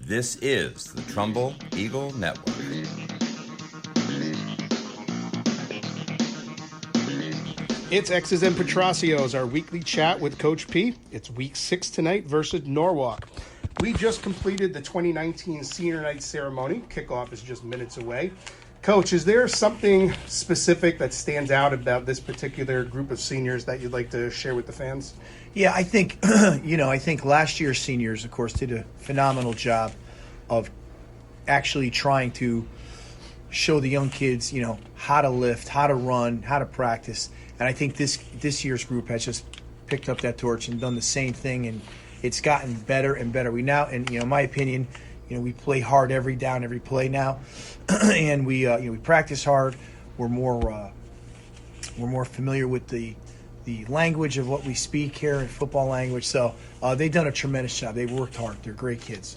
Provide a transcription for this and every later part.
This is the Trumbull Eagle Network. It's X's and Petracios, our weekly chat with Coach P. It's week 6 tonight versus Norwalk. We just completed the 2019 senior night ceremony. Kickoff is just minutes away. Coach, is there something specific that stands out about this particular group of seniors that you'd like to share with the fans? Yeah, I think, I think last year's seniors, of course, did a phenomenal job of actually trying to show the young kids, how to lift, how to run, how to practice. And I think this year's group has just picked up that torch and done the same thing, and it's gotten better and better. We now, and in my opinion, we play hard every down, every play now, and we practice hard. We're more familiar with the language of what we speak here in football language. So they've done a tremendous job. They've worked hard. They're great kids.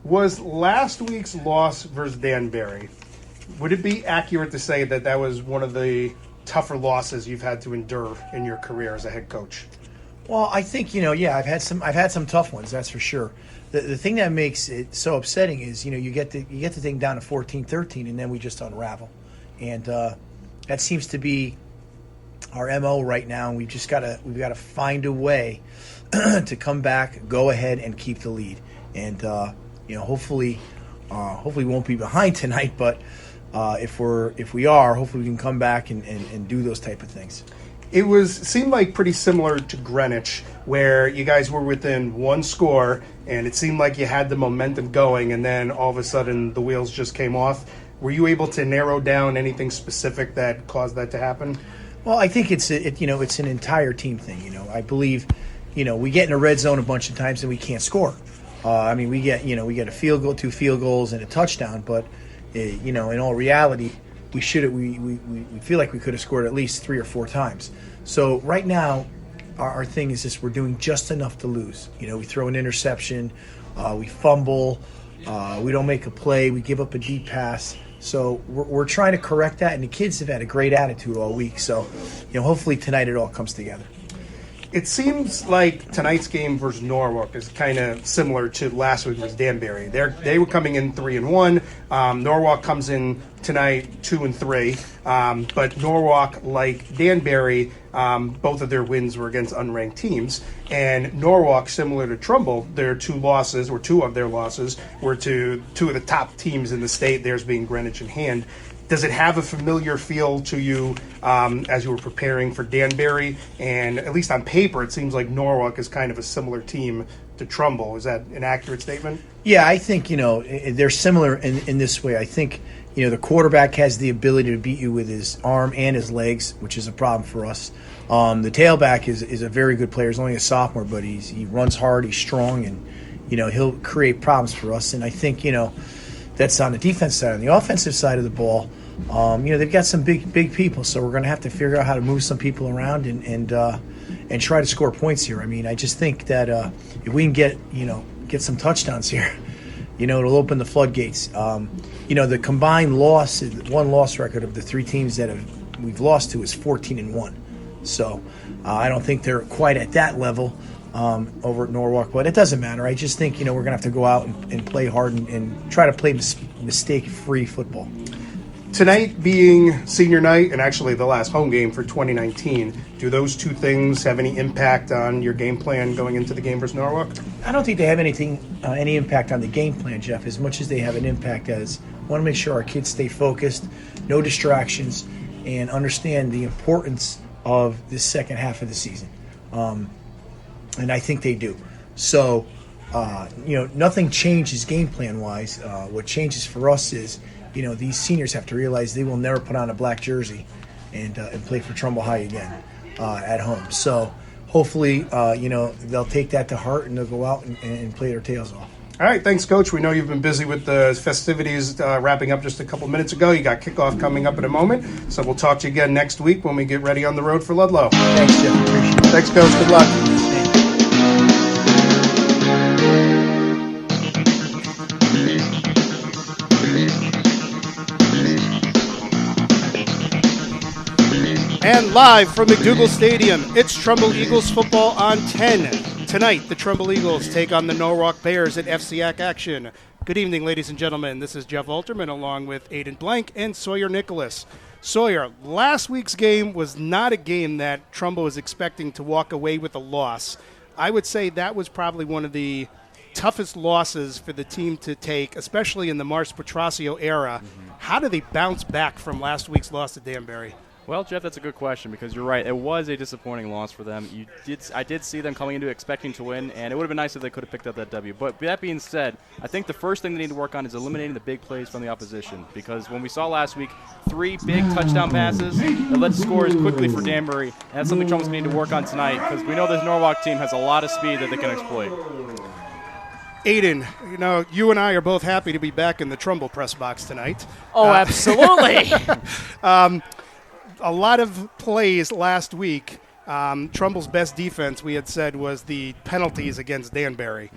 Was last week's loss versus Danbury, would it be accurate to say that that was one of the tougher losses you've had to endure in your career as a head coach? Well, I think I've had some tough ones, that's for sure. The thing that makes it so upsetting is you get the thing down to 14-13 and then we just unravel, and that seems to be our MO right now. And we've got to find a way to come back, go ahead, and keep the lead. And hopefully we won't be behind tonight, but if we are, hopefully we can come back and do those type of things. It seemed like pretty similar to Greenwich, where you guys were within one score, and it seemed like you had the momentum going, and then all of a sudden the wheels just came off. Were you able to narrow down anything specific that caused that to happen? Well, I think it's an entire team thing. I believe, we get in a red zone a bunch of times and we can't score. We get a field goal, 2 field goals, and a touchdown, but in all reality, we feel like we could have scored at least 3 or 4 times. So right now, our thing is just we're doing just enough to lose. We throw an interception, we fumble, we don't make a play, we give up a deep pass. So we're trying to correct that, and the kids have had a great attitude all week. So hopefully tonight it all comes together. It seems like tonight's game versus Norwalk is kind of similar to last week versus Danbury. They were coming in 3-1. Norwalk comes in tonight 2-3. But Norwalk, like Danbury, both of their wins were against unranked teams. And Norwalk, similar to Trumbull, two of their losses were to 2 of the top teams in the state, theirs being Greenwich and Hand. Does it have a familiar feel to you as you were preparing for Danbury? And at least on paper, it seems like Norwalk is kind of a similar team to Trumbull. Is that an accurate statement? Yeah, I think, they're similar in this way. I think, the quarterback has the ability to beat you with his arm and his legs, which is a problem for us. The tailback is a very good player. He's only a sophomore, but he runs hard, he's strong, and, he'll create problems for us. And I think, that's on the defense side. On the offensive side of the ball, they've got some big people, so we're going to have to figure out how to move some people around and try to score points here. I just think that if we can get some touchdowns here, it'll open the floodgates. The combined one-loss record of the 3 teams that we've lost to is 14-1. So I don't think they're quite at that level over at Norwalk, but it doesn't matter. I just think we're going to have to go out and play hard and try to play mistake-free football. Tonight being senior night and actually the last home game for 2019, do those 2 things have any impact on your game plan going into the game versus Norwalk? I don't think they have any impact on the game plan, Jeff, as much as they have an impact as want to make sure our kids stay focused, no distractions, and understand the importance of this second half of the season. And I think they do. So, nothing changes game plan-wise. What changes for us is, these seniors have to realize they will never put on a black jersey and play for Trumbull High again at home. So hopefully, they'll take that to heart and they'll go out and play their tails off. All right, thanks, Coach. We know you've been busy with the festivities wrapping up just a couple minutes ago. You got kickoff coming up in a moment. So we'll talk to you again next week when we get ready on the road for Ludlow. Thanks, Jeff. Appreciate it. Thanks, Coach. Good luck. And live from McDougal Stadium, it's Trumbull Eagles football on 10. Tonight, the Trumbull Eagles take on the Norwalk Bears at FCAC action. Good evening, ladies and gentlemen. This is Jeff Alterman along with Aiden Blank and Sawyer Nicholas. Sawyer, last week's game was not a game that Trumbull was expecting to walk away with a loss. I would say that was probably one of the toughest losses for the team to take, especially in the Mars Petrosio era. How do they bounce back from last week's loss to Danbury? Well, Jeff, that's a good question because you're right. It was a disappointing loss for them. I did see them coming into expecting to win, and it would have been nice if they could have picked up that W. But that being said, I think the first thing they need to work on is eliminating the big plays from the opposition because when we saw last week, 3 big touchdown passes that led to scores quickly for Danbury, and that's something Trumbull's going to need to work on tonight because we know this Norwalk team has a lot of speed that they can exploit. Aiden, you and I are both happy to be back in the Trumbull press box tonight. Oh, absolutely. A lot of plays last week. Trumbull's best defense, we had said, was the penalties against Danbury.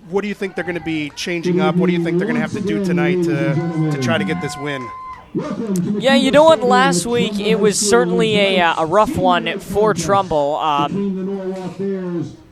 What do you think they're going to be changing up? What do you think they're going to have to do tonight to try to get this win? Yeah, you know what? Last week it was certainly a rough one for Trumbull.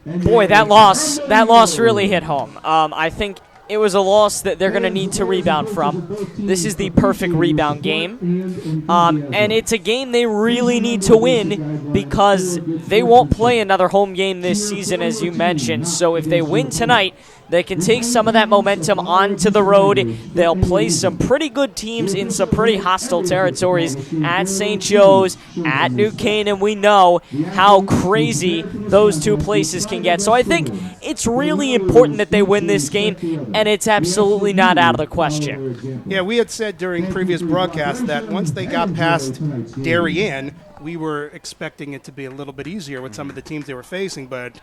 Boy, that loss really hit home. I think it was a loss that they're going to need to rebound from. This is the perfect rebound game. And it's a game they really need to win because they won't play another home game this season, as you mentioned. So if they win tonight, they can take some of that momentum onto the road. They'll play some pretty good teams in some pretty hostile territories at St. Joe's, at New Canaan. We know how crazy those two places can get. So I think it's really important that they win this game, and it's absolutely not out of the question. Yeah, we had said during previous broadcasts that once they got past Darien, we were expecting it to be a little bit easier with some of the teams they were facing, but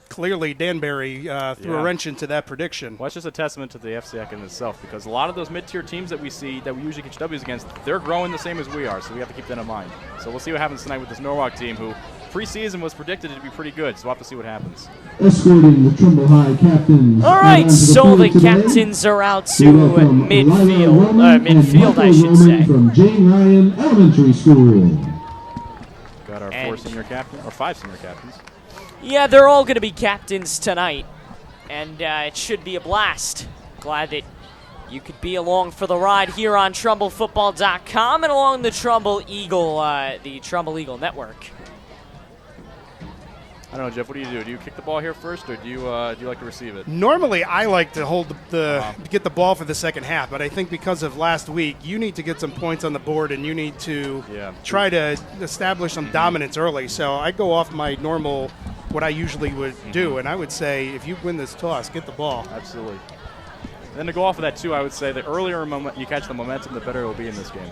clearly Danbury threw a wrench into that prediction. Well, it's just a testament to the FCAC in itself because a lot of those mid-tier teams that we see that we usually catch W's against, they're growing the same as we are, so we have to keep that in mind. So we'll see what happens tonight with this Norwalk team who preseason was predicted to be pretty good, so we'll have to see what happens. Escorting the Trumbull High captains. All right, so the captains are out to midfield, I should say. From Jane Ryan Elementary School. Got our 4 senior captains, or 5 senior captains. Yeah, they're all going to be captains tonight, and it should be a blast. Glad that you could be along for the ride here on TrumbleFootball.com and along the Trumbull Eagle Network. I don't know, Jeff. What do? Do you kick the ball here first, or do you like to receive it? Normally, I like to get the ball for the second half, but I think because of last week, you need to get some points on the board, and you need to try to establish some dominance early. So I go off my normal, what I usually would do, and I would say if you win this toss, get the ball. Absolutely. Then to go off of that too, I would say the earlier you catch the momentum, the better it will be in this game.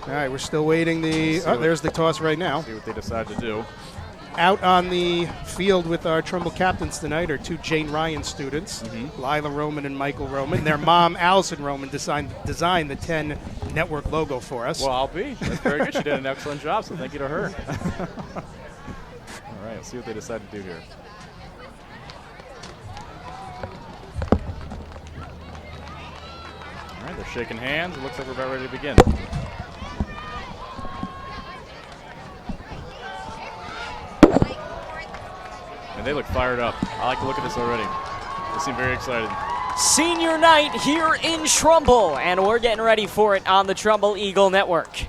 All right, we're still waiting. There's the toss right now. See what they decide to do. Out on the field with our Trumbull captains tonight are 2 Jane Ryan students, Lila Roman and Michael Roman. Their mom, Allison Roman, designed the 10 network logo for us. Well, I'll be. That's very good. She did an excellent job, so thank you to her. All right, let's see what they decide to do here. All right, they're shaking hands. It looks like we're about ready to begin. And they look fired up. I like to look at this already. They seem very excited. Senior night here in Trumbull, and we're getting ready for it on the Trumbull Eagle Network.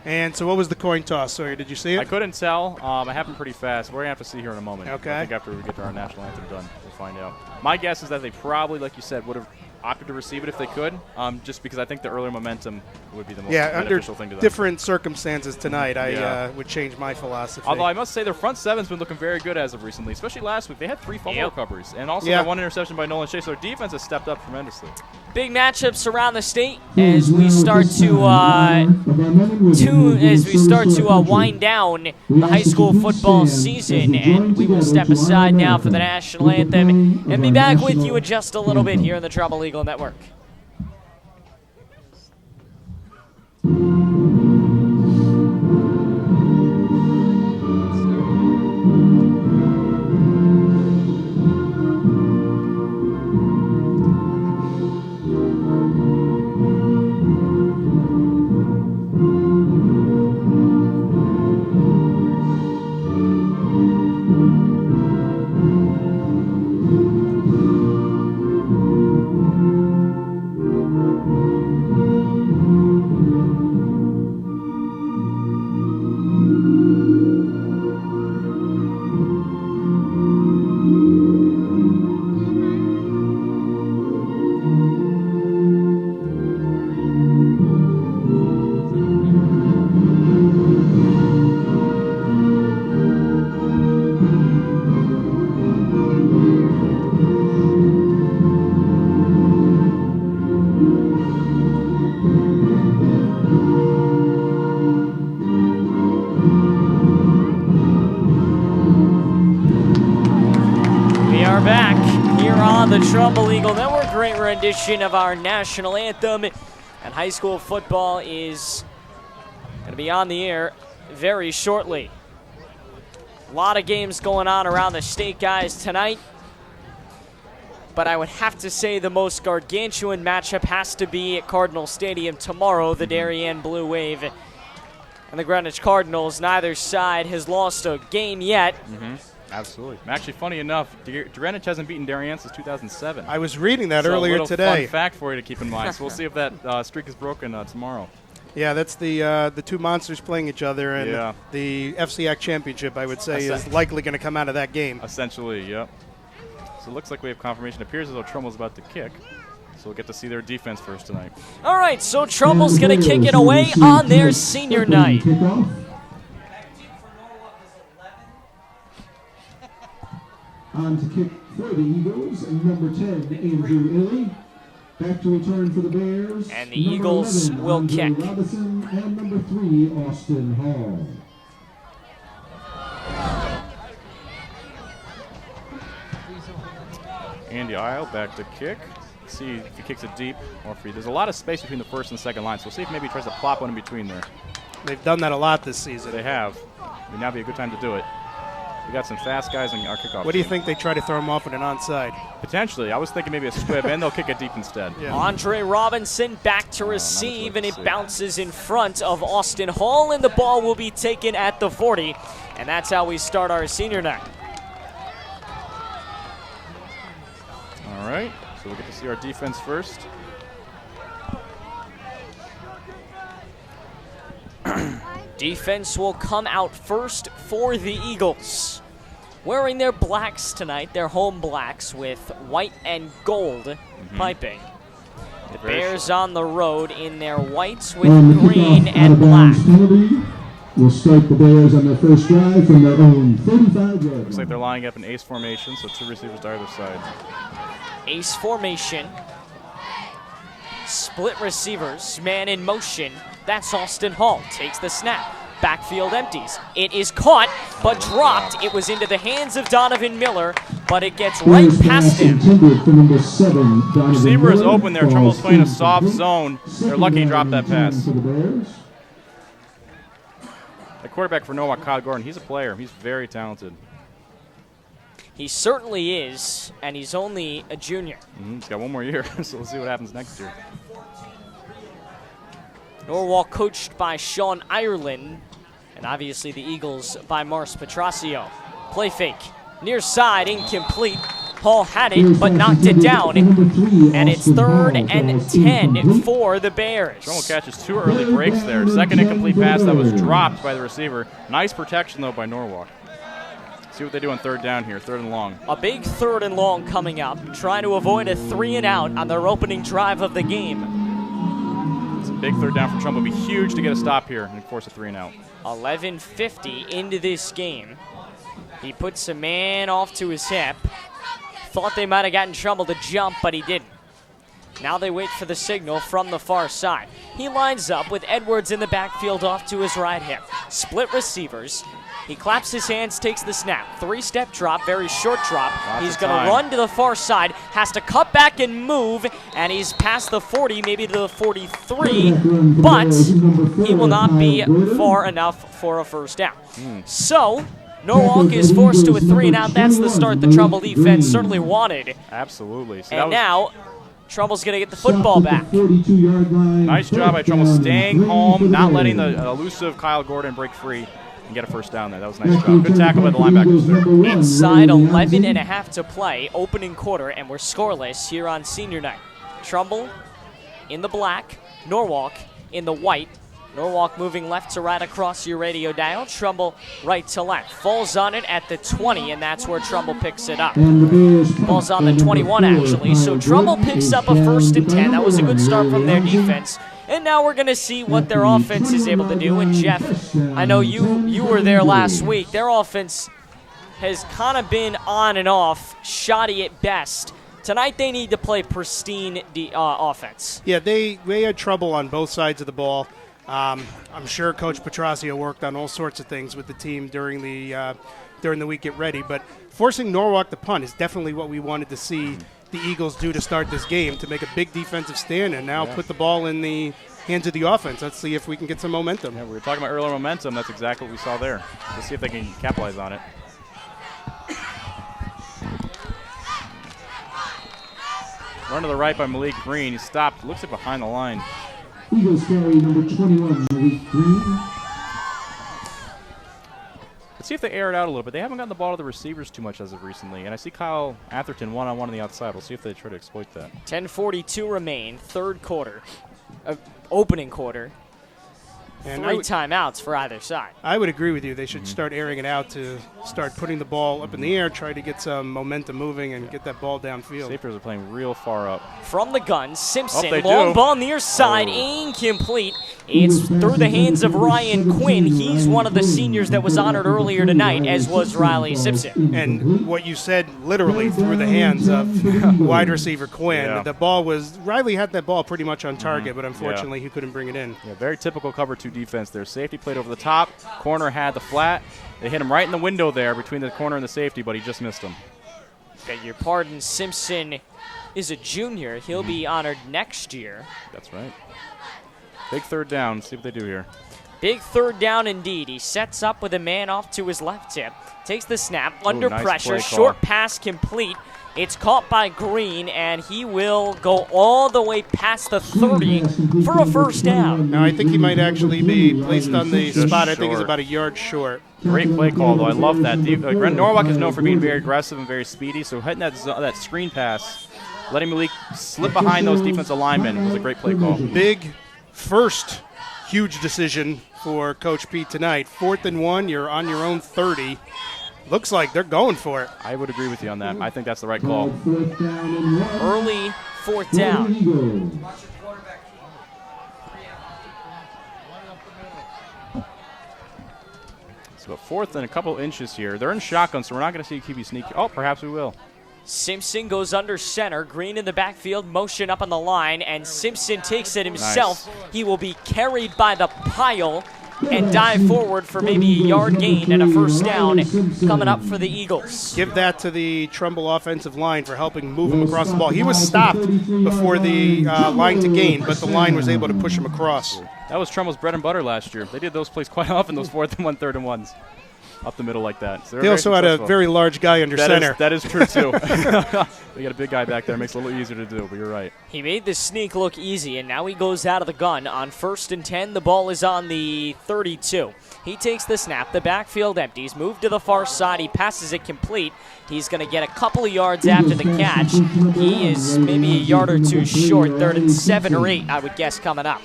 And so what was the coin toss, Sawyer? Did you see it? I couldn't tell. It happened pretty fast. We're going to have to see here in a moment. Okay. I think after we get our national anthem done, we'll find out. My guess is that they probably, like you said, would have opted to receive it if they could, just because I think the earlier momentum would be the most beneficial thing to them. Under different circumstances tonight, I would change my philosophy. Although I must say their front seven's been looking very good as of recently, especially last week. They had 3 fumble recoveries, and also that 1 interception by Nolan Shea, so their defense has stepped up tremendously. Big matchups around the state as we start to wind down the high school football season, and we will step aside now for the national anthem and be back with you in just a little bit here in the Trumbull Eagle Network. the Trumbull Eagle Network. Great rendition of our national anthem. And high school football is going to be on the air very shortly. A lot of games going on around the state, guys, tonight. But I would have to say the most gargantuan matchup has to be at Cardinal Stadium tomorrow. The Darien Blue Wave and the Greenwich Cardinals. Neither side has lost a game yet. Absolutely. Actually, funny enough, Greenwich hasn't beaten Darien since 2007. I was reading that So earlier a little today. fun fact for you to keep in mind. So we'll see if that streak is broken tomorrow. Yeah, that's the two monsters playing each other, and Yeah. the FCAC championship, I would say, That's is likely going to come out of that game. Essentially, yep. So it looks like we have confirmation. It appears as though Trumbull's about to kick. So we'll get to see their defense first tonight. All right, so Trumbull's going to kick it away on their senior night. Kickoff. On to kick for the Eagles, number 10, Andrew Illy. Back to return for the Bears. And the number Eagles 11, will Andre kick. Robinson, and number 3, Austin Hall. Andy Isle back to kick. See if he kicks it deep or if he. There's a lot of space between the first and second line, so we'll see if maybe he tries to plop one in between there. They've done that a lot this season. They have. Would now be a good time to do it. We got some fast guys in our kickoff. What do you team. think they try to throw him off with an onside? Potentially. I was thinking maybe a squib, and they'll kick it deep instead. Yeah. Andre Robinson back to receive, and it see. bounces in front of Austin Hall, and the ball will be taken at the 40. And that's how we start our senior night. All right. So we'll get to see our defense first. Defense will come out first for the Eagles. Wearing their blacks tonight, their home blacks with white and gold piping. The Very Bears on the road in their whites with On the green kickoff, and black. out-of-bounds penalty will start the Bears on their first drive from their own 35-yard Looks like they're lining up in ace formation, so two receivers to either side. Ace formation. Split receivers, man in motion. That's Austin Hall. Takes the snap. Backfield empties. It is caught, but dropped. It was into the hands of Donovan Miller, but it gets right Bears past pass him. intended for number 7, Donovan Receiver is Miller, open there. falls Trumbull's playing a soft incomplete. zone. They're lucky he dropped that Second pass. for the Bears. The quarterback for Norwalk, Kyle Gordon, he's a player. He's very talented. He certainly is, and he's only a junior. He's got one more year, so we'll see what happens next year. Norwalk coached by Sean Ireland, and obviously the Eagles by Mars Petrasio. Play fake. Near side, incomplete. Hall had it, but knocked it down. And it's 3rd and 10 for the Bears. Trumbull catches two early breaks there. Second incomplete pass that was dropped by the receiver. Nice protection, though, by Norwalk. See what they do on third down here, 3rd and long. A big 3rd and long coming up, trying to avoid a 3 and out on their opening drive of the game. It's a big 3rd down for Trumbull. It'll be huge to get a stop here and force a 3 and out. 11:50 into this game. He puts a man off to his hip. Thought they might have gotten Trumbull to jump, but he didn't. Now they wait for the signal from the far side. He lines up with Edwards in the backfield off to his right hip. Split receivers. He claps his hands, takes the snap. 3-step drop, very short drop. He's going to run to the far side, has to cut back and move, and he's past the 40, maybe to the 43, but he will not be far enough for a first down. So, Norwalk is forced to a 3 and out. That's the start the Trumbull defense certainly wanted. Absolutely. So And now, Trumbull's going to get the football back. nice job by Trumbull staying home, not letting the elusive Kyle Gordon break free and get a first down there. That was a nice job. Good tackle by the linebackers there. Inside 11 and a half to play, opening quarter, and we're scoreless here on senior night. Trumbull in the black, Norwalk in the white. Norwalk moving left to right across your radio dial. Trumbull right to left. Falls on it at the 20, and that's where Trumbull picks it up. Falls on the 21, actually. So Trumbull picks up a 1st and 10. That was a good start from their defense. And now we're going to see what their offense is able to do. And Jeff, I know you were there last week. Their offense has kind of been on and off, shoddy at best. Tonight they need to play pristine offense. Yeah, they had trouble on both sides of the ball. I'm sure Coach Petrasio worked on all sorts of things with the team during the week get ready, but forcing Norwalk to punt is definitely what we wanted to see the Eagles do to start this game, to make a big defensive stand and now put the ball in the hands of the offense. Let's see if we can get some momentum. Yeah, we were talking about earlier momentum. That's exactly what we saw there. Let's see if they can capitalize on it. Run to the right by Malik Green. He stopped. Looks like behind the line. Eagles carry number 21, Malik Green. Let's see if they air it out a little bit. They haven't gotten the ball to the receivers too much as of recently. And I see Kyle Atherton one-on-one on the outside. We'll see if they try to exploit that. 10:42 remain, third quarter, opening quarter. And 3 timeouts for either side. I would agree with you. They should start airing it out to start putting the ball up in the air, try to get some momentum moving and get that ball downfield. Safeties are playing real far up. From the gun, Simpson, they long do. ball near side, incomplete. It's through the hands of Ryan Quinn. He's one of the seniors that was honored earlier tonight, as was Riley Simpson. And what you said, literally through the hands of wide receiver Quinn. Yeah. The ball was, Riley had that ball pretty much on target, but unfortunately he couldn't bring it in. Yeah, very typical cover 2 defense there. Safety played over the top. Corner had the flat. They hit him right in the window there between the corner and the safety, but he just missed him. Beg your pardon, Simpson is a junior. He'll be honored next year. That's right. Big third down. Let's see what they do here. Big third down indeed. He sets up with a man off to his left hip. Takes the snap, under nice pressure, play call. short pass complete. It's caught by Green, and he will go all the way past the 30 for a first down. Now I think he might actually be placed on the Just spot. I think he's short. about a yard short. Great play call, though. I love that. Norwalk is known for being very aggressive and very speedy, so hitting that screen pass, letting Malik slip behind those defensive linemen was a great play call. Big first huge decision for Coach Pete tonight. 4th and 1, you're on your own 30. Looks like they're going for it. I would agree with you on that. I think that's the right call. Early fourth down. So 4th and a couple inches here. They're in shotgun, so we're not going to see QB sneak. Oh, perhaps we will. Simpson goes under center. Green in the backfield, motion up on the line, and Simpson takes it himself. Nice. He will be carried by the pile and dive forward for maybe a yard gain and a first down coming up for the Eagles. Give that to the Trumbull offensive line for helping move him across the ball. He was stopped before the line to gain, but the line was able to push him across. That was Trumbull's bread and butter last year. They did those plays quite often, those 4th and 1, 3rd and 1s. Up the middle like that. So they also had a very large guy under center. That is true, too. They got a big guy back there. It makes it a little easier to do, but you're right. He made the sneak look easy, and now he goes out of the gun. On 1st and 10, the ball is on the 32. He takes the snap. The backfield empties. Move to the far side. He passes it complete. He's going to get a couple of yards after the catch. He is maybe a yard or two short. 3rd and 7 or 8, I would guess, coming up.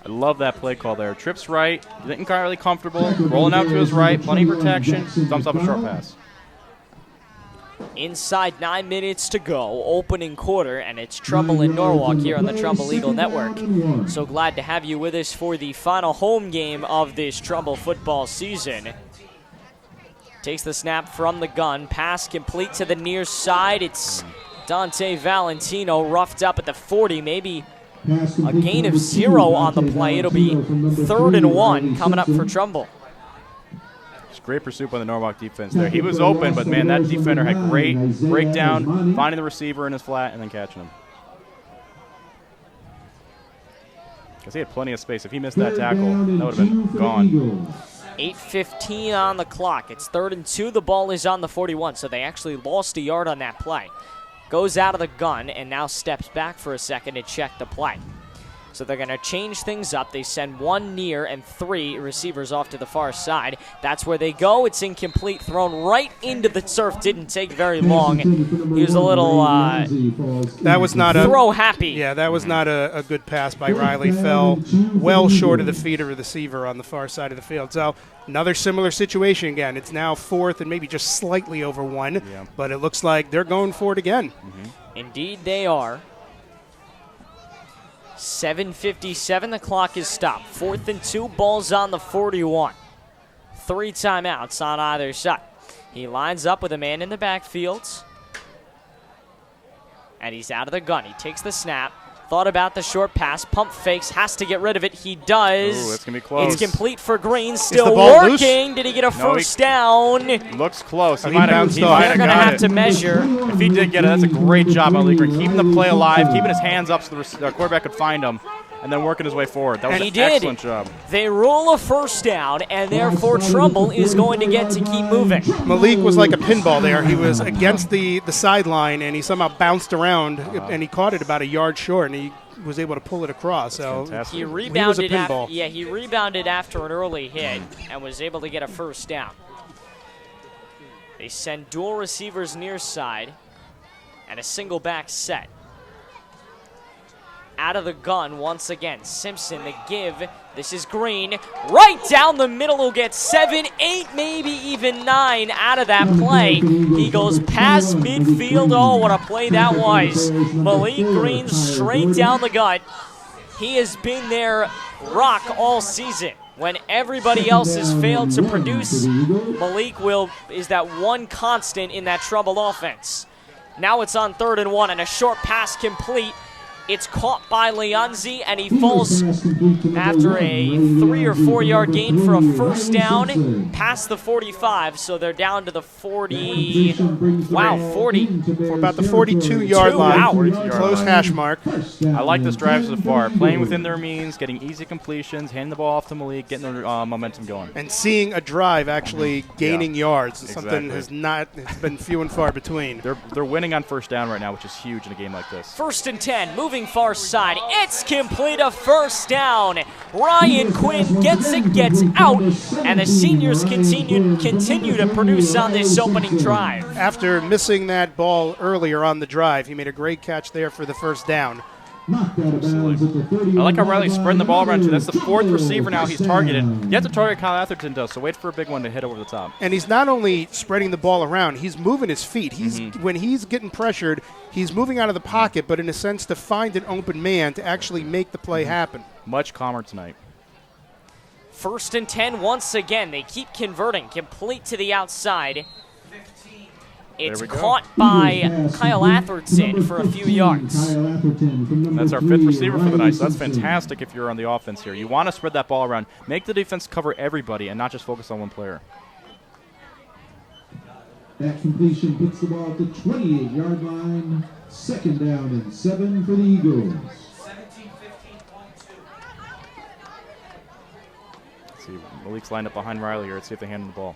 I love that play call there. Trips right, getting really comfortable, rolling out to his right, plenty of protection, dumps off a short pass. Inside 9 minutes to go, opening quarter, and it's Trumbull and Norwalk here on the Trumbull Eagle Network. So glad to have you with us for the final home game of this Trumbull football season. Takes the snap from the gun, pass complete to the near side. It's Dante Valentino roughed up at the 40, maybe a gain of 0 on the play. It'll be 3rd and 1 coming up for Trumbull. Just great pursuit by the Norwalk defense there. He was open, but, man, that defender had great breakdown, finding the receiver in his flat and then catching him. Because he had plenty of space. If he missed that tackle, that would have been gone. 8:15 on the clock. It's 3rd and 2. The ball is on the 41, so they actually lost a yard on that play. Goes out of the gun and now steps back for a second to check the play. So they're going to change things up. They send 1 near and 3 receivers off to the far side. That's where they go. It's incomplete, thrown right into the turf. Didn't take very long. He was a little that was not throw happy. Yeah, that was not a good pass by Riley. Fell well short of the feet of the receiver on the far side of the field. So another similar situation again. It's now 4th and maybe just slightly over 1, but it looks like they're going for it again. Indeed they are. 7:57, the clock is stopped. 4th and 2, ball's on the 41. 3 timeouts on either side. He lines up with a man in the backfield. And he's out of the gun. He takes the snap, Thought about the short pass. Pump fakes. Has to get rid of it. He does. Ooh, it's going to be close. It's complete for Green. Still the ball loose? working. Did he get a first down? Looks close. He bounced off. They're going to have to measure. If he did get it, that's a great job by Malik Green. Keeping the play alive, keeping his hands up so the quarterback could find him, and then working his way forward. That was an excellent job. They roll a first down, and therefore Trumbull is going to get to keep moving. Malik was like a pinball there. He was against the sideline, and he somehow bounced around, and he caught it about a yard short, and he was able to pull it across. So he was a rebounded. pinball. He rebounded after an early hit and was able to get a first down. They send dual receivers near side and a single back set. Out of the gun once again. Simpson, the give. This is Green. Right down the middle. He'll get 7, 8, maybe even 9 out of that play. He goes past midfield. Oh, what a play that was. Malik Green straight down the gut. He has been their rock all season. When everybody else has failed to produce, Malik is that one constant in that Trumbull offense. Now it's on 3rd and 1 and a short pass complete. It's caught by Leonzi, and he falls after a 3 or 4 yard gain for a first down past the 45. So they're down to the 40. Wow, 40. For about the 42-yard line. Wow. Close hash mark. I like this drive so far. Playing within their means, getting easy completions, handing the ball off to Malik, getting their momentum going. And seeing a drive actually gaining yards is something Exactly. it's been few and far between. They're winning on first down right now, which is huge in a game like this. 1st and 10, moving far side. It's complete, a first down. Ryan Quinn gets out, and the seniors continue to produce on this opening drive. After missing that ball earlier on the drive, he made a great catch there for the first down. I like how Riley's spreading the ball around too. That's the 4th receiver now he's targeted. You have to target Kyle Atherton does, so wait for a big one to hit over the top. And he's not only spreading the ball around, he's moving his feet. When he's getting pressured, he's moving out of the pocket, but in a sense to find an open man to actually make the play happen. Much calmer tonight. 1st and 10 once again. They keep converting, complete to the outside. It's caught by Kyle Atherton for a few yards. That's our 5th receiver for the night, so that's fantastic if you're on the offense here. You want to spread that ball around. Make the defense cover everybody and not just focus on one player. That completion puts the ball at the 28-yard line. 2nd down and 7 for the Eagles. Let's see, Malik's lined up behind Riley here. Let's see if they hand him the ball.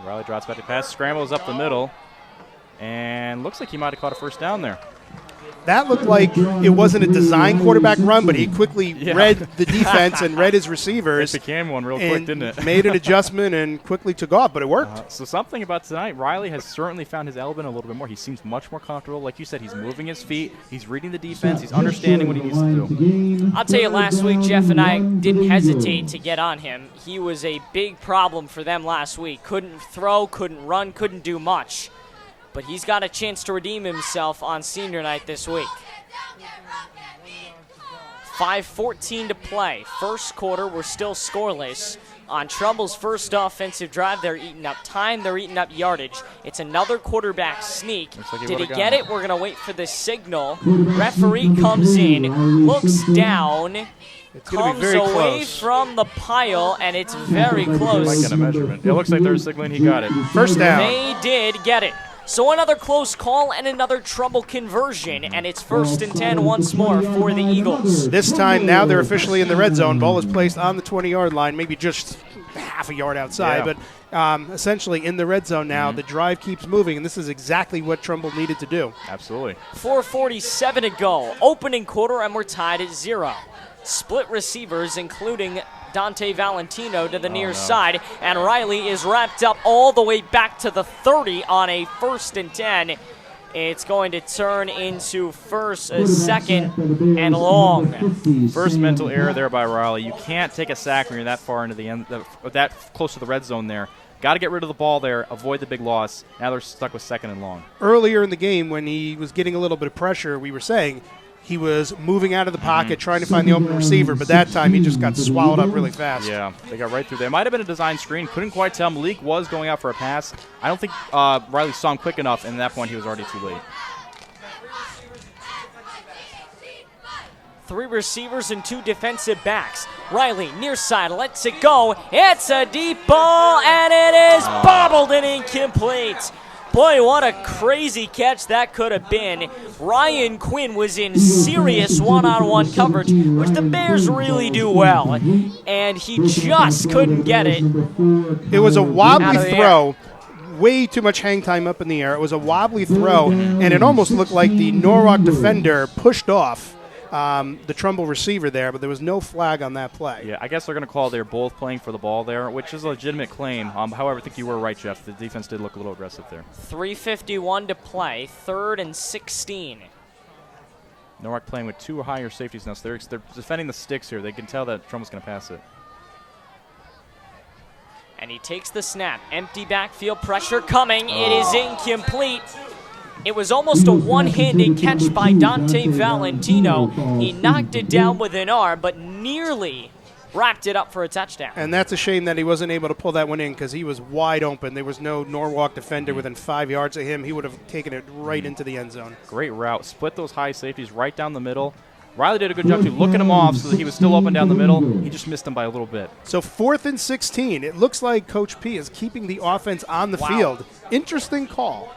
Riley drops back to pass, scrambles up the middle, and looks like he might have caught a first down there. That looked like it wasn't a design quarterback run, but he quickly read the defense and read his receivers. It became one real quick, didn't it? Made an adjustment and quickly took off, but it worked. So something about tonight, Riley has certainly found his element a little bit more. He seems much more comfortable. Like you said, he's moving his feet. He's reading the defense. He's understanding what he needs to do. I'll tell you, last week, Jeff and I didn't hesitate to get on him. He was a big problem for them last week. Couldn't throw, couldn't run, couldn't do much. But he's got a chance to redeem himself on senior night this week. 5:14 to play. First quarter, we're still scoreless. On Trumbull's first offensive drive, they're eating up time, they're eating up yardage. It's another quarterback sneak. Like Did he get it? We're going to wait for the signal. Referee comes in, looks down, comes away close from the pile, and it's very close. Might get a measurement. It looks like they're signaling he got it. First down. They did get it. So another close call and another Trumbull conversion, and it's 1st and 10 once more for the Eagles. This time now they're officially in the red zone. Ball is placed on the 20-yard line, maybe just half a yard outside, but essentially in the red zone now. The drive keeps moving, and this is exactly what Trumbull needed to do. Absolutely. 4:47 to go. Opening quarter, and we're tied at 0. Split receivers, including Dante Valentino to the near side, and Riley is wrapped up all the way back to the 30 on a 1st and 10. It's going to turn into 2nd and long. First mental error there by Riley. You can't take a sack when you're that far into the end, that close to the red zone there. Got to get rid of the ball there, avoid the big loss. Now they're stuck with 2nd and long. Earlier in the game when he was getting a little bit of pressure, we were saying he was moving out of the pocket, trying to find the open receiver, but that time he just got swallowed up really fast. Yeah, they got right through there. It might have been a design screen. Couldn't quite tell. Malik was going out for a pass. I don't think Riley saw him quick enough, and at that point he was already too late. 3 receivers and 2 defensive backs. Riley, near side, lets it go. It's a deep ball, and it is bobbled and incomplete. Boy, what a crazy catch that could have been. Ryan Quinn was in serious one-on-one coverage, which the Bears really do well, and he just couldn't get it. It was a wobbly throw. Air. Way too much hang time up in the air. It was a wobbly throw, and it almost looked like the Norwalk defender pushed off the Trumbull receiver there, but there was no flag on that play. Yeah, I guess they're going to call they're both playing for the ball there, which is a legitimate claim. However, I think you were right, Jeff. The defense did look a little aggressive there. 3:51 to play, 3rd and 16. Norwalk playing with 2 higher safeties now, so they're defending the sticks here. They can tell that Trumbull's going to pass it. And he takes the snap. Empty backfield pressure coming. It is incomplete. It was almost a one-handed catch by Dante Valentino. He knocked it down with an arm, but nearly wrapped it up for a touchdown. And that's a shame that he wasn't able to pull that one in because he was wide open. There was no Norwalk defender within 5 yards of him. He would have taken it right into the end zone. Great route. Split those high safeties right down the middle. Riley did a good job, too, looking him off so that he was still open down the middle. He just missed him by a little bit. So 4th and 16. It looks like Coach P is keeping the offense on the field. Interesting call.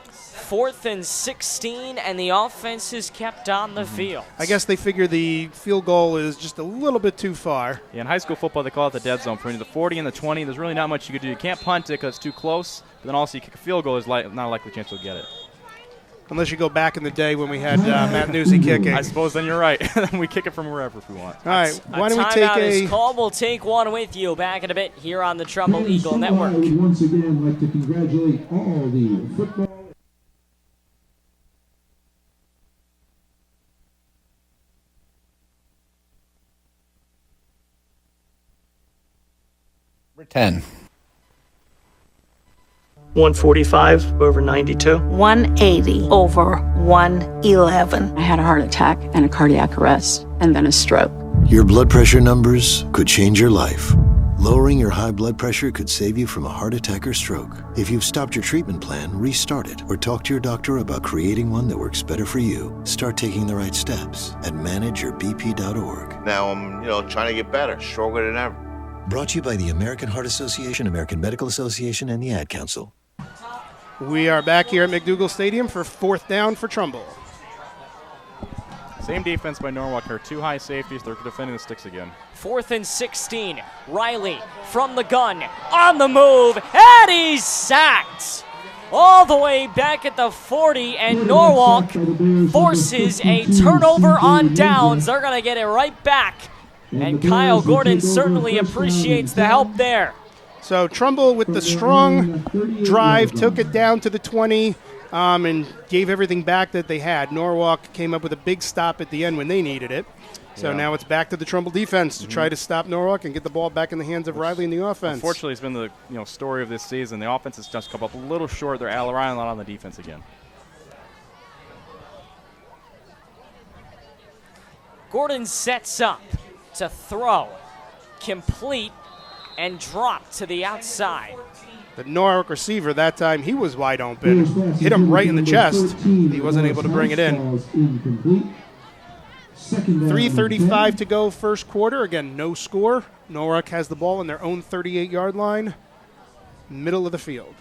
4th and 16, and the offense is kept on the field. I guess they figure the field goal is just a little bit too far. Yeah, in high school football, they call it the dead zone. For the 40 and the 20, there's really not much you could do. You can't punt it because it's too close, but then also you kick a field goal, there's not a likely chance you'll get it. Unless you go back in the day when we had Matt Newsy kicking. I suppose then you're right. We kick it from wherever if we want. All right, why don't we take timeout is called. We'll take one with you back in a bit here on the Trumbull Eagle Network. We once again like to congratulate all the football. Number 10. 145 over 92. 180 over 111. I had a heart attack and a cardiac arrest and then a stroke. Your blood pressure numbers could change your life. Lowering your high blood pressure could save you from a heart attack or stroke. If you've stopped your treatment plan, restart it or talk to your doctor about creating one that works better for you. Start taking the right steps at manageyourbp.org. Now I'm, trying to get better, stronger than ever. Brought to you by the American Heart Association, American Medical Association, and the Ad Council. We are back here at McDougal Stadium for 4th down for Trumbull. Same defense by Norwalk here. 2 high safeties. They're defending the sticks again. 4th and 16. Riley from the gun, on the move, and he's sacked. All the way back at the 40, and Norwalk forces a turnover on downs. They're going to get it right back, and Kyle Gordon certainly appreciates the help there. So Trumbull with the strong drive took it down to the 20 and gave everything back that they had. Norwalk came up with a big stop at the end when they needed it. So now it's back to the Trumbull defense to try to stop Norwalk and get the ball back in the hands of Riley and the offense. Unfortunately, it's been the story of this season. The offense has just come up a little short. They're relying a lot on the defense again. Gordon sets up to throw, complete, and drop to the outside. The Norwalk receiver that time, he was wide open. Hit him right in the chest. He wasn't able to bring it in. 3:35 to go first quarter. Again, no score. Norwalk has the ball on their own 38-yard line, middle of the field.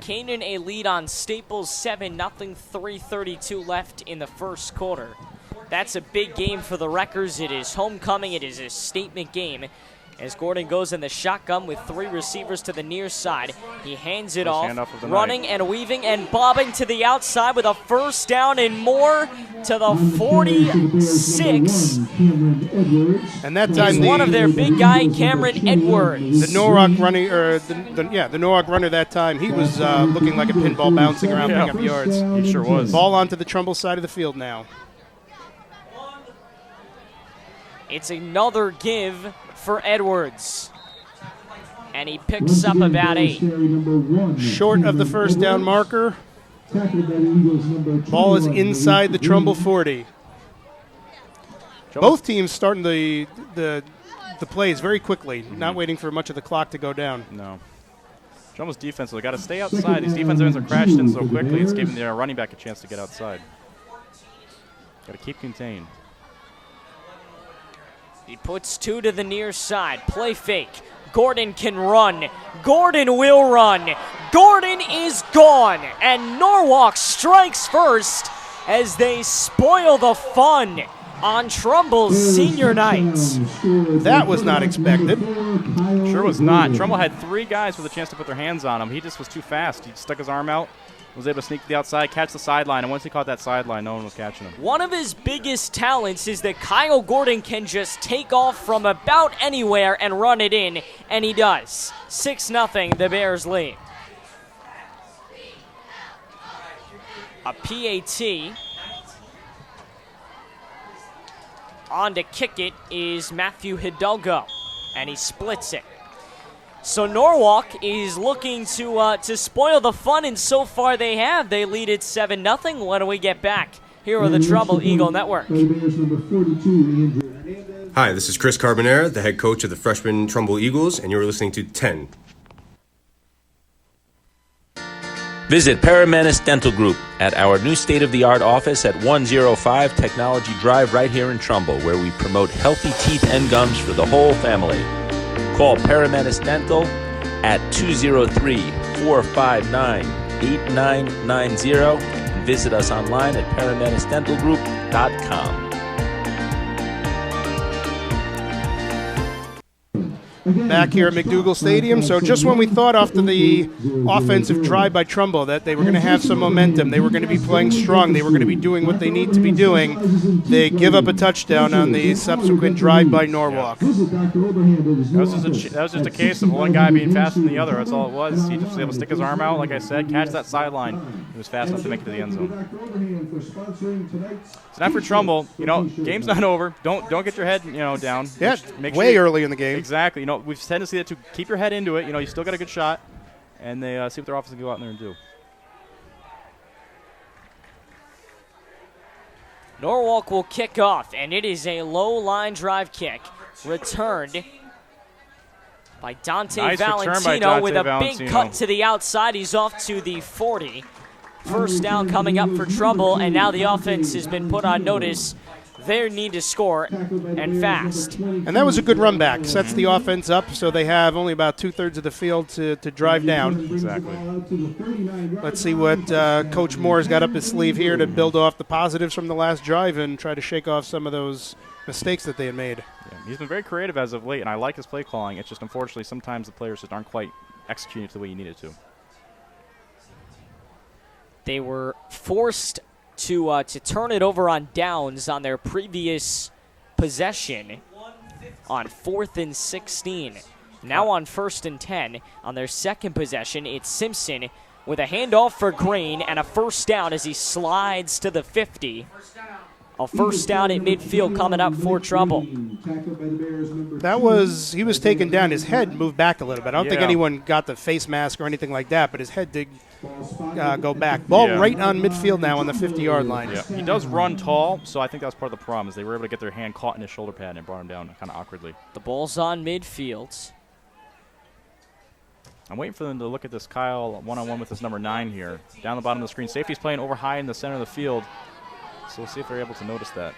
Canaan a lead on Staples 7-0, 3:32 left in the first quarter. That's a big game for the Wreckers. It is homecoming. It is a statement game. As Gordon goes in the shotgun with 3 receivers to the near side. He hands it off, running and weaving and bobbing to the outside with a first down and more to the 46. And that time one of their big guy, Cameron Edwards. The Norwalk running, the Norwalk runner that time, he was looking like a pinball bouncing around picking up yards. He sure was. Ball onto the Trumbull side of the field now. It's another give for Edwards. And he picks up about 8. Short of the first down marker. Ball is inside the Trumbull 40. Both teams starting the plays very quickly, not waiting for much of the clock to go down. No. Trumbull's defense, they got to stay outside. These defensive ends are crashed in so quickly, it's giving their running back a chance to get outside. Got to keep contained. He puts 2 to the near side. Play fake. Gordon can run. Gordon will run. Gordon is gone. And Norwalk strikes first as they spoil the fun on Trumbull's senior night. That was not expected. Sure was not. Trumbull had 3 guys with a chance to put their hands on him. He just was too fast. He stuck his arm out, was able to sneak to the outside, catch the sideline, and once he caught that sideline, no one was catching him. One of his biggest talents is that Kyle Gordon can just take off from about anywhere and run it in, and he does. 6-0, the Bears lead. A PAT. On to kick it is Matthew Hidalgo, and he splits it. So Norwalk is looking to spoil the fun, and so far they have. They lead it 7-0. When do we get back? Here on the Trumbull Eagle Network. Hi, this is Chris Carbonera, the head coach of the freshman Trumbull Eagles, and you're listening to 10. Visit Paramenis Dental Group at our new state-of-the-art office at 105 Technology Drive right here in Trumbull, where we promote healthy teeth and gums for the whole family. Call Paramenis Dental at 203-459-8990 and visit us online at paramenisdentalgroup.com. Back here at McDougal Stadium. So just when we thought after the offensive drive by Trumbull that they were going to have some momentum, they were going to be playing strong, they were going to be doing what they need to be doing, they give up a touchdown on the subsequent drive by Norwalk. That was just a case of one guy being faster than the other. That's all it was. He just was able to stick his arm out, like I said, catch that sideline. He was fast enough to make it to the end zone. It's not for Trumbull. Game's not over. Don't get your head, down. Yeah, make way sure early in the game. Exactly. We've tended to see that to keep your head into it. You still got a good shot, and they see what their offense can go out there and do. Norwalk will kick off, and it is a low line drive kick returned by Dante Valentino with a big cut to the outside. He's off to the 40. First down coming up for Trumbull, and now the offense has been put on notice. They need to score, and fast. And that was a good run back. Sets the offense up so they have only about 2/3 of the field to drive down. Exactly. Let's see what Coach Moore's got up his sleeve here to build off the positives from the last drive and try to shake off some of those mistakes that they had made. Yeah, he's been very creative as of late, and I like his play calling. It's just unfortunately sometimes the players just aren't quite executing it the way you need it to. They were forced to turn it over on downs on their previous possession on 4th and 16. Now on 1st and 10 on their second possession, it's Simpson with a handoff for Green and a first down as he slides to the 50. A first down at midfield coming up for Trumbull. He was taken down. His head moved back a little bit. I don't think anyone got the face mask or anything like that, but his head did go back. Ball right on midfield now on the 50-yard line. Yeah. He does run tall, so I think that was part of the problem is they were able to get their hand caught in his shoulder pad and brought him down kind of awkwardly. The ball's on midfield. I'm waiting for them to look at this Kyle one-on-one with this number 9 here. Down the bottom of the screen. Safety's playing over high in the center of the field. So we'll see if they're able to notice that.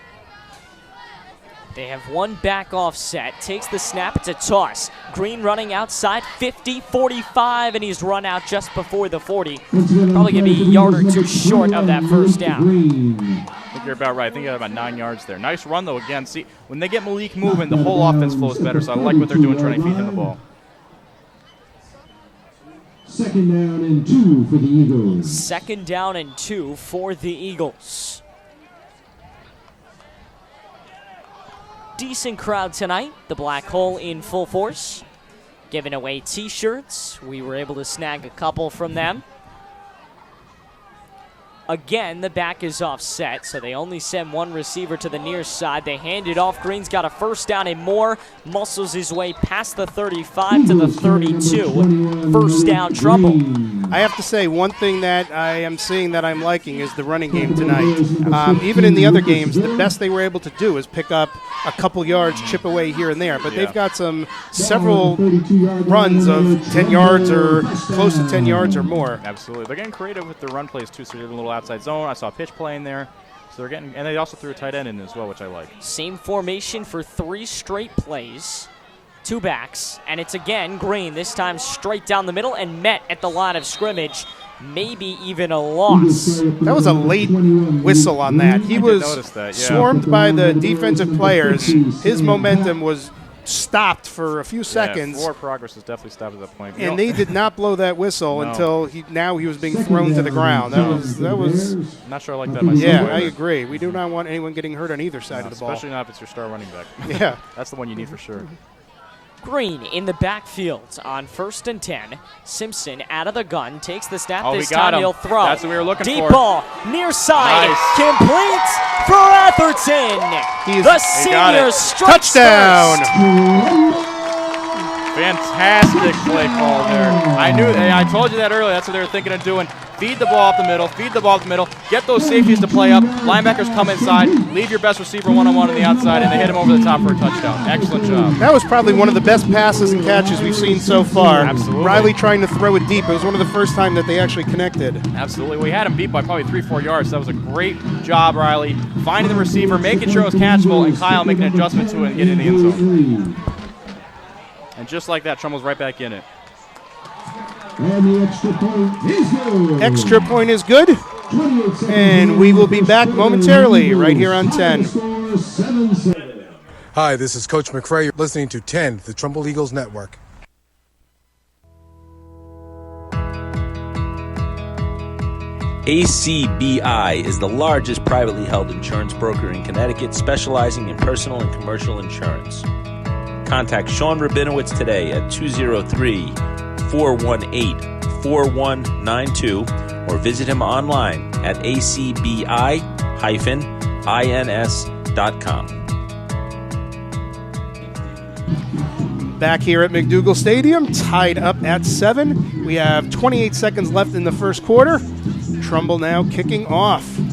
They have one back offset. Takes the snap. It's a toss. Green running outside 50, 45, and he's run out just before the 40. Probably going to be a yard or two short of that first down. I think you're about right. I think you got about 9 yards there. Nice run, though, again. See, when they get Malik moving, the whole offense flows better, so I like what they're doing trying to feed him the ball. 2nd down and 2 for the Eagles. 2nd down and 2 for the Eagles. Decent crowd tonight. The Black Hole in full force. Giving away T-shirts. We were able to snag a couple from them. Again, the back is offset, so they only send one receiver to the near side. They hand it off. Green's got a first down and more. Muscles his way past the 35 to the 32. First down, Trumbull. I have to say, one thing that I am seeing that I'm liking is the running game tonight. Even in the other games, the best they were able to do is pick up a couple yards, chip away here and there. But they've got several runs of 10 yards or close to 10 yards or more. Absolutely. They're getting creative with their run plays, too, so they're in a little outside zone. I saw a pitch play in there. So they're getting, and they also threw a tight end in as well, which I like. Same formation for 3 straight plays. 2 backs, and it's again Green, this time straight down the middle and met at the line of scrimmage. Maybe even a loss. That was a late whistle on that. He was swarmed by the defensive players. His momentum was stopped for a few seconds. Forward progress was definitely stopped at that point. And they did not blow that whistle until he was being thrown to the ground. That was I'm not sure I like that myself. Yeah, I agree. We do not want anyone getting hurt on either side of the ball. Especially not if it's your star running back. Yeah. That's the one you need for sure. Green in the backfield on 1st and 10. Simpson out of the gun, takes the snap. Oh, this time he'll throw. That's what we were looking Deep for. Deep ball, near side, complete for Atherton. The senior strikes touchdown. Fantastic play call there. I told you that earlier. That's what they were thinking of doing. Feed the ball up the middle, get those safeties to play up, linebackers come inside, leave your best receiver one-on-one on the outside, and they hit him over the top for a touchdown. Excellent job. That was probably one of the best passes and catches we've seen so far. Absolutely. Riley trying to throw it deep. It was one of the first time that they actually connected. Absolutely. We had him beat by probably 3-4 yards. That was a great job, Riley, finding the receiver, making sure it was catchable, and Kyle making an adjustment to it and getting in the end zone. And just like that, Trumbull's right back in it. And the extra point is good. Extra point is good. And we will be back momentarily right here on 10. Hi, this is Coach McRae. You're listening to 10, the Trumbull Eagles Network. ACBI is the largest privately held insurance broker in Connecticut, specializing in personal and commercial insurance. Contact Sean Rabinowitz today at 203-418-4192 or visit him online at acbi-ins.com. Back here at McDougal Stadium, tied up at 7. We have 28 seconds left in the first quarter. Trumbull now kicking off. All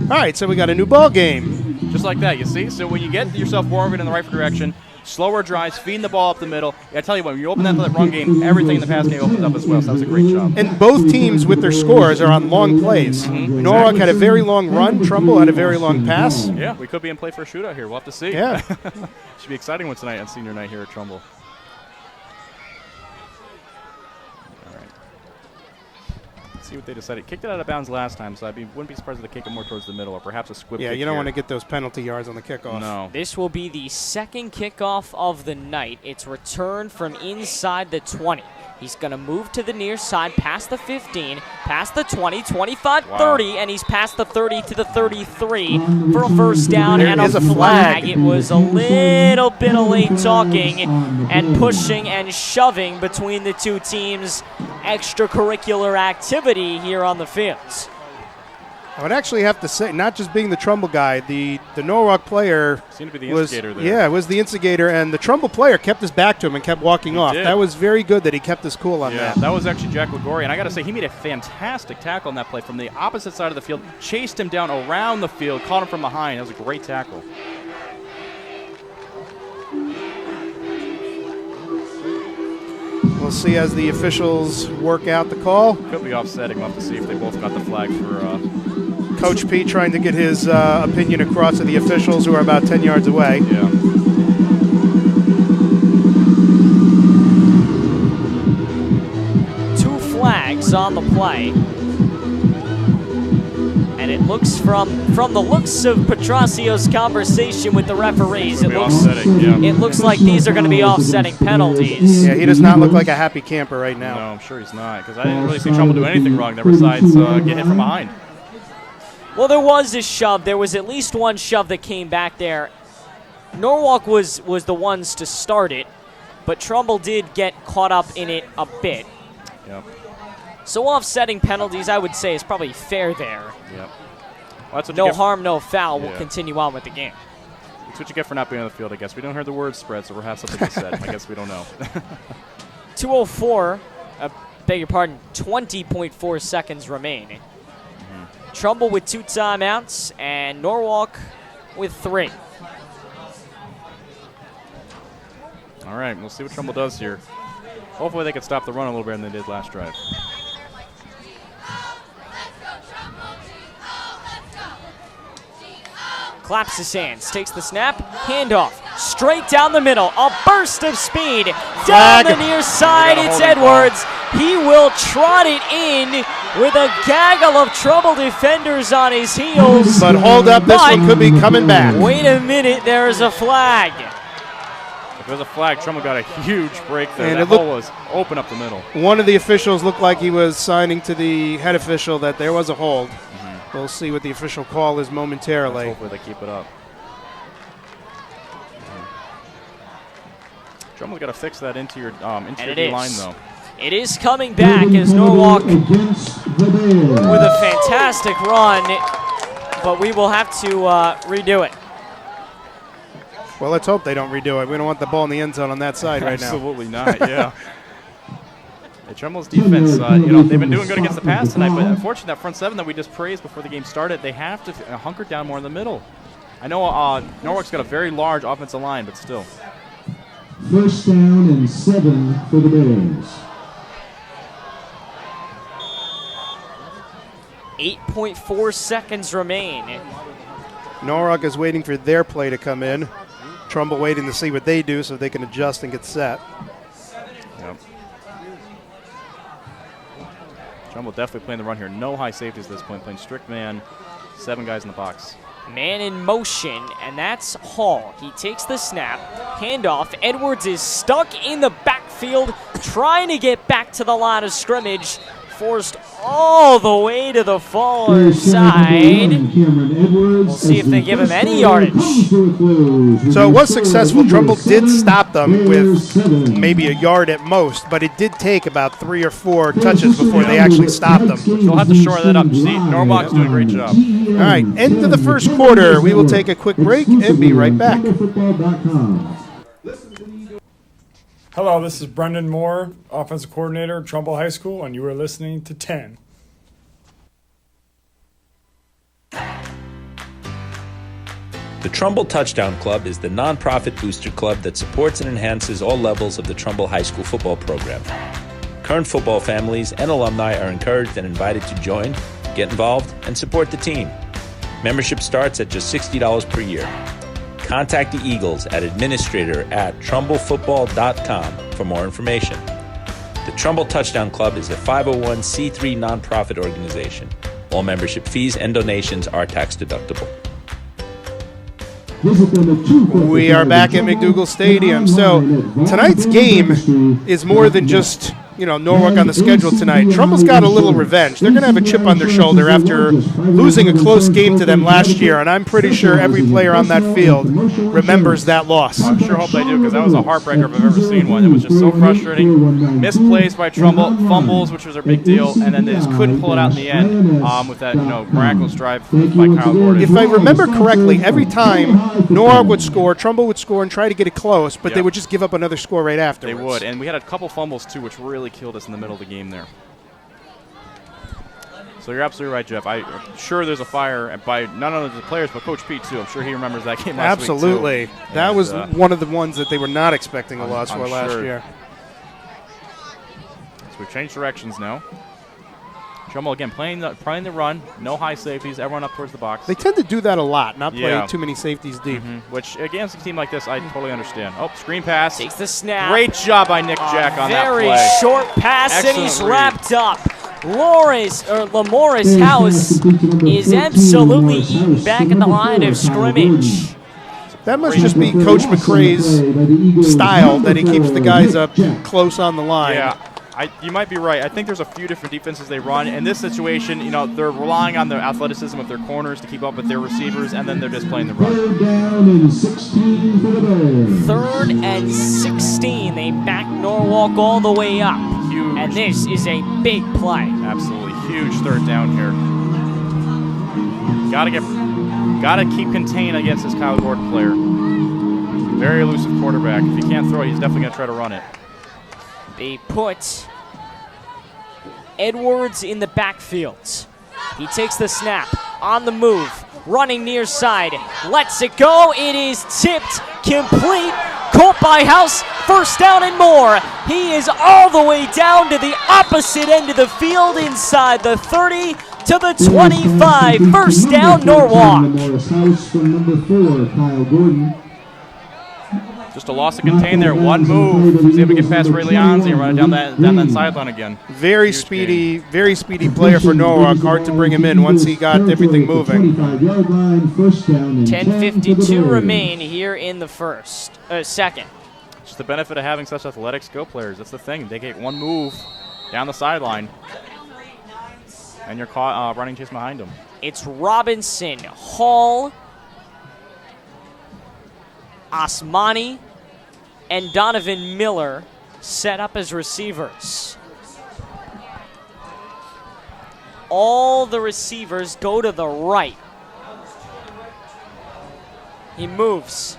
right, so we got a new ball game. Just like that, you see? So when you get yourself forward in the right direction, slower drives, feeding the ball up the middle. I tell you what, when you open that run game, everything in the pass game opens up as well. So that was a great job. And both teams with their scores are on long plays. Norwalk had a very long run. Trumbull had a very long pass. Yeah, we could be in play for a shootout here. We'll have to see. Yeah. Should be exciting one tonight on senior night here at Trumbull. All right. Let's see what they decided. Kicked it out of bounds last time, so wouldn't be surprised if they kick it more towards the middle or perhaps a squib Yeah, kick you don't here. want to get those penalty yards on the kickoff. No. This will be the second kickoff of the night. It's returned from inside the 20. He's going to move to the near side, past the 15, past the 20, 25, 30, and he's past the 30 to the 33 for a first down and a flag. It was a little bit of late talking and pushing and shoving between the two teams. Extracurricular activity here on the fields. I would actually have to say, not just being the Trumbull guy, the Norwalk player seemed to be the instigator there. Yeah, was the instigator, and the Trumbull player kept his back to him and kept walking off. did. That was very good that he kept his cool on that. That was actually Jack Ligori, and I got to say, he made a fantastic tackle on that play from the opposite side of the field, chased him down around the field, caught him from behind. That was a great tackle. We'll see as the officials work out the call. Could be offsetting. We'll have to see if they both got the flag for... Coach P trying to get his opinion across to the officials who are about 10 yards away. Yeah. Two flags on the play. And it looks from the looks of Petrasio's conversation with the referees, it looks like these are going to be offsetting penalties. Yeah, he does not look like a happy camper right now. No, I'm sure he's not, because I didn't really see Trumbull do anything wrong there besides get hit from behind. Well, there was a shove. There was at least one shove that came back there. Norwalk was the ones to start it, but Trumbull did get caught up in it a bit. Yep. So offsetting penalties, I would say, is probably fair there. Yep. Well, no harm, no foul. We'll continue on with the game. That's what you get for not being on the field, I guess. We don't hear the word spread, so we'll have something to say. I guess we don't know. 2:04. beg your pardon, 20.4 seconds remain. Trumbull with 2 timeouts and Norwalk with 3. All right, we'll see what Trumbull does here. Hopefully they can stop the run a little better than they did last drive. Claps his hands, takes the snap, handoff, straight down the middle, a burst of speed, down the near side, it's Edwards. He will trot it in with a gaggle of Trumbull defenders on his heels. But hold up, this one could be coming back. Wait a minute, there's a flag. If there's a flag, Trumbull got a huge break there. And that hole was open up the middle. One of the officials looked like he was signing to the head official that there was a hold. We'll see what the official call is momentarily. Hopefully they keep it up. Trumbull's got to fix that interior line, though. It is coming back as Norwalk with a fantastic run, but we will have to redo it. Well, let's hope they don't redo it. We don't want the ball in the end zone on that side right now. Absolutely not, yeah. Trumbull's defense, they've been doing good against the pass tonight, but unfortunately that front seven that we just praised before the game started, they have to hunker down more in the middle. I know Norwalk's got a very large offensive line, but still. First down and 7 for the Bears. 8.4 seconds remain. Norwalk is waiting for their play to come in. Trumbull waiting to see what they do so they can adjust and get set. Yep. Trumbull definitely playing the run here. No high safeties at this point, playing strict man. 7 guys in the box. Man in motion, and that's Hall. He takes the snap, handoff. Edwards is stuck in the backfield, trying to get back to the line of scrimmage. Forced all the way to the far side. We'll see if they give him any yardage. So it was successful. Trumbull did stop them with maybe a yard at most, but it did take about 3 or 4 touches before they actually stopped them. They'll have to shore that up. See, Norwalk's doing a great job. All right, end of the first quarter. We will take a quick break and be right back. Hello, this is Brendan Moore, offensive coordinator at Trumbull High School, and you are listening to 10. The Trumbull Touchdown Club is the nonprofit booster club that supports and enhances all levels of the Trumbull High School football program. Current football families and alumni are encouraged and invited to join, get involved, and support the team. Membership starts at just $60 per year. Contact the Eagles at administrator@trumbullfootball.com for more information. The Trumbull Touchdown Club is a 501c3 nonprofit organization. All membership fees and donations are tax deductible. We are back at McDougal Stadium. So tonight's game is more than just, Norwalk on the schedule tonight. Trumbull's got a little revenge. They're going to have a chip on their shoulder after losing a close game to them last year, and I'm pretty sure every player on that field remembers that loss. I sure hope they do, because that was a heartbreaker if I've ever seen one. It was just so frustrating. Misplays by Trumbull, fumbles, which was a big deal, and then they just couldn't pull it out in the end with that miraculous drive by Kyle Gordon. If I remember correctly, every time Norwalk would score, Trumbull would score and try to get it close, but they would just give up another score right afterwards. They would, and we had a couple fumbles too, which really killed us in the middle of the game there. So you're absolutely right, Jeff. I'm sure there's a fire by not only the players, but Coach Pete, too. I'm sure he remembers that game last week, absolutely. too. That was one of the ones that they were not expecting a loss for last year. So we've changed directions now. Trumbull again playing the run, no high safeties, everyone up towards the box. They tend to do that a lot, not play too many safeties deep. Which against a team like this, I totally understand. Oh, screen pass. Takes the snap. Great job by Nick Jack on that play. Very short pass, Excellent and he's read. wrapped up. Lamoris House is absolutely eaten back in the line of scrimmage. That must just be Coach McCrae's style, that he keeps the guys up close on the line. Yeah. You might be right. I think there's a few different defenses they run. In this situation, they're relying on the athleticism of their corners to keep up with their receivers, and then they're just playing the run. 3rd and 16. They back Norwalk all the way up. Huge. And this is a big play. Absolutely huge 3rd down here. Gotta keep contained against this Kyle Gordon player. Very elusive quarterback. If he can't throw it, he's definitely gonna try to run it. They put Edwards in the backfield. He takes the snap, on the move, running near side, lets it go. It is tipped, complete, caught by House, first down and more. He is all the way down to the opposite end of the field, inside the 30 to the 25. First down, Norwalk. Just a loss to contain there. One move. He's able to get past Ray Leonzi and run it down that sideline again. Very speedy player for Norwalk. Hard to bring him in once he got everything moving. 10:52 remain here in the second. Just the benefit of having such athletic skill players. That's the thing. They get one move down the sideline, and you're caught running chase behind them. It's Robinson, Hall, Osmani, and Donovan Miller set up as receivers. All the receivers go to the right. He moves.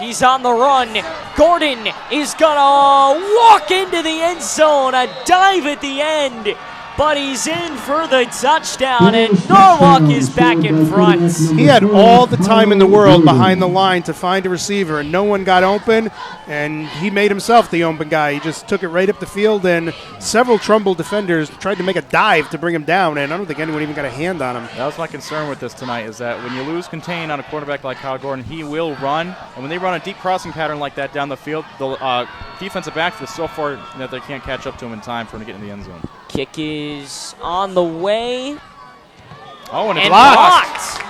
He's on the run. Gordon is gonna walk into the end zone. A dive at the end, but he's in for the touchdown, and Norwalk is back in front. He had all the time in the world behind the line to find a receiver, and no one got open, and he made himself the open guy. He just took it right up the field, and several Trumbull defenders tried to make a dive to bring him down, and I don't think anyone even got a hand on him. That was my concern with this tonight, is that when you lose contain on a quarterback like Kyle Gordon, he will run, and when they run a deep crossing pattern like that down the field, the defensive backs are so far that they can't catch up to him in time for him to get in the end zone. Kick is on the way. Oh, and it's blocked.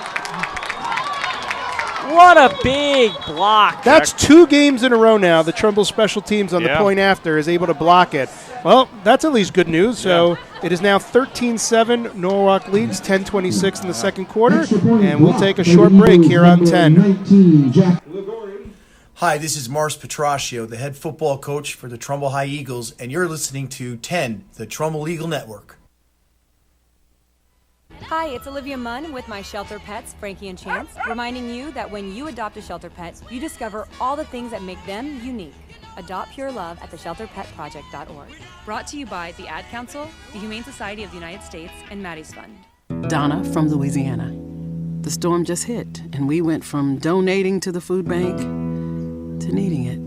What a big block. That's 2 games in a row now. The Trumbull special teams on the point after is able to block it. Well, that's at least good news. So it is now 13-7. Norwalk leads 10:26 in the second quarter. And we'll take a short break here on 10. Hi, this is Mars Petraccio, the head football coach for the Trumbull High Eagles, and you're listening to 10, the Trumbull Eagle Network. Hi, it's Olivia Munn with my shelter pets, Frankie and Chance, reminding you that when you adopt a shelter pet, you discover all the things that make them unique. Adopt pure love at theshelterpetproject.org. Brought to you by the Ad Council, the Humane Society of the United States, and Maddie's Fund. Donna from Louisiana. The storm just hit, and we went from donating to the food bank to needing it.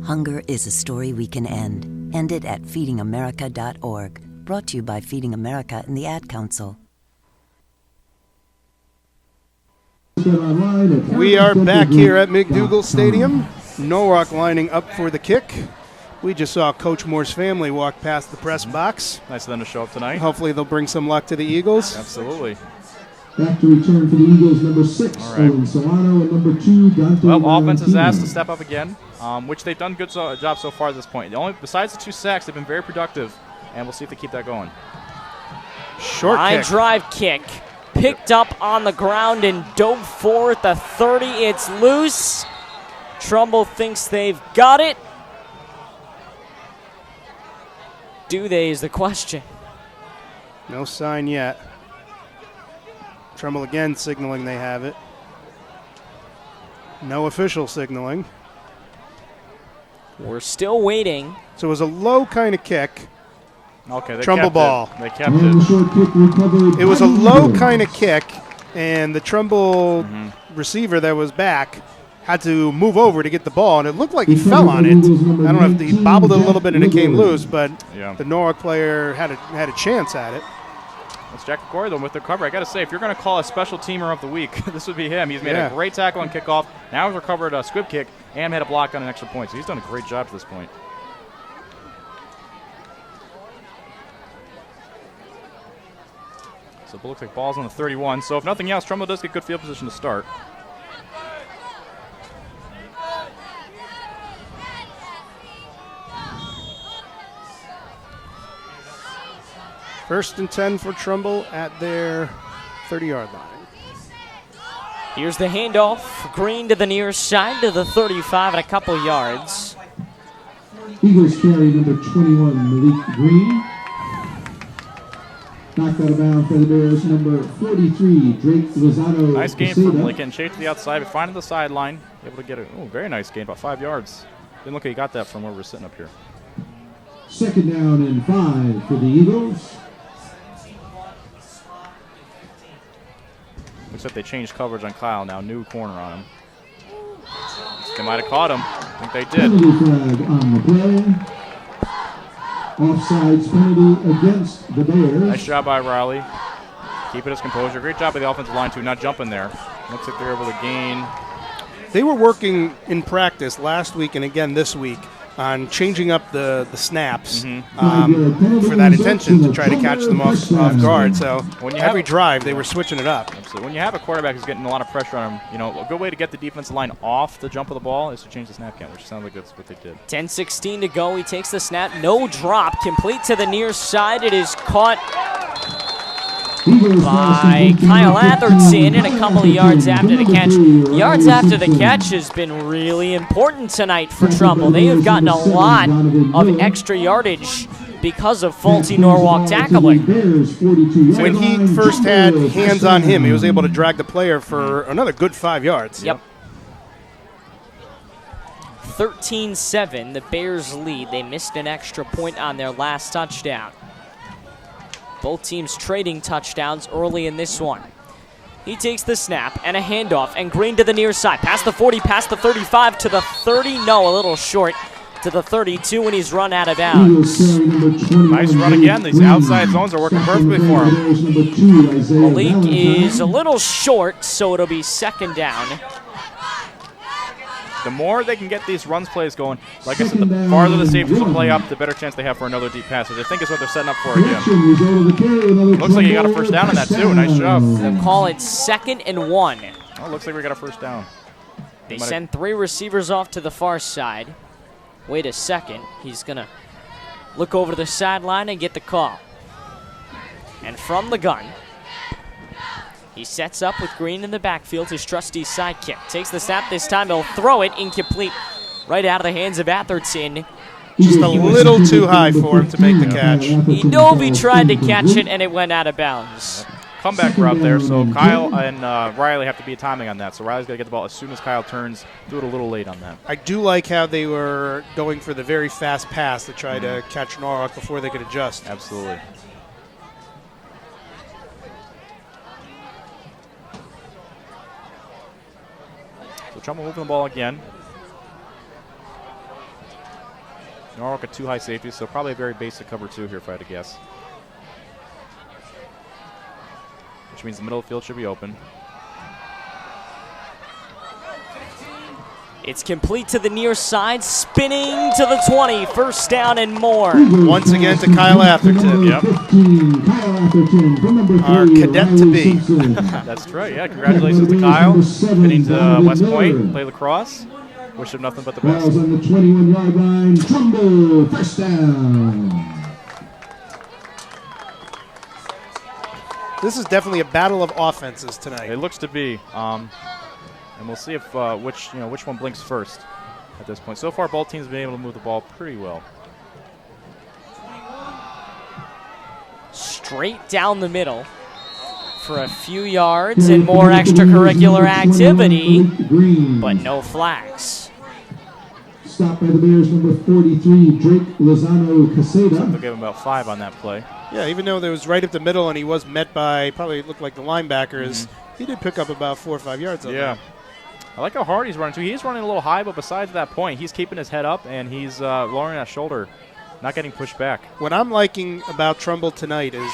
Hunger is a story we can end. End it at feedingamerica.org. Brought to you by Feeding America and the Ad Council. We are back here at McDougall Stadium. Norwalk lining up for the kick. We just saw Coach Moore's family walk past the press box. Nice of them to show up tonight. Hopefully they'll bring some luck to the Eagles. Absolutely. Back to return for the Eagles, number 6, Owen Solano, and number 2, Dante. Well, offense is asked to step up again, which they've done a good job so far at this point. Besides the 2 sacks, they've been very productive, and we'll see if they keep that going. Short line kick. Drive kick. Picked up on the ground and dove for at the 30. It's loose. Trumbull thinks they've got it. Do they is the question. No sign yet. Trumbull again signaling they have it. No official signaling. We're still waiting. So it was a low kind of kick. Okay, they Trumbull kept ball. They kept it. It was a low kind of kick, and the Trumbull receiver that was back had to move over to get the ball, and it looked like he fell on it. I don't know if he bobbled it a little bit and it came loose, but the Norwalk player had a chance at it. It's Jack Gordon with the cover. I got to say, if you're going to call a special teamer of the week, this would be him. He's made a great tackle on kickoff. Now he's recovered a squib kick and made a block on an extra point. So he's done a great job to this point. So it looks like ball's on the 31. So if nothing else, Trumbull does get good field position to start. First and 10 for Trumbull at their 30-yard line. Here's the handoff. Green to the near side to the 35 and a couple yards. Eagles carry number 21, Malik Green. Knocked out of bounds for the Bears, number 43, Drake Lozano. Nice gain from Malik, getting shaped to the outside, but finding the sideline. Able to get it. Oh, very nice gain, about 5 yards. Didn't look like he got that from where we're sitting up here. Second down and 5 for the Eagles. Looks like they changed coverage on Kyle now. New corner on him. They might have caught him. I think they did. Penalty flag on the play. Offsides penalty against the Bears. Nice job by Riley. Keeping his composure. Great job by the offensive line, too, not jumping there. Looks like they're able to gain. They were working in practice last week and again this week on changing up the snaps for that intention to try to catch them off guard. So every drive they were switching it up. Absolutely. When you have a quarterback who's getting a lot of pressure on him, a good way to get the defensive line off the jump of the ball is to change the snap count, which sounds like that's what they did. 10-16 to go. He takes the snap. No drop. Complete to the near side. It is caught by Kyle Atherton and a couple of yards after the catch. Yards after the catch has been really important tonight for Trumbull. They have gotten a lot of extra yardage because of faulty Norwalk tackling. When he first had hands on him, he was able to drag the player for another good 5 yards. Yep. 13-7, the Bears lead. They missed an extra point on their last touchdown. Both teams trading touchdowns early in this one. He takes the snap and a handoff, and Green to the near side. Past the 40, past the 35, to the 30. No, a little short. To the 32 when he's run out of bounds. Nice run again. These outside zones are working perfectly for him. Malik is a little short, so it'll be second down. The more they can get these runs plays going, like I said, the farther the safeties will play up, the better chance they have for another deep pass, which I think is what they're setting up for again. Looks like he got a first down on that, too. Nice job. They'll call it 2nd and 1. Oh, looks like we got a first down. They send 3 receivers off to the far side. Wait a second. He's going to look over to the sideline and get the call. And from the gun, he sets up with Green in the backfield, his trusty sidekick. Takes the snap this time. He'll throw it incomplete right out of the hands of Atherton. Just a little too high for him to make the catch. He dove, he tried to catch it, and it went out of bounds. Comeback route there, so Kyle and Riley have to be timing on that. So Riley's got to get the ball as soon as Kyle turns. Do it a little late on that. I do like how they were going for the very fast pass to try to catch Norwalk before they could adjust. Absolutely. So Trumbull moving the ball again. Norwalk at 2 high safeties, so probably a very basic cover 2 here if I had to guess. Which means the middle of the field should be open. It's complete to the near side, spinning to the 20. First down and more. Once again to Kyle Atherton. Yep. Our cadet to be. That's right, yeah. Congratulations to Kyle. Heading to West Point, play lacrosse. Wish him nothing but the best. On the 21-yard line, Trumbull, first down. This is definitely a battle of offenses tonight. It looks to be. And we'll see if which one blinks first at this point. So far, both teams have been able to move the ball pretty well. Straight down the middle for a few yards and more extracurricular activity, but no flags. Stopped by the Bears, number 43, Drake Lozano Caseda. They'll give him about 5 on that play. Yeah, even though there was right up the middle and he was met by, probably looked like the linebackers, he did pick up about 4 or 5 yards on that. I like how hard he's running, too. He's running a little high, but besides that point, he's keeping his head up, and he's lowering that shoulder, not getting pushed back. What I'm liking about Trumbull tonight is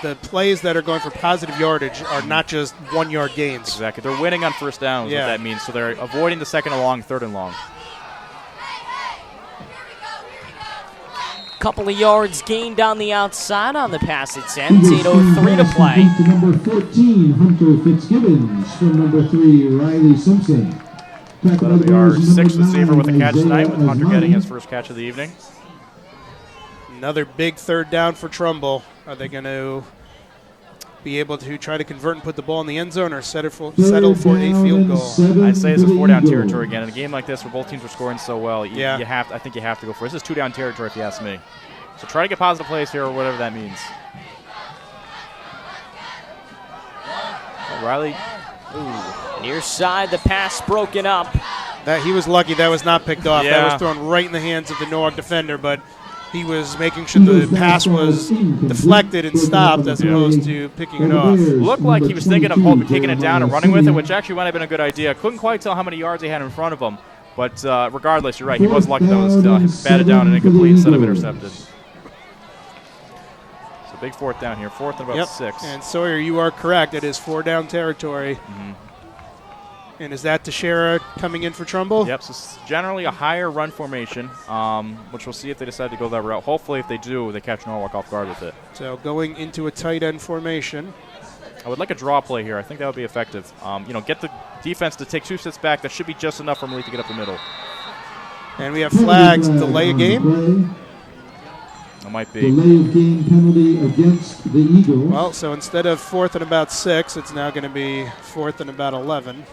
the plays that are going for positive yardage are not just 1-yard gains. Exactly. They're winning on first down is what that means. So they're avoiding the second and long, third and long. Couple of yards gained on the outside on the pass attempts. 8:03 to play. Number 14, Hunter Fitzgibbons. From number 3, Riley Simpson. That'll be our 6th receiver with a catch tonight, with Hunter getting his first catch of the evening. Another big third down for Trumbull. Are they going to be able to try to convert and put the ball in the end zone, or settle for a field goal? I'd say it's a 4-down territory again. In a game like this where both teams are scoring so well, I think you have to go for it. This is 2-down territory if you ask me. So try to get positive plays here or whatever that means. Riley. Ooh. Near side, the pass broken up. That he was lucky that was not picked off. That was thrown right in the hands of the Norwalk defender, but he was making sure the pass was deflected and stopped as opposed to picking it off. Looked like he was thinking of taking it down and running with it, which actually might have been a good idea. Couldn't quite tell how many yards he had in front of him. But regardless, you're right. He was lucky that was batted down and incomplete instead of intercepted. So big fourth down here. Fourth and about 6. And Sawyer, you are correct. It is 4-down territory. Mm-hmm. And is that Teixeira coming in for Trumbull? Yep, so it's generally a higher run formation, which we'll see if they decide to go that route. Hopefully, if they do, they catch Norwalk off guard with it. So going into a tight end formation. I would like a draw play here. I think that would be effective. Get the defense to take 2 steps back. That should be just enough for Malik to get up the middle. And we have flags. Delay a game? It might be. Delay of game penalty against the Eagles. Well, so instead of 4th and about 6, it's now going to be 4th and about 11.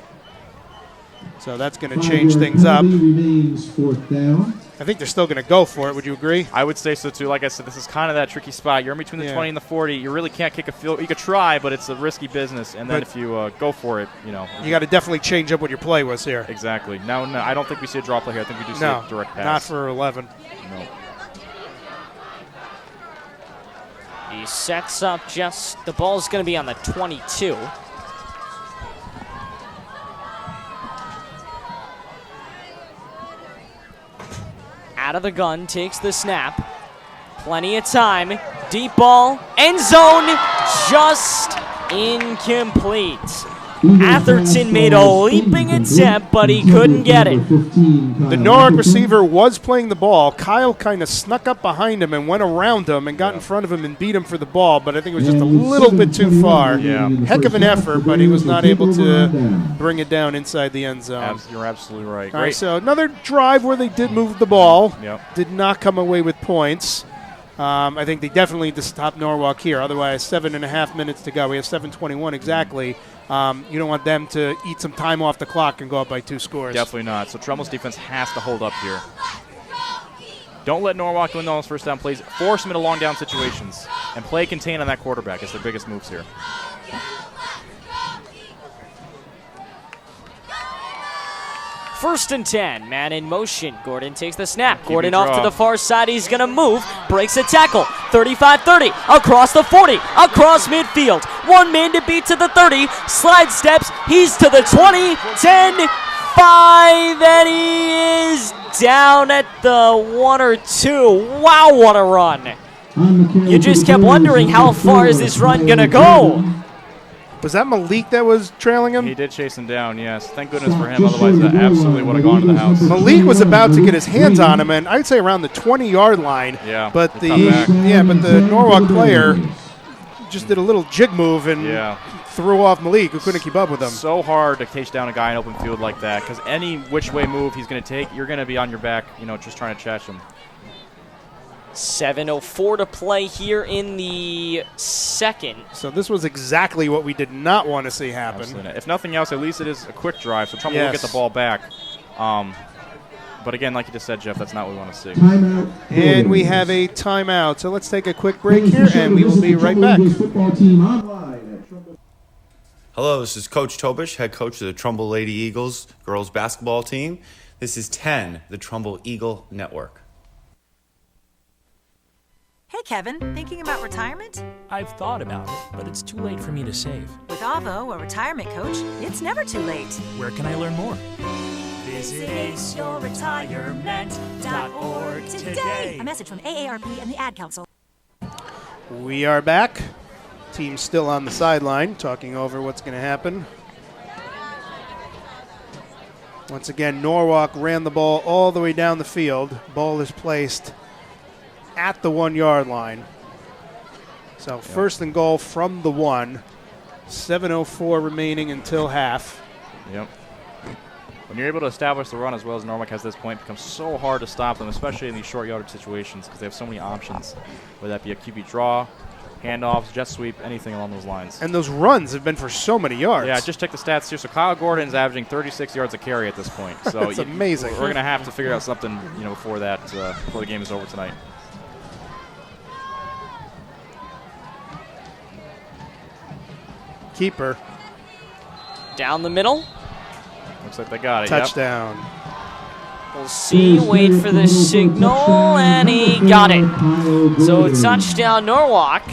So that's going to change things up. Remains 4th down. I think they're still going to go for it. Would you agree? I would say so, too. Like I said, this is kind of that tricky spot. You're in between the 20 and the 40. You really can't kick a field. You could try, but it's a risky business. And then if you go for it, you got to definitely change up what your play was here. Exactly. No, I don't think we see a draw play here. I think we do see a direct pass. Not for 11. No. He sets up the ball's going to be on the 22. Out of the gun, takes the snap. Plenty of time. Deep ball, end zone, just incomplete. Atherton made a leaping attempt, but he couldn't get it. The Norwalk receiver was playing the ball. Kyle kind of snuck up behind him and went around him and got in front of him and beat him for the ball, but I think it was just a little bit too far. Yeah. Heck of an effort, but he was not able to bring it down inside the end zone. You're absolutely right. All right, so another drive where they did move the ball. Yep. Did not come away with points. I think they definitely need to stop Norwalk here. Otherwise, 7.5 minutes to go. We have 7:21 exactly. You don't want them to eat some time off the clock and go up by 2 scores. Definitely not. So Trumbull's defense has to hold up here. Don't let Norwalk win those first down plays. Force them into long down situations. And play contain on that quarterback. It's their biggest moves here. First and 10, man in motion. Gordon takes the snap. Gordon off to the far side. He's going to move. Breaks a tackle. 35-30. Across the 40. Across midfield. One man to beat to the 30. Slide steps. He's to the 20. 10, 5. And he is down at the 1 or 2. Wow, what a run. You just kept wondering how far is this run going to go. Was that Malik that was trailing him? He did chase him down, yes. Thank goodness for him. Otherwise, that absolutely would have gone to the house. Malik was about to get his hands on him, and I'd say around the 20-yard line. Yeah. But the Norwalk player just did a little jig move and threw off Malik, who couldn't keep up with him. So hard to chase down a guy in open field like that, because any which way move he's going to take, you're going to be on your back, just trying to catch him. 7:04 to play here in the second. So this was exactly what we did not want to see happen. Absolutely. If nothing else, at least it is a quick drive, so Trumbull will get the ball back. But again, like you just said, Jeff, that's not what we want to see. Timeout. And we have a timeout. So let's take a quick break here, and we will be right back. Hello, this is Coach Tobish, head coach of the Trumbull Lady Eagles girls basketball team. This is 10, the Trumbull Eagle Network. Hey, Kevin, thinking about retirement? I've thought about it, but it's too late for me to save. With Avo, a retirement coach, it's never too late. Where can I learn more? Visit aceyourretirement.org today. A message from AARP and the Ad Council. We are back. Team still on the sideline, talking over what's going to happen. Once again, Norwalk ran the ball all the way down the field. Ball is placed at the 1-yard line. So first and goal from the 1. 7:04 remaining until half. Yep. When you're able to establish the run as well as Norwalk has this point, it becomes so hard to stop them, especially in these short yardage situations, because they have so many options, whether that be a QB draw, handoffs, jet sweep, anything along those lines. And those runs have been for so many yards. Yeah, just check the stats here. So Kyle Gordon's averaging 36 yards a carry at this point. So that's amazing. We're going to have to figure out something, before that, before the game is over tonight. Keeper. Down the middle. Looks like they got it. Touchdown. Yep. We'll see. Wait for the signal, and he got it. So touchdown Norwalk.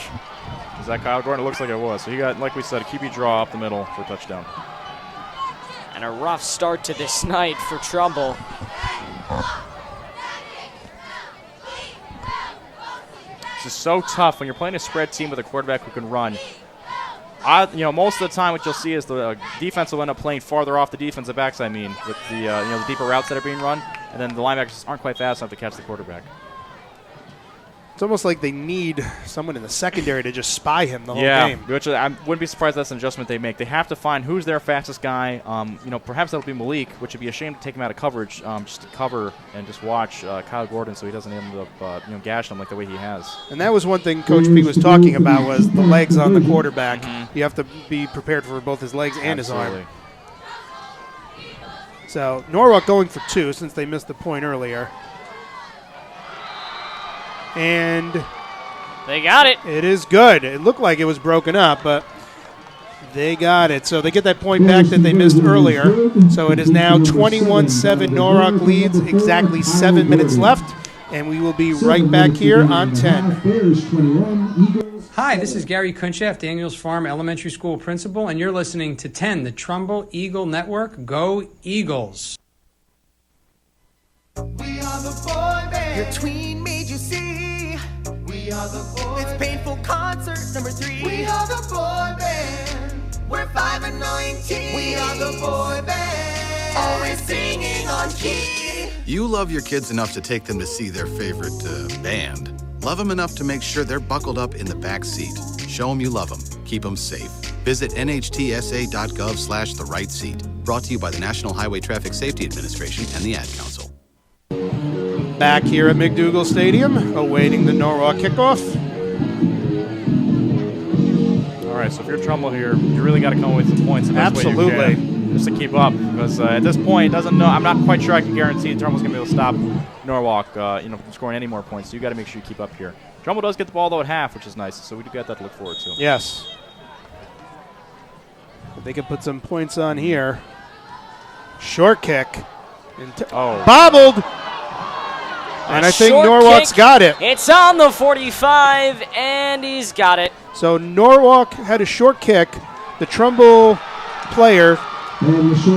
Is that Kyle Gordon? It looks like it was. So he got, like we said, a QB draw up the middle for a touchdown. And a rough start to this night for Trumbull. It's just so tough when you're playing a spread team with a quarterback who can run. Most of the time what you'll see is the defense will end up playing farther off the defensive backs, with the the deeper routes that are being run, and then the linebackers aren't quite fast enough to catch the quarterback. It's almost like they need someone in the secondary to just spy him the whole game. Which I wouldn't be surprised that's an adjustment they make. They have to find who's their fastest guy. Perhaps that'll be Malik, which would be a shame to take him out of coverage, just to cover and just watch Kyle Gordon so he doesn't end up gashing him like the way he has. And that was one thing Coach P was talking about was the legs on the quarterback. Mm-hmm. You have to be prepared for both his legs and his arm. So Norwalk going for 2 since they missed the point earlier. And they got it. It is good. It looked like it was broken up, but they got it. So they get that point back that they missed earlier. So it is now 21-7. Norwalk leads. Exactly 7 minutes left. And we will be right back here on 10. Hi, this is Gary Kunshaft, Daniels Farm Elementary School Principal, and you're listening to 10, the Trumbull Eagle Network. Go Eagles. We are the boy band. Your tween made you see. We are the boy. It's painful concert number 3. We are the boy band. We're 5 and 19. We are the boy band. Always singing on key. You love your kids enough to take them to see their favorite band. Love them enough to make sure they're buckled up in the back seat. Show them you love them. Keep them safe. Visit nhtsa.gov/the right seat. Brought to you by the National Highway Traffic Safety Administration and the Ad Council. Back here at McDougall Stadium, awaiting the Norwalk kickoff. All right, so if you're Trumbull here, you really got to come away with some points. Absolutely. Just to keep up, because at this point, I'm not quite sure I can guarantee Trumbull's going to be able to stop Norwalk, from scoring any more points. So you got to make sure you keep up here. Trumbull does get the ball though at half, which is nice. So we do got that to look forward to. Yes. But they can put some points on here. Short kick. Bobbled. And I think Norwalk's got it. It's on the 45, and he's got it. So Norwalk had a short kick. The Trumbull player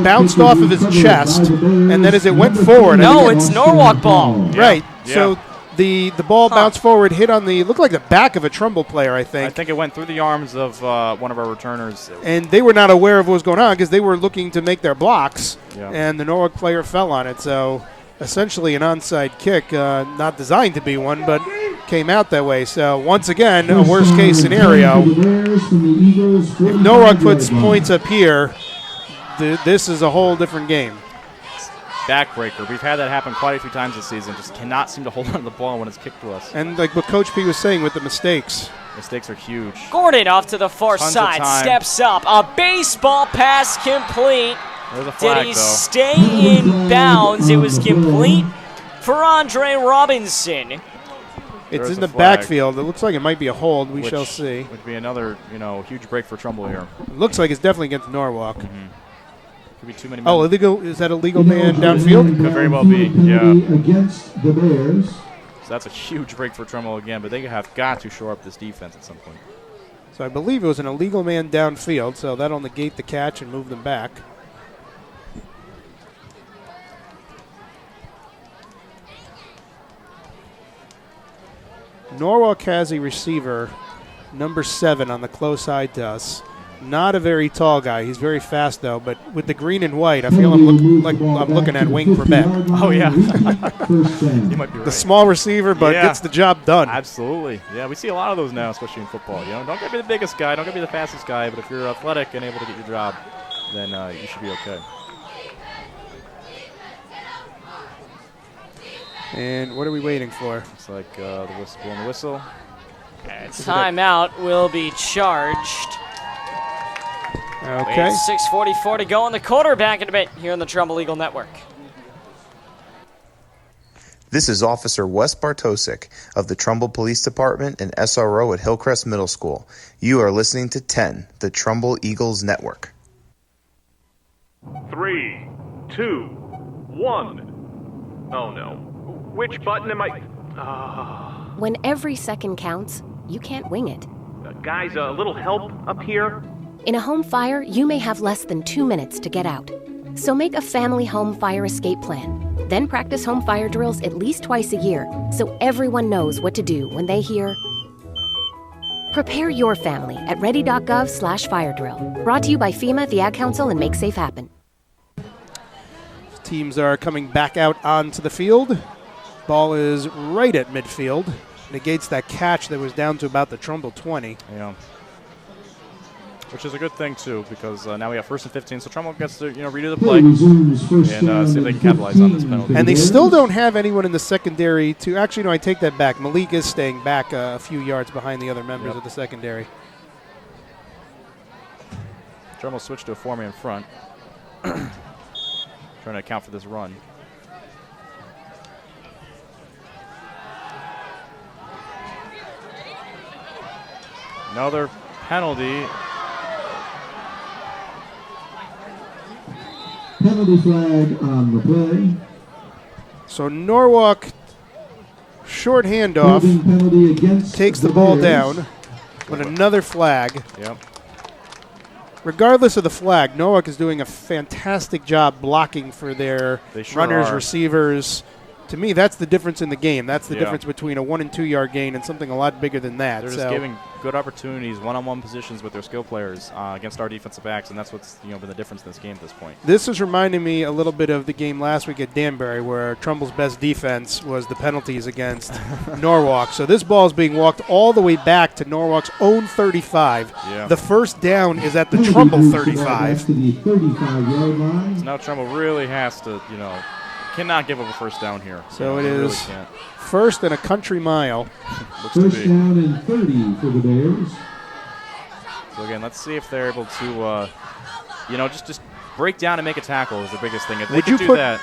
bounced off of his chest, and then as it went forward. No, it's Norwalk ball. Right. Yeah. So the ball bounced forward, hit on looked like the back of a Trumbull player, I think. I think it went through the arms of one of our returners. And they were not aware of what was going on because they were looking to make their blocks, and the Norwalk player fell on it. So essentially an onside kick, not designed to be one, but came out that way. So once again, a worst-case scenario. If Norwalk puts points up here, this is a whole different game. Backbreaker. We've had that happen quite a few times this season. Just cannot seem to hold on to the ball when it's kicked to us. And like what Coach P was saying with the mistakes. Mistakes are huge. Gordon off to the far side, steps up. A baseball pass complete. There's a flag, Did he stay in bounds? It was complete for Andre Robinson. It's in the backfield. It looks like it might be a hold. We shall see. Would be another, huge break for Trumbull here. It looks like it's definitely against Norwalk. Mm-hmm. Could be too many. Illegal? Is that a legal man downfield? Could very well be. Yeah. Against the Bears. So that's a huge break for Trumbull again, but they have got to shore up this defense at some point. So I believe it was an illegal man downfield, so that'll negate the catch and move them back. Norwalk has a receiver, number 7 on the close side to us. Not a very tall guy. He's very fast, though. But with the green and white, I feel I'm looking at Wayne Corbett. Oh, yeah. You might be right. The small receiver, but gets the job done. Absolutely. Yeah, we see a lot of those now, especially in football. Don't got to be the biggest guy. Don't got to be the fastest guy. But if you're athletic and able to get your job, then you should be okay. And what are we waiting for? It's like the whistle, blowing the whistle. Timeout will be charged. Okay. 6:44 to go in the quarter. Back in a bit here on the Trumbull Eagle Network. This is Officer Wes Bartosik of the Trumbull Police Department and SRO at Hillcrest Middle School. You are listening to 10, the Trumbull Eagles Network. 3, 2, 1. Oh no. Which button am I... When every second counts, you can't wing it. Guys, a little help up here? In a home fire, you may have less than 2 minutes to get out. So make a family home fire escape plan. Then practice home fire drills at least twice a year so everyone knows what to do when they hear. Prepare your family at ready.gov/fire drill. Brought to you by FEMA, the Ad Council, and Make Safe Happen. Teams are coming back out onto the field. Ball is right at midfield. Negates that catch that was down to about the Trumbull 20. Yeah. Which is a good thing, too, because now we have 1st and 15, so Trumbull gets to redo the play and see if they can capitalize on this penalty. And they still don't have anyone in the secondary to... Actually, no, I take that back. Malik is staying back a few yards behind the other members of the secondary. Trumbull switched to a 4-man front. Trying to account for this run. Another penalty. Penalty flag on the play. So Norwalk, short handoff, takes the ball down with another flag. Yep. Regardless of the flag, Norwalk is doing a fantastic job blocking for their runners, receivers. To me, that's the difference in the game. That's the difference between a 1 and 2 yard gain and something a lot bigger than that. They're just giving good opportunities, one-on-one positions with their skill players against our defensive backs, and that's what's been the difference in this game at this point. This is reminding me a little bit of the game last week at Danbury, where Trumbull's best defense was the penalties against Norwalk. So this ball is being walked all the way back to Norwalk's own 35. Yeah. The first down is at the Trumbull 35. To the 35-yard line. So now Trumbull really has to, cannot give up a first down here. So it really is can't. first and a country mile. Looks First to be. down and 30 for the Bears. So again, let's see if they're able to, just break down and make a tackle is the biggest thing. If they could do that.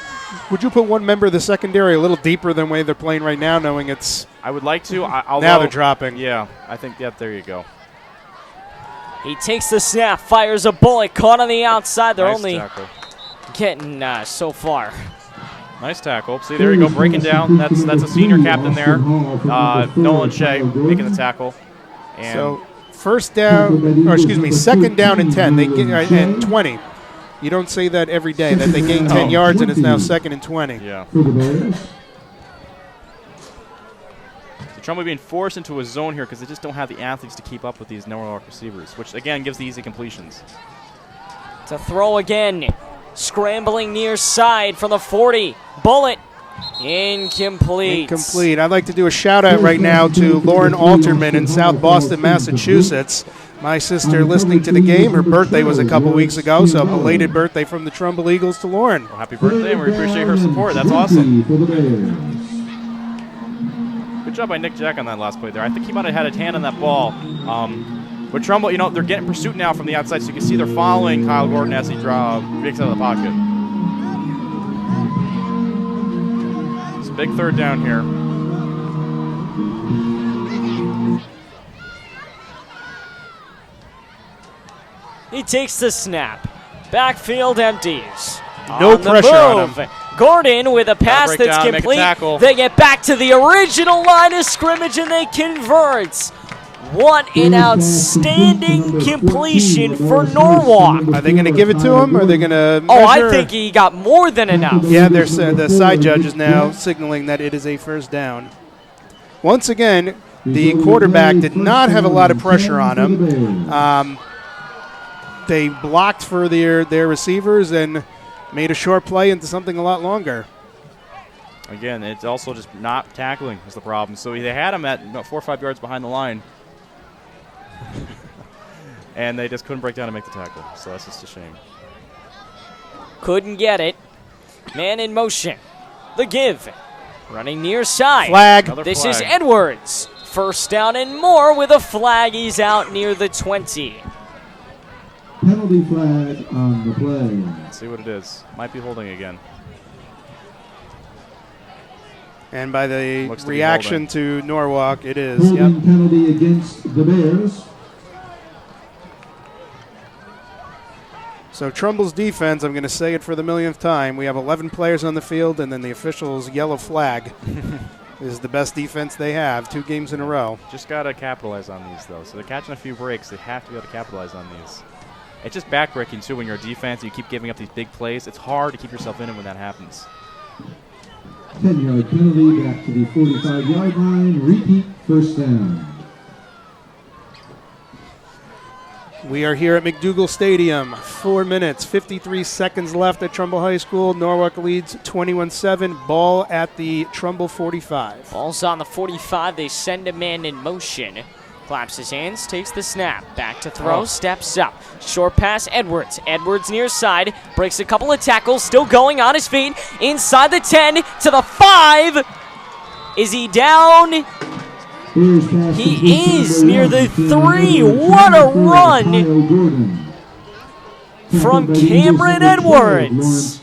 Would you put one member of the secondary a little deeper than the way they're playing right now, knowing it's... I would like to. Now they're dropping. Yeah, I think, there you go. He takes the snap, fires a bullet, caught on the outside. They're Nice only tackle. getting so far. Nice tackle. See, there you go, breaking down. That's a senior captain there. Nolan Shea making the tackle. And So second down and 10. They get and 20. You don't say that every day, that they gain 10 yards and it's now 2nd and 20. Yeah. So Trumbull being forced into a zone here because they just don't have the athletes to keep up with these Norwalk receivers, which, again, gives the easy completions. To throw again. Scrambling near side from the 40. Bullet. Incomplete. Incomplete. I'd like to do a shout-out right now to Lauren Alterman in South Boston, Massachusetts. My sister listening to the game. Her birthday was a couple weeks ago, so belated birthday from the Trumbull Eagles to Lauren. Well, happy birthday, and we appreciate her support. That's awesome. Good job by Nick Jack on that last play there. I think he might have had a hand on that ball. But Trumbull, they're getting pursuit now from the outside, so you can see they're following Kyle Gordon as he breaks out of the pocket. It's a big third down here. He takes the snap. Backfield empties. No pressure on him. Gordon with a pass break that's down, make a complete. tackle. They get back to the original line of scrimmage and they convert. What an outstanding completion for Norwalk. Are they going to give it to him? Are they going to Oh, I think he got more than enough. Yeah, the side judge is now signaling that it is a first down. Once again, the quarterback did not have a lot of pressure on him. They blocked for their receivers and made a short play into something a lot longer. Again, it's also just not tackling is the problem. So they had him at 4 or 5 yards behind the line. And they just couldn't break down and make the tackle. So that's just a shame. Couldn't get it. Man in motion. The give. Running near side. Flag. This is Edwards. First down and more with a flag. He's out near the 20. Penalty flag on the play. Let's see what it is. Might be holding again. And by the reaction to Norwalk, it is. Holding penalty against the Bears. So Trumbull's defense, I'm going to say it for the millionth time, we have 11 players on the field, and then the officials' yellow flag is the best defense they have, 2 games in a row. Just got to capitalize on these, though. So they're catching a few breaks. They have to be able to capitalize on these. It's just backbreaking, too, when you're a defense. You keep giving up these big plays. It's hard to keep yourself in it when that happens. 10-yard penalty back to the 45-yard line. Repeat first down. We are here at McDougal Stadium. 4 minutes, 53 seconds left at Trumbull High School. Norwalk leads 21-7. Ball at the Trumbull 45. Ball's on the 45. They send a man in motion. Claps his hands, takes the snap. Back to throw, steps up. Short pass, Edwards. Edwards near side. Breaks a couple of tackles, still going on his feet. Inside the 10 to the 5. Is he down? He is near the 3. What a run from Cameron Edwards.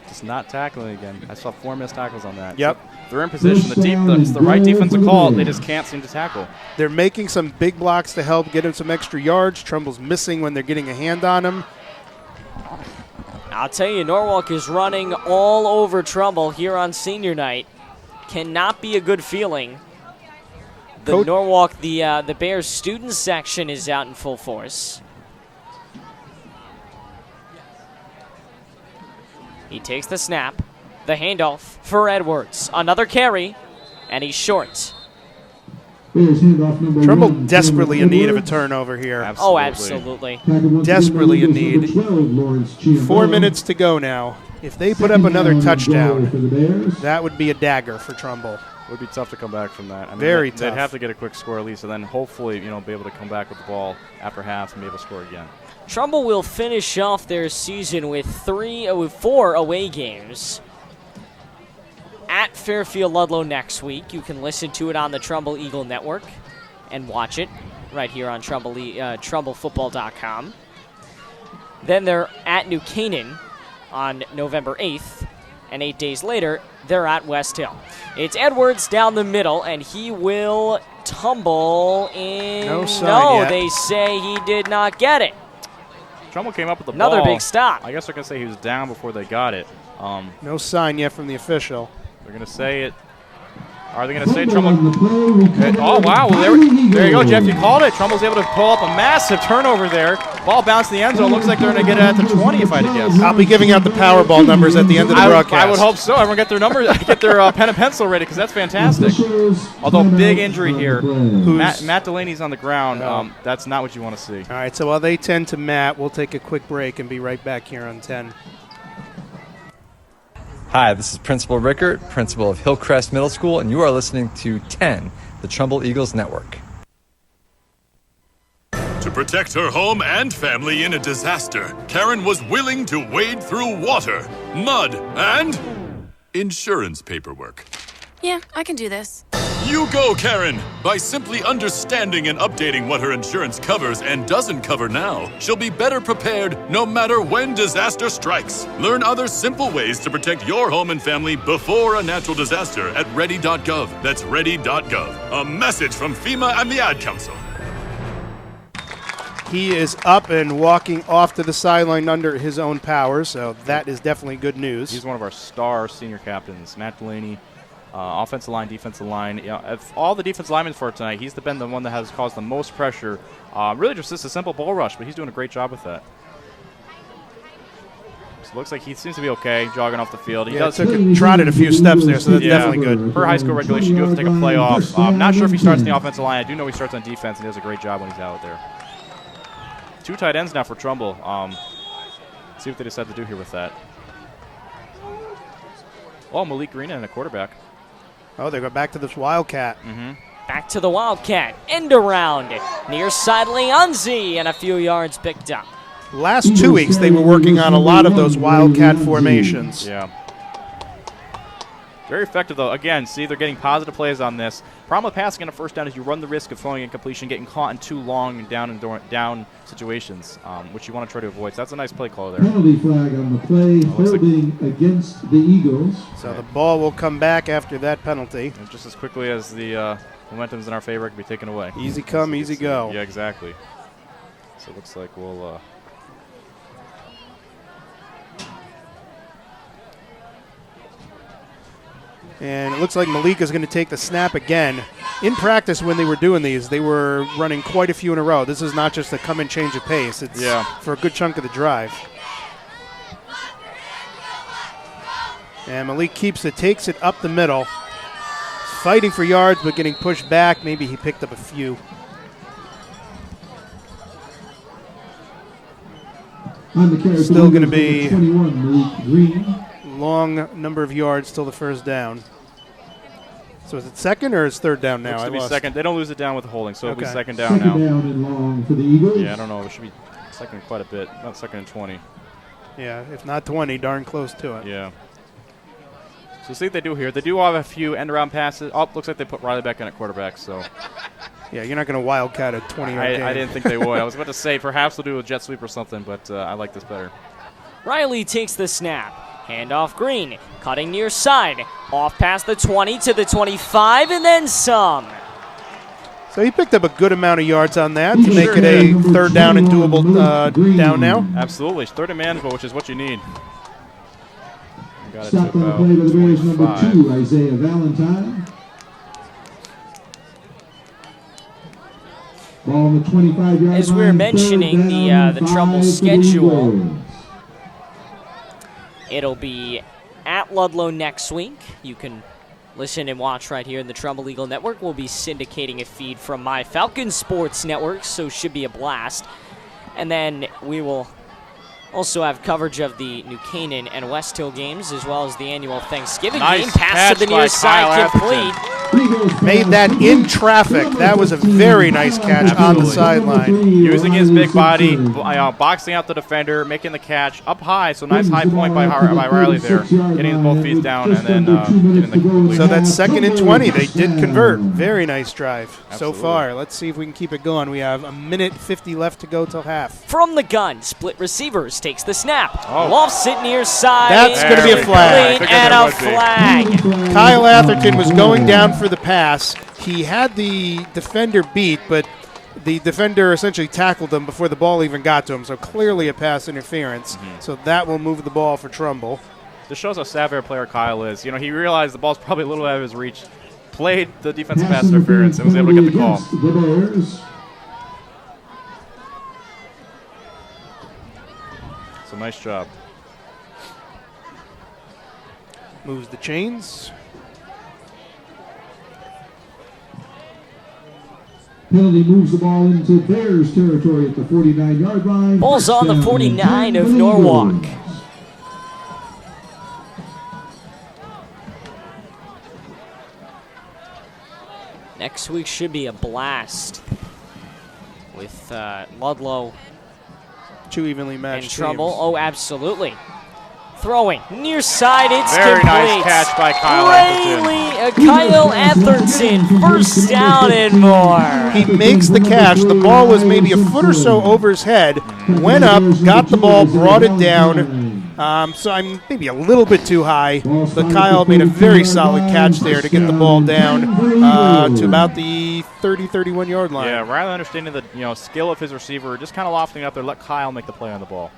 Just not tackling again. I saw 4 missed tackles on that. Yep. They're in position. It's the right defensive call. They just can't seem to tackle. They're making some big blocks to help get him some extra yards. Trumbull's missing when they're getting a hand on him. I'll tell you, Norwalk is running all over Trumbull here on senior night. Cannot be a good feeling. The Norwalk, the Bears student section is out in full force. He takes the snap, the handoff for Edwards. Another carry, and he's short. Trumbull desperately in need of a turnover here. Absolutely. Oh, absolutely. Desperately in need. 4 minutes to go now. If they put up another touchdown, that would be a dagger for Trumbull. It would be tough to come back from that. I mean, Very tough. They'd have to get a quick score at least, and then hopefully, be able to come back with the ball after half and be able to score again. Trumbull will finish off their season with 4 away games. At Fairfield Ludlow next week. You can listen to it on the Trumbull Eagle Network and watch it right here on TrumbleFootball.com. Then they're at New Canaan on November 8th, and 8 days later, they're at West Hill. It's Edwards down the middle, and he will tumble in. No sign yet. They say he did not get it. Trumbull came up with the ball. Another big stop. I guess they're going to say he was down before they got it. No sign yet from the official. They're going to say it. Are they going to say Trumbull? Oh, wow. Well, there you go, Jeff. You called it. Trumbull's able to pull up a massive turnover there. Ball bounced in the end zone. Looks like they're going to get it at the 20, if I had to guess. I'll be giving out the Powerball numbers at the end of the broadcast. I would hope so. Everyone get their numbers, get their pen and pencil ready, because that's fantastic. Although big injury here. Matt Delaney's on the ground. That's not what you want to see. All right, so while they tend to Matt, we'll take a quick break and be right back here on 10. Hi, this is Principal Rickert, principal of Hillcrest Middle School, and you are listening to 10, the Trumbull Eagles Network. To protect her home and family in a disaster, Karen was willing to wade through water, mud, and insurance paperwork. Yeah, I can do this. You go, Karen! By simply understanding and updating what her insurance covers and doesn't cover now, she'll be better prepared no matter when disaster strikes. Learn other simple ways to protect your home and family before a natural disaster at ready.gov. That's ready.gov. A message from FEMA and the Ad Council. He is up and walking off to the sideline under his own power, so that is definitely good news. He's one of our star senior captains, Matt Delaney. Offensive line, defensive line. If all the defensive linemen for tonight, he's been the one that has caused the most pressure. Really just a simple bull rush, but he's doing a great job with that. So it looks like he seems to be okay, jogging off the field. He trotted a few steps there, so that's definitely good. Per high school regulation, you have to take a play off. I'm not sure if he starts in the offensive line. I do know he starts on defense, and he does a great job when he's out there. 2 tight ends now for Trumbull. See what they decide to do here with that. Oh, Malik Green and a quarterback. Oh, they go back to this Wildcat. Back to the Wildcat. End around. Near side Leonzi, and a few yards picked up. Last 2 weeks, they were working on a lot of those Wildcat formations. Yeah. Very effective, though. Again, see, they're getting positive plays on this. Problem with passing on a first down is you run the risk of throwing incompletion, getting caught in too long and down situations, which you want to try to avoid. So that's a nice play call there. Penalty flag on the play, holding against the Eagles. So the ball will come back after that penalty. And just as quickly as the momentum's in our favor, it can be taken away. Easy come, easy go. Yeah, exactly. So it looks like we'll And it looks like Malik is going to take the snap again. In practice, when they were doing these, they were running quite a few in a row. This is not just a come and change of pace. It's for a good chunk of the drive. And Malik keeps it, takes it up the middle. Fighting for yards, but getting pushed back. Maybe he picked up a few. Still going to be long number of yards till the first down. So is it second or is third down now? Looks to be lost. second. They don't lose it down with the holding, so it'll be Okay. second down now. Second down and long for the Eagles. Yeah, I don't know. It should be second quite a bit. Not second and 20. Yeah, if not 20, darn close to it. Yeah. So see what they do here. They do have a few end-around passes. Oh, looks like they put Riley back in at quarterback, so. Yeah, you're not going to wildcat a 20-yard game. I didn't think they would. I was about to say perhaps they'll do a jet sweep or something, but I like this better. Riley takes the snap. Handoff Green, cutting near side. Off past the 20 to the 25, and then some. So he picked up a good amount of yards on that to make it a third down and doable down now. Absolutely. It's third and manageable, which is what you need. Got it Stop to on the about play by the Bears, number 25. 2, Isaiah Valentine. Ball on the 25-yard line. As we were mentioning, the Trumbull schedule, it'll be at Ludlow next week. You can listen and watch right here in the Trumbull Eagle Network. We'll be syndicating a feed from my Falcon Sports Network, so should be a blast. And then we will also have coverage of the New Canaan and West Hill games, as well as the annual Thanksgiving game. Pass to the near side, complete. Made that in traffic. That was a very nice catch on the sideline. Using his big body, boxing out the defender, making the catch up high. So nice high point by Riley there, getting both feet down and then getting the complete. So that's second and 20. They did convert. Very nice drive so far. Let's see if we can keep it going. We have a minute 50 left to go till half. From the gun, split receivers, takes the snap. Lofts it near side. That's going to be a flag. And a flag. Kyle Atherton was going down for the pass. He had the defender beat, but the defender essentially tackled him before the ball even got to him. So clearly a pass interference. So that will move the ball for Trumbull. This shows how savvy a player Kyle is. You know, he realized the ball's probably a little out of his reach, played the defensive pass interference, and was able to get the call. So nice job. Moves the chains. Penalty moves the ball into Bears territory at the 49-yard line. Ball's on the 49 of Norwalk. Next week should be a blast with Ludlow. Two evenly matched and Trumbull. teams. Oh, absolutely. Throwing near side, it's Very complete. nice catch by Kyle Kyle Atherton, first down and more. He makes the catch. The ball was maybe a foot or so over his head. Went up, got the ball, brought it down. So I'm maybe a little bit too high, but Kyle made a very solid catch there to get the ball down to about the 30-31 yard line. Yeah, Riley understanding the skill of his receiver, just kind of lofting up there, let Kyle make the play on the ball.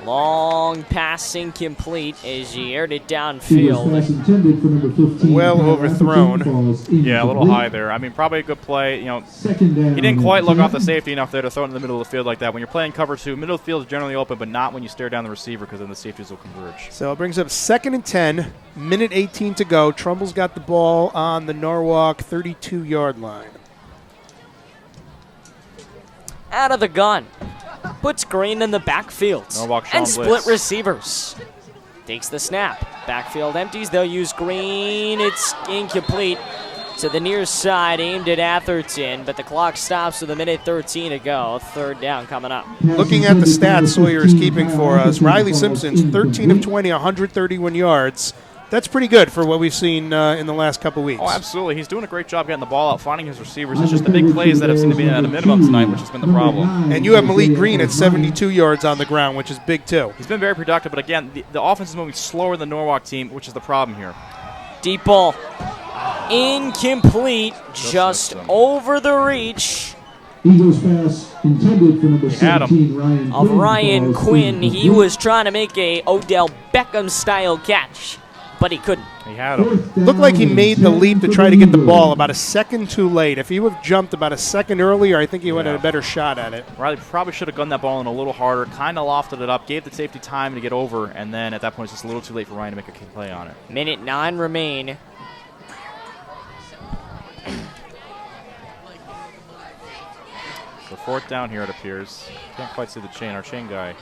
Long passing complete as he aired it downfield. Well overthrown. Yeah, a little high there. I mean, probably a good play. He didn't quite look off the safety enough there to throw it in the middle of the field like that. When you're playing cover two, middle of the field is generally open, but not when you stare down the receiver because then the safeties will converge. So it brings up 2nd and 10, minute 18 to go. Trumbull's got the ball on the Norwalk 32-yard line. Out of the gun. Puts Green in the backfield. And split blitz. receivers. Takes the snap. Backfield empties. They'll use Green. It's incomplete to the near side, aimed at Atherton, but the clock stops with a minute 13 to go. Third down coming up. Looking at the stats Sawyer is keeping for us, Riley Simpson's 13 of 20, 131 yards. That's pretty good for what we've seen in the last couple weeks. Oh, absolutely. He's doing a great job getting the ball out, finding his receivers. It's just the big plays that have seemed to be at a minimum tonight, which has been the problem. And you have Malik Green at 72 yards on the ground, which is big too. He's been very productive, but again, the offense is moving slower than the Norwalk team, which is the problem here. Deep ball. Incomplete. Just over the reach. Eagles pass intended for number 17, Ryan Of Quinn. Ryan Ball Quinn, saved. he was trying to make a Odell Beckham-style catch, but he couldn't. He had him. Looked like he made the leap to try to get the ball about a second too late. If he would have jumped about a second earlier, I think he would have had a better shot at it. Riley probably should have gunned that ball in a little harder, kind of lofted it up, gave the safety time to get over, and then at that point it's just a little too late for Ryan to make a key play on it. Minute 9 remain. So 4th down here, it appears. Can't quite see the chain. Our chain guy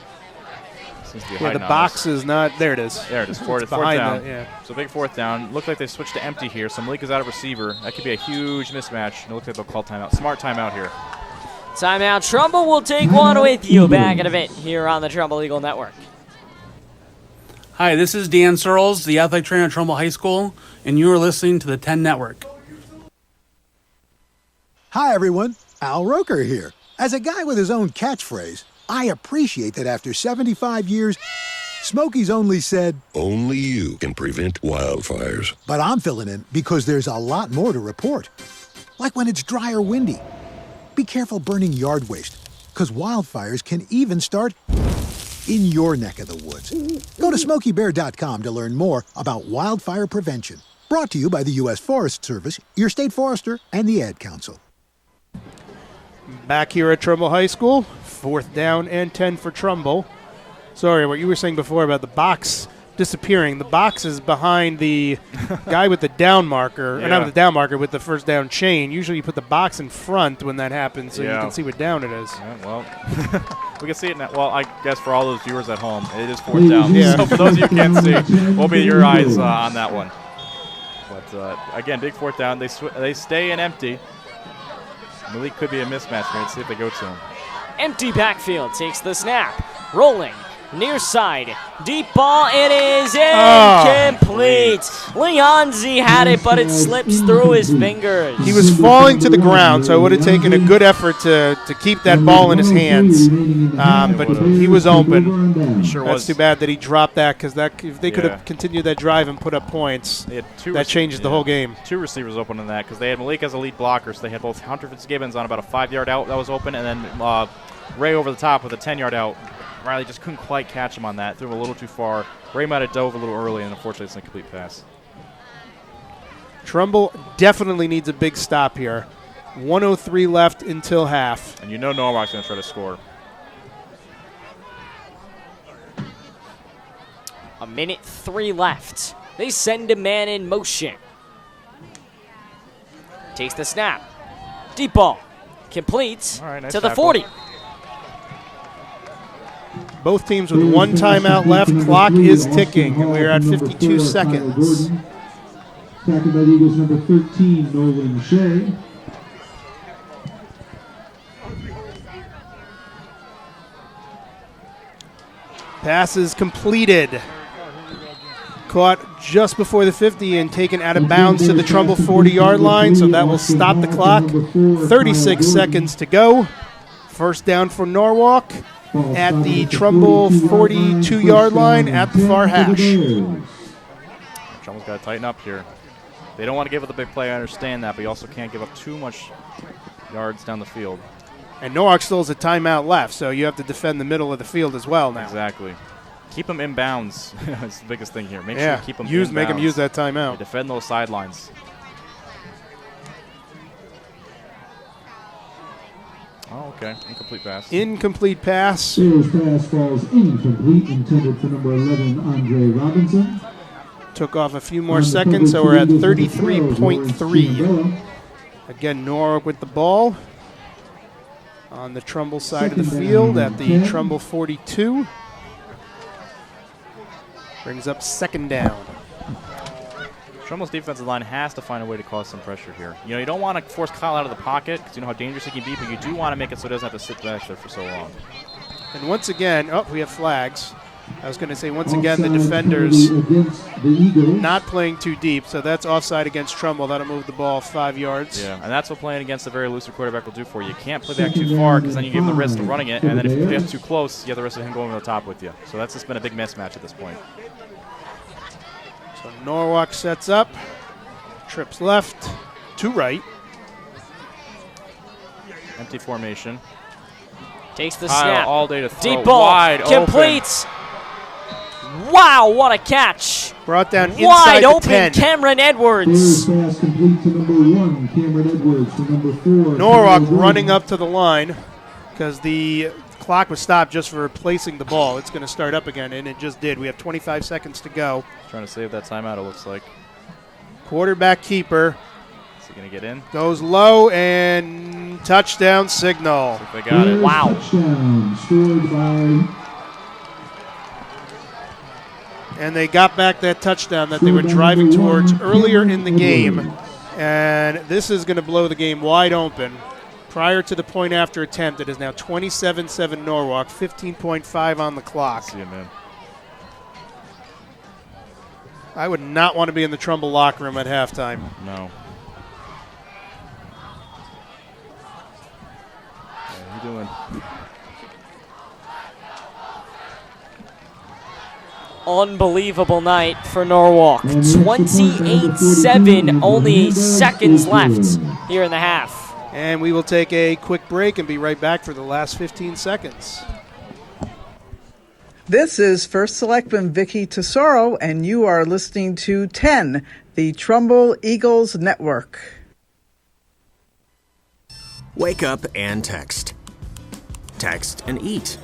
seems to be Yeah, hiding the on box us. is not. There it is. There it is. Fourth behind down. the- So big 4th down. Looked like they switched to empty here. So Malik is out of receiver. That could be a huge mismatch. It looks like they'll call timeout. Smart timeout here. Timeout. Trumbull will take one with you back in a bit here on the Trumbull Eagle Network. Hi, this is Dan Searles, the athletic trainer at Trumbull High School, and you are listening to the 10 Network. Hi, everyone. Al Roker here. As a guy with his own catchphrase, I appreciate that after 75 years, Smokey's only said, "Only you can prevent wildfires." but I'm filling in because there's a lot more to report. Like when it's dry or windy. Be careful burning yard waste, because wildfires can even start in your neck of the woods. Go to SmokeyBear.com to learn more about wildfire prevention. Brought to you by the U.S. Forest Service, your state forester, and the Ad Council. Back here at Trumbull High School, 4th down and 10 for Trumbull. Sorry, what you were saying before about the box disappearing. The box is behind the guy with the down marker, or not with the down marker, with the first down chain. Usually you put the box in front when that happens so you can see what down it is. Yeah, well, we can see it now. Well, I guess for all those viewers at home, it is 4th down. Yeah. So for those of you who can't see, we'll be your eyes on that one. But again, big 4th down. They stay in empty. Malik could be a mismatch here. Let's see if they go to him. Empty backfield takes the snap. Rolling. Near side. Deep ball. It is incomplete. Leonzi had it, but it slips through his fingers. He was falling to the ground, so it would have taken a good effort to keep that ball in his hands. But he was open. He sure That's was. too bad that he dropped that, because if they could have continued that drive and put up points, that changes the whole game. 2 receivers open in that because they had Malik as a lead blocker, so they had both Hunter Fitzgibbons on about a 5-yard out that was open, and then Ray over the top with a 10-yard out. Riley just couldn't quite catch him on that. Threw him a little too far. Ray might have dove a little early, and unfortunately it's an incomplete pass. Trumbull definitely needs a big stop here. 1:03 left until half. And you know Norwalk's going to try to score. A minute 3 left. They send a man in motion. Takes the snap. Deep ball. Completes nice to the tackle. 40. Both teams with 1 timeout left. Clock is ticking, and we're at 52 seconds. Tackled by the Eagles, number 13, Nolan Shea. Passes completed. Caught just before the 50 and taken out of bounds to the Trumbull 40-yard line, so that will stop the clock. 36 seconds to go. First down for Norwalk at the Trumbull 42-yard line at the far hash. Trumbull's got to tighten up here. They don't want to give up the big play. I understand that, but you also can't give up too much yards down the field. And Norwalk still has a timeout left, so you have to defend the middle of the field as well now. Exactly. Keep them in bounds. That's the biggest thing here. Make sure you keep them in bounds. Make them use that timeout. Defend those sidelines. Oh, okay. Incomplete pass. Incomplete pass. Sayers' pass falls incomplete, intended for number 11, Andre Robinson. Took off a few more seconds, so we're at 33.3. Again, Norwalk with the ball on the Trumbull side of the field at the Trumbull 42. Brings up second down. Trumbull's defensive line has to find a way to cause some pressure here. You know, you don't want to force Kyle out of the pocket because you know how dangerous he can be, but you do want to make it so he doesn't have to sit back there for so long. And once again, we have flags. I was going to say, once again, the defenders not playing too deep, so that's offside against Trumbull. That'll move the ball 5 yards. Yeah, and that's what playing against a very elusive quarterback will do for you. You can't play back too far because then you give him the risk of running it, and then if you play up too close, you have the risk of him going over the top with you. So that's just been a big mismatch at this point. So Norwalk sets up, trips left to right. Empty formation. Takes the Kyle snap. all day to throw. Deep ball. Wide Completes. Wow, what a catch. Brought down inside Wide the open 10. Cameron Edwards. Pass complete to number 1, Cameron Edwards. To number 4, Norwalk running up to the line because the clock was stopped just for replacing the ball. It's going to start up again, and it just did. We have 25 seconds to go. Trying to save that timeout, it looks like. Quarterback keeper. Is he going to get in? Goes low and touchdown signal. They got it. Wow. Touchdown scored by... And they got back that touchdown that they were driving towards earlier in the game. And this is going to blow the game wide open. Prior to the point after attempt, it is now 27-7 Norwalk, 15.5 on the clock. See you, man. I would not want to be in the Trumbull locker room at halftime. No. How you doing? Unbelievable night for Norwalk. 28-7, only seconds left here in the half. And we will take a quick break and be right back for the last 15 seconds. This is First Selectman Vicky Tesoro, and you are listening to 10, the Trumbull Eagles Network. Wake up and text. Text and eat.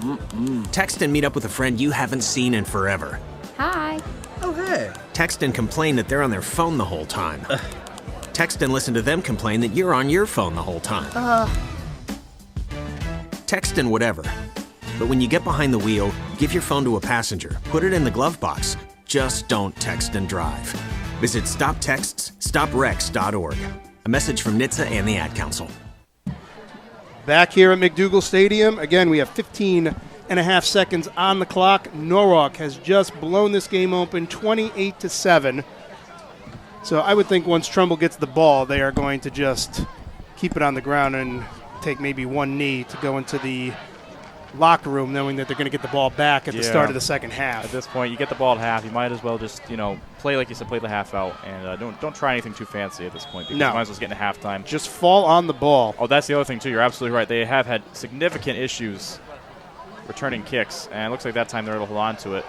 Text and meet up with a friend you haven't seen in forever. Hi. Oh, hey. Text and complain that they're on their phone the whole time. Text and listen to them complain that you're on your phone the whole time. Text and whatever. But when you get behind the wheel, give your phone to a passenger. Put it in the glove box. Just don't text and drive. Visit StopTextsStopWrecks.org. A message from NHTSA and the Ad Council. Back here at McDougal Stadium, again, we have 15 and a half seconds on the clock. Norwalk has just blown this game open 28-7. So I would think once Trumbull gets the ball, they are going to just keep it on the ground and take maybe one knee to go into the locker room knowing that they're going to get the ball back at the start of the second half. At this point, you get the ball at half, you might as well just, play like you said, play the half out, and don't try anything too fancy at this point because you might as well just get into halftime. Just fall on the ball. Oh, that's the other thing, too. You're absolutely right. They have had significant issues returning kicks, and it looks like that time they're able to hold on to it.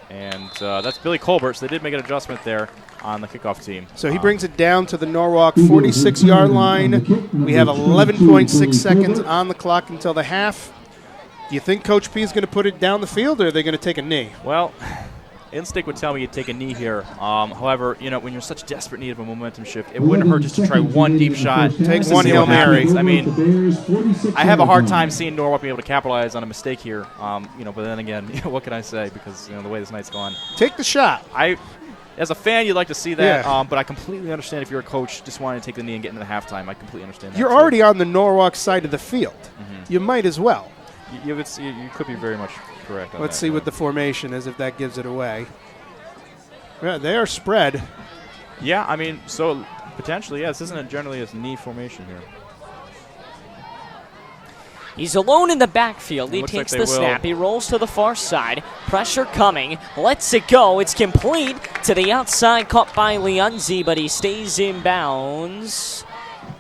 And that's Billy Colbert, so they did make an adjustment there on the kickoff team. So he brings it down to the Norwalk 46-yard line. We have 11.6 seconds on the clock until the half. Do you think Coach P is going to put it down the field, or are they going to take a knee? Well, instinct would tell me you'd take a knee here. However, when you're such desperate need of a momentum shift, it wouldn't hurt just to try one deep shot. Take one Hail Mary. I mean, I have a hard time seeing Norwalk be able to capitalize on a mistake here. But then again, what can I say? Because the way this night's gone. Take the shot. As a fan, you'd like to see that, but I completely understand if you're a coach just wanting to take the knee and get into the halftime. I completely understand that. You're already on the Norwalk side of the field. Mm-hmm. You might as well. You could be very much correct on Let's that, see what the formation is, if that gives it away. Yeah, they are spread. Yeah, I mean, so potentially, this isn't generally a knee formation here. He's alone in the backfield. He Looks takes like the snap. He rolls to the far side. Pressure coming. Lets it go. It's complete to the outside. Caught by Leonzi, but he stays in bounds.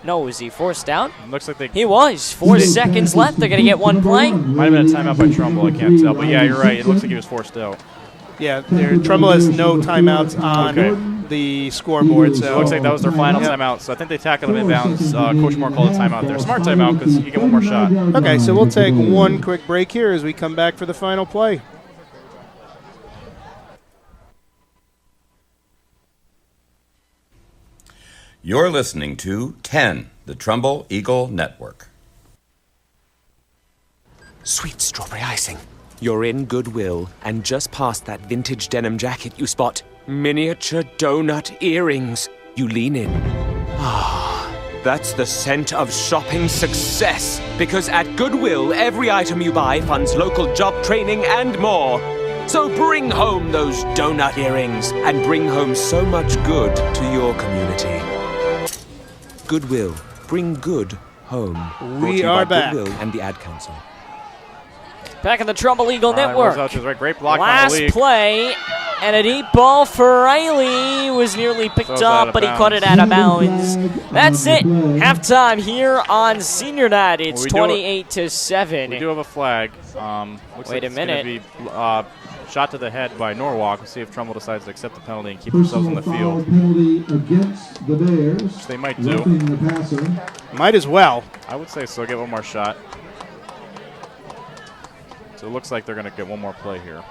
No, is he forced out? Looks like He was. 4 seconds left. They're going to get one play. Might have been a timeout by Trumbull. I can't tell. But, yeah, you're right. It looks like he was forced out. Yeah, Trumbull has no timeouts on the scoreboard. So it looks like that was their final timeout. So I think they tackled him inbounds. Coach Moore called a timeout there. Smart timeout because you get one more shot. Okay, so we'll take one quick break here as we come back for the final play. You're listening to 10, the Trumbull Eagle Network. Sweet strawberry icing. You're in Goodwill, and just past that vintage denim jacket you spot miniature donut earrings. You lean in. Ah, that's the scent of shopping success. Because at Goodwill, every item you buy funds local job training and more. So bring home those donut earrings and bring home so much good to your community. Goodwill. Bring good home. We are back. Goodwill and the Ad Council. Back in the Trumbull Eagle Network. Great block Last by Malik. play. And a deep ball for Riley was nearly picked up, but he caught it out of bounds. That's it. Halftime here on Senior Night. It's 28-7. We do have a flag. Wait a minute. It's going to be shot to the head by Norwalk. We'll see if Trumbull decides to accept the penalty and keep themselves on the field. Penalty against the Bears. Which they might do. Roughing the passer. Might as well. I would say so. Get one more shot. So it looks like they're going to get one more play here.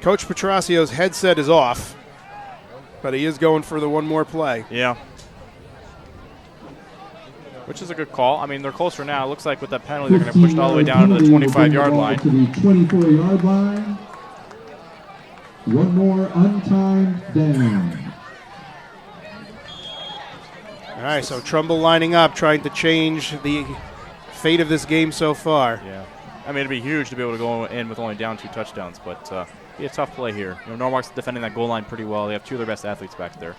Coach Petracio's headset is off, but he is going for the one more play. Yeah. Which is a good call. I mean, they're closer now. It looks like with that penalty, they're going to push it all the way down to the 25-yard line. To the 24-yard line. One more untimed down. All right, so Trumbull lining up, trying to change the fate of this game so far. Yeah. I mean, it'd be huge to be able to go in with only down 2 touchdowns, but be a tough play here. You know, Norwalk's defending that goal line pretty well. They have 2 of their best athletes back there.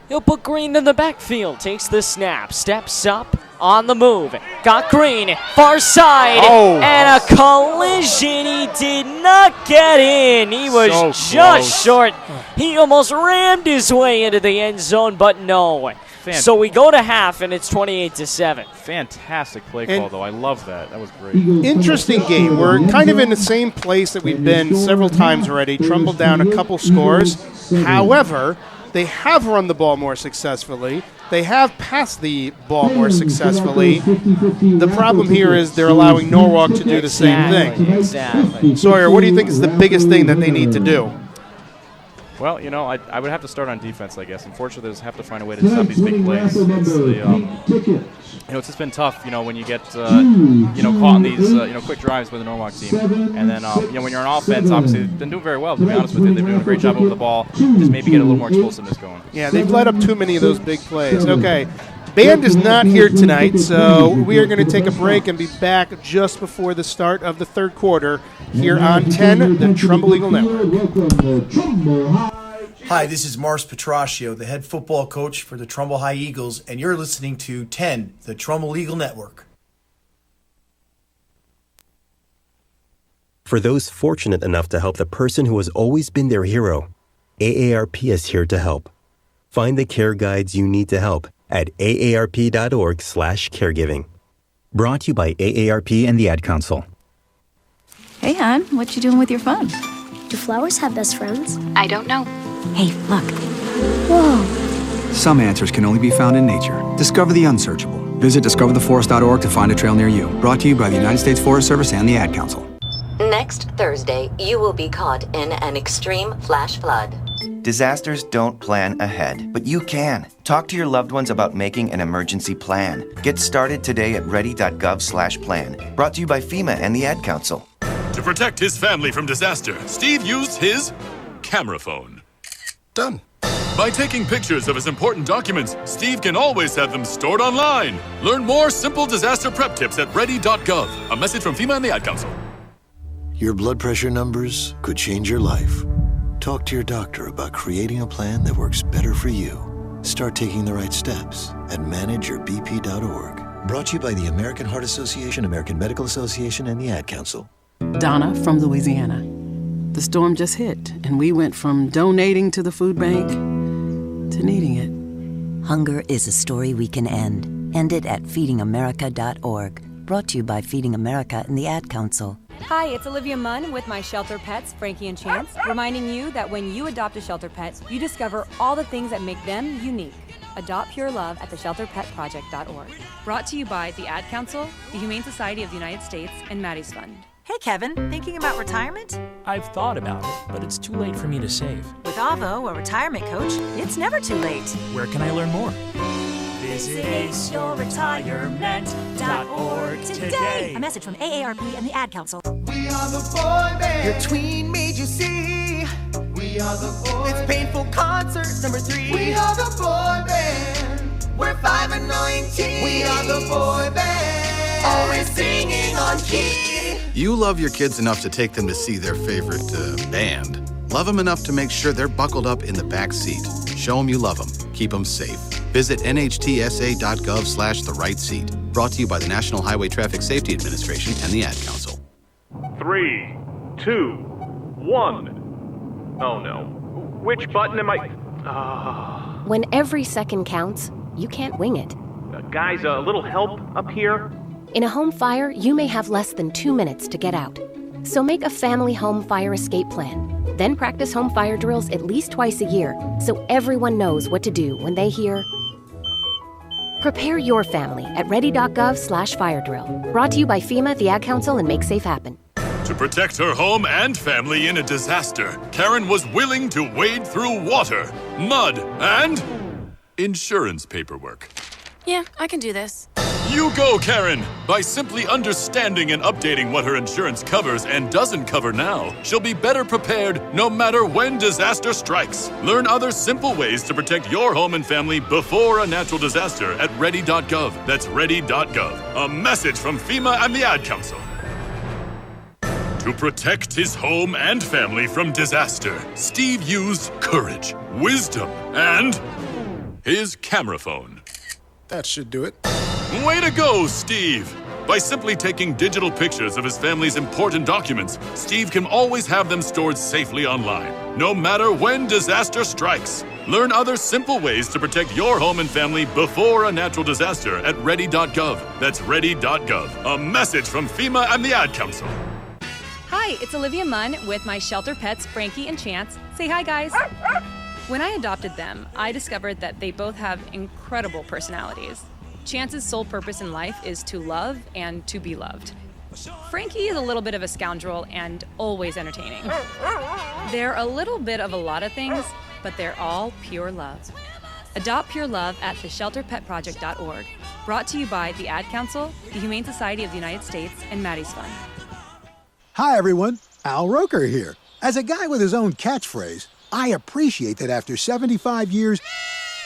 He'll put Green in the backfield. Takes the snap. Steps up on the move. Got Green. Far side. Oh. And a collision. He did not get in. He was So just close. short. He almost rammed his way into the end zone, but no. So we go to half, and it's 28-7. Fantastic play call, though. I love that. That was great. Interesting game. We're kind of in the same place that we've been several times already. Trumbull down a couple scores. However, they have run the ball more successfully. They have passed the ball more successfully. The problem here is they're allowing Norwalk to do the same thing. Exactly. Sawyer, what do you think is the biggest thing that they need to do? Well, you know, I would have to start on defense, I guess. Unfortunately, they just have to find a way to stop these big plays. It's the, you know, it's just been tough, you know, when you get, you know, caught in these, you know, quick drives by the Norwalk team. And then, you know, when you're on offense, obviously, they've been doing very well, to be honest with you. They've been doing a great job over the ball. Just maybe get a little more explosiveness going. Yeah, they've let up too many of those big plays. Okay. Band is not here tonight, so we are going to take a break and be back just before the start of the third quarter here on 10, the Trumbull Eagle Network. Hi, this is Mars Petraccio, the head football coach for the Trumbull High Eagles, and you're listening to 10, the Trumbull Eagle Network. For those fortunate enough to help the person who has always been their hero, AARP is here to help. Find the care guides you need to help at aarp.org/caregiving. Brought to you by AARP and the Ad Council. Hey, hon, what you doing with your phone? Do flowers have best friends? I don't know. Hey, look. Whoa. Some answers can only be found in nature. Discover the unsearchable. Visit discovertheforest.org to find a trail near you. Brought to you by the United States Forest Service and the Ad Council. Next Thursday, you will be caught in an extreme flash flood. Disasters don't plan ahead, but you can. Talk to your loved ones about making an emergency plan. Get started today at ready.gov/plan. Brought to you by FEMA and the Ad Council. To protect his family from disaster, Steve used his camera phone. Done. By taking pictures of his important documents, Steve can always have them stored online. Learn more simple disaster prep tips at ready.gov. A message from FEMA and the Ad Council. Your blood pressure numbers could change your life. Talk to your doctor about creating a plan that works better for you. Start taking the right steps at manageyourbp.org. Brought to you by the American Heart Association, American Medical Association, and the Ad Council. Donna from Louisiana. The storm just hit, and we went from donating to the food bank to needing it. Hunger is a story we can end. End it at feedingamerica.org. Brought to you by Feeding America and the Ad Council. Hi, it's Olivia Munn with my shelter pets, Frankie and Chance, reminding you that when you adopt a shelter pet, you discover all the things that make them unique. Adopt pure love at theshelterpetproject.org. Brought to you by the Ad Council, the Humane Society of the United States, and Maddie's Fund. Hey Kevin, thinking about retirement? I've thought about it, but it's too late for me to save. With Avo, a retirement coach, it's never too late. Where can I learn more? Visit aceyourretirement.org today. A message from AARP and the Ad Council. We are the boy band. Your tween made you see. We are the boy. It's painful concert number 3. We are the boy band. We're 5 and 19. We are the boy band. Always singing on key. You love your kids enough to take them to see their favorite band. Love them enough to make sure they're buckled up in the back seat. Show them you love them. Keep them safe. Visit nhtsa.gov/the right seat. Brought to you by the National Highway Traffic Safety Administration and the Ad Council. 3, 2, 1. Oh no. Which button am I? When every second counts, you can't wing it. Guys, a little help up here? In a home fire, you may have less than 2 minutes to get out. So make a family home fire escape plan. Then practice home fire drills at least twice a year so everyone knows what to do when they hear. Prepare your family at ready.gov/fire drill. Brought to you by FEMA, the Ad Council, and Make Safe Happen. To protect her home and family in a disaster, Karen was willing to wade through water, mud, and insurance paperwork. Yeah, I can do this. You go, Karen! By simply understanding and updating what her insurance covers and doesn't cover now, she'll be better prepared no matter when disaster strikes. Learn other simple ways to protect your home and family before a natural disaster at ready.gov. That's ready.gov. A message from FEMA and the Ad Council. To protect his home and family from disaster, Steve used courage, wisdom, and his camera phone. That should do it. Way to go, Steve! By simply taking digital pictures of his family's important documents, Steve can always have them stored safely online, no matter when disaster strikes. Learn other simple ways to protect your home and family before a natural disaster at ready.gov. That's ready.gov. A message from FEMA and the Ad Council. Hi, it's Olivia Munn with my shelter pets, Frankie and Chance. Say hi, guys. When I adopted them, I discovered that they both have incredible personalities. Chance's sole purpose in life is to love and to be loved. Frankie is a little bit of a scoundrel and always entertaining. They're a little bit of a lot of things, but they're all pure love. Adopt pure love at theshelterpetproject.org. Brought to you by the Ad Council, the Humane Society of the United States, and Maddie's Fund. Hi, everyone. Al Roker here. As a guy with his own catchphrase, I appreciate that after 75 years,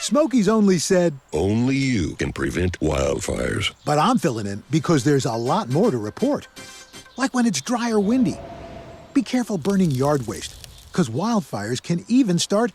Smokey's only said, "Only you can prevent wildfires." But I'm filling in because there's a lot more to report. Like when it's dry or windy. Be careful burning yard waste, because wildfires can even start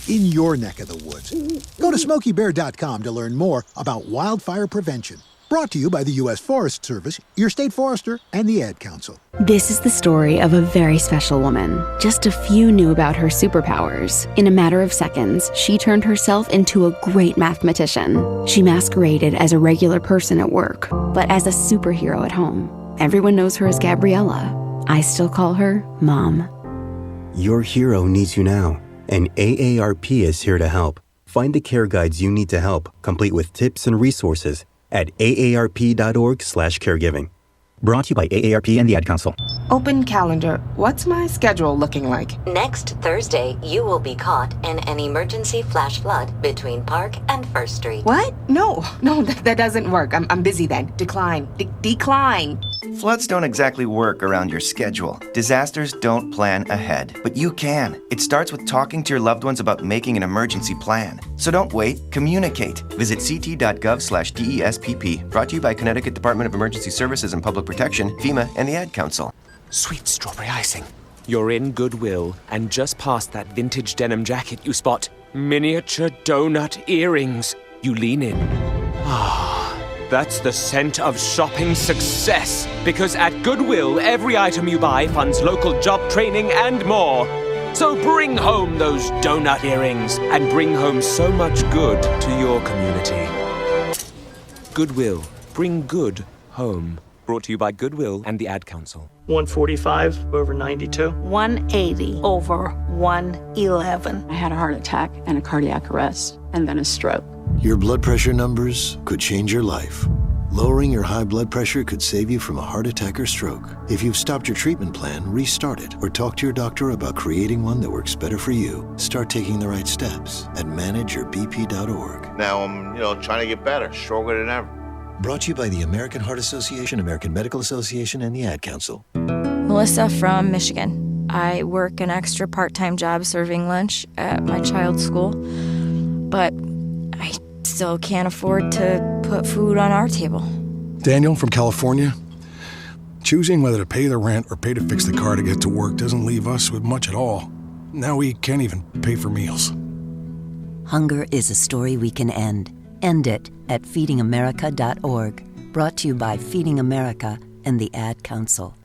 in your neck of the woods. Go to SmokeyBear.com to learn more about wildfire prevention. Brought to you by the U.S. Forest Service, your state forester, and the Ad Council. This is the story of a very special woman. Just a few knew about her superpowers. In a matter of seconds, she turned herself into a great mathematician. She masqueraded as a regular person at work, but as a superhero at home. Everyone knows her as Gabriella. I still call her Mom. Your hero needs you now, and AARP is here to help. Find the care guides you need to help, complete with tips and resources at aarp.org/caregiving. Brought to you by AARP and the Ad Council. Open calendar. What's my schedule looking like? Next Thursday, you will be caught in an emergency flash flood between Park and First Street. What? No, that doesn't work. I'm busy then. Decline. Decline. Floods don't exactly work around your schedule. Disasters don't plan ahead, but you can. It starts with talking to your loved ones about making an emergency plan. So don't wait, communicate. Visit ct.gov/DESPP. Brought to you by Connecticut Department of Emergency Services and Public Protection, FEMA, and the Ad Council. Sweet strawberry icing. You're in Goodwill, and just past that vintage denim jacket you spot miniature donut earrings. You lean in. That's the scent of shopping success. Because at Goodwill, every item you buy funds local job training and more. So bring home those donut earrings and bring home so much good to your community. Goodwill. Bring good home. Brought to you by Goodwill and the Ad Council. 145 over 92. 180 over 111. I had a heart attack and a cardiac arrest, and then a stroke. Your blood pressure numbers could change your life. Lowering your high blood pressure could save you from a heart attack or stroke. If you've stopped your treatment plan, restart it or talk to your doctor about creating one that works better for you. Start taking the right steps at manageyourbp.org. Now I'm, trying to get better, stronger than ever. Brought to you by the American Heart Association, American Medical Association, and the Ad Council. Melissa from Michigan. I work an extra part-time job serving lunch at my child's school, but I still can't afford to put food on our table. Daniel from California. Choosing whether to pay the rent or pay to fix the car to get to work doesn't leave us with much at all. Now we can't even pay for meals. Hunger is a story we can end. End it at feedingamerica.org. Brought to you by Feeding America and the Ad Council.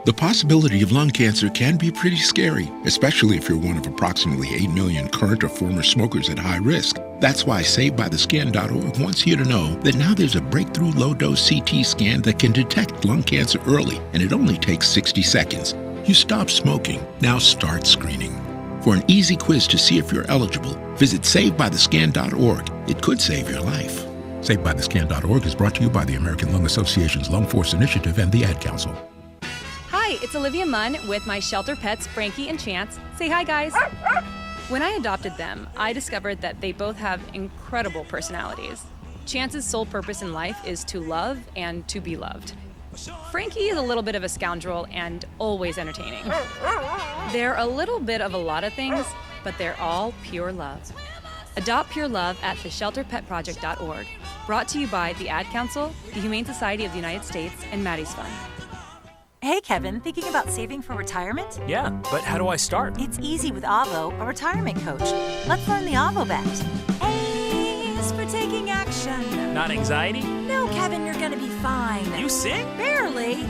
The possibility of lung cancer can be pretty scary, especially if you're one of approximately 8 million current or former smokers at high risk. That's why SaveByTheScan.org wants you to know that now there's a breakthrough low-dose CT scan that can detect lung cancer early, and it only takes 60 seconds. You stop smoking, now start screening. For an easy quiz to see if you're eligible, visit SaveByTheScan.org. It could save your life. SaveByTheScan.org is brought to you by the American Lung Association's Lung Force Initiative and the Ad Council. Hi, it's Olivia Munn with my shelter pets, Frankie and Chance. Say hi, guys. When I adopted them, I discovered that they both have incredible personalities. Chance's sole purpose in life is to love and to be loved. Frankie is a little bit of a scoundrel and always entertaining. They're a little bit of a lot of things, but they're all pure love. Adopt pure love at theshelterpetproject.org. Brought to you by the Ad Council, the Humane Society of the United States, and Maddie's Fund. Hey, Kevin, thinking about saving for retirement? Yeah, but how do I start? It's easy with Avo, a retirement coach. Let's learn the Avo bet. A is for taking action. Not anxiety? No, Kevin, you're gonna be fine. You sing? Barely.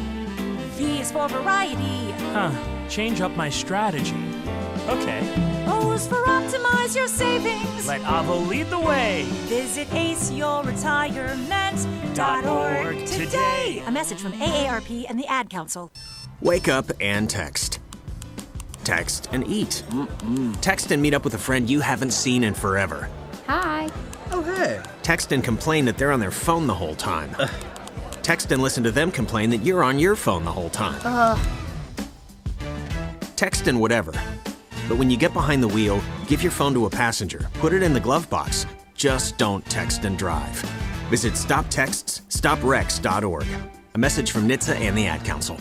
V is for variety. Huh, change up my strategy. Okay. O is for optimize your savings. Let Avo lead the way. Visit aceyourretirement.org today. A message from AARP and the Ad Council. Wake up and text. Text and eat. Text and meet up with a friend you haven't seen in forever. Hi. Oh, hey. Text and complain that they're on their phone the whole time. Text and listen to them complain that you're on your phone the whole time. Text and whatever. But when you get behind the wheel, give your phone to a passenger. Put it in the glove box. Just don't text and drive. Visit StopTextsStopWrecks.org. A message from NHTSA and the Ad Council.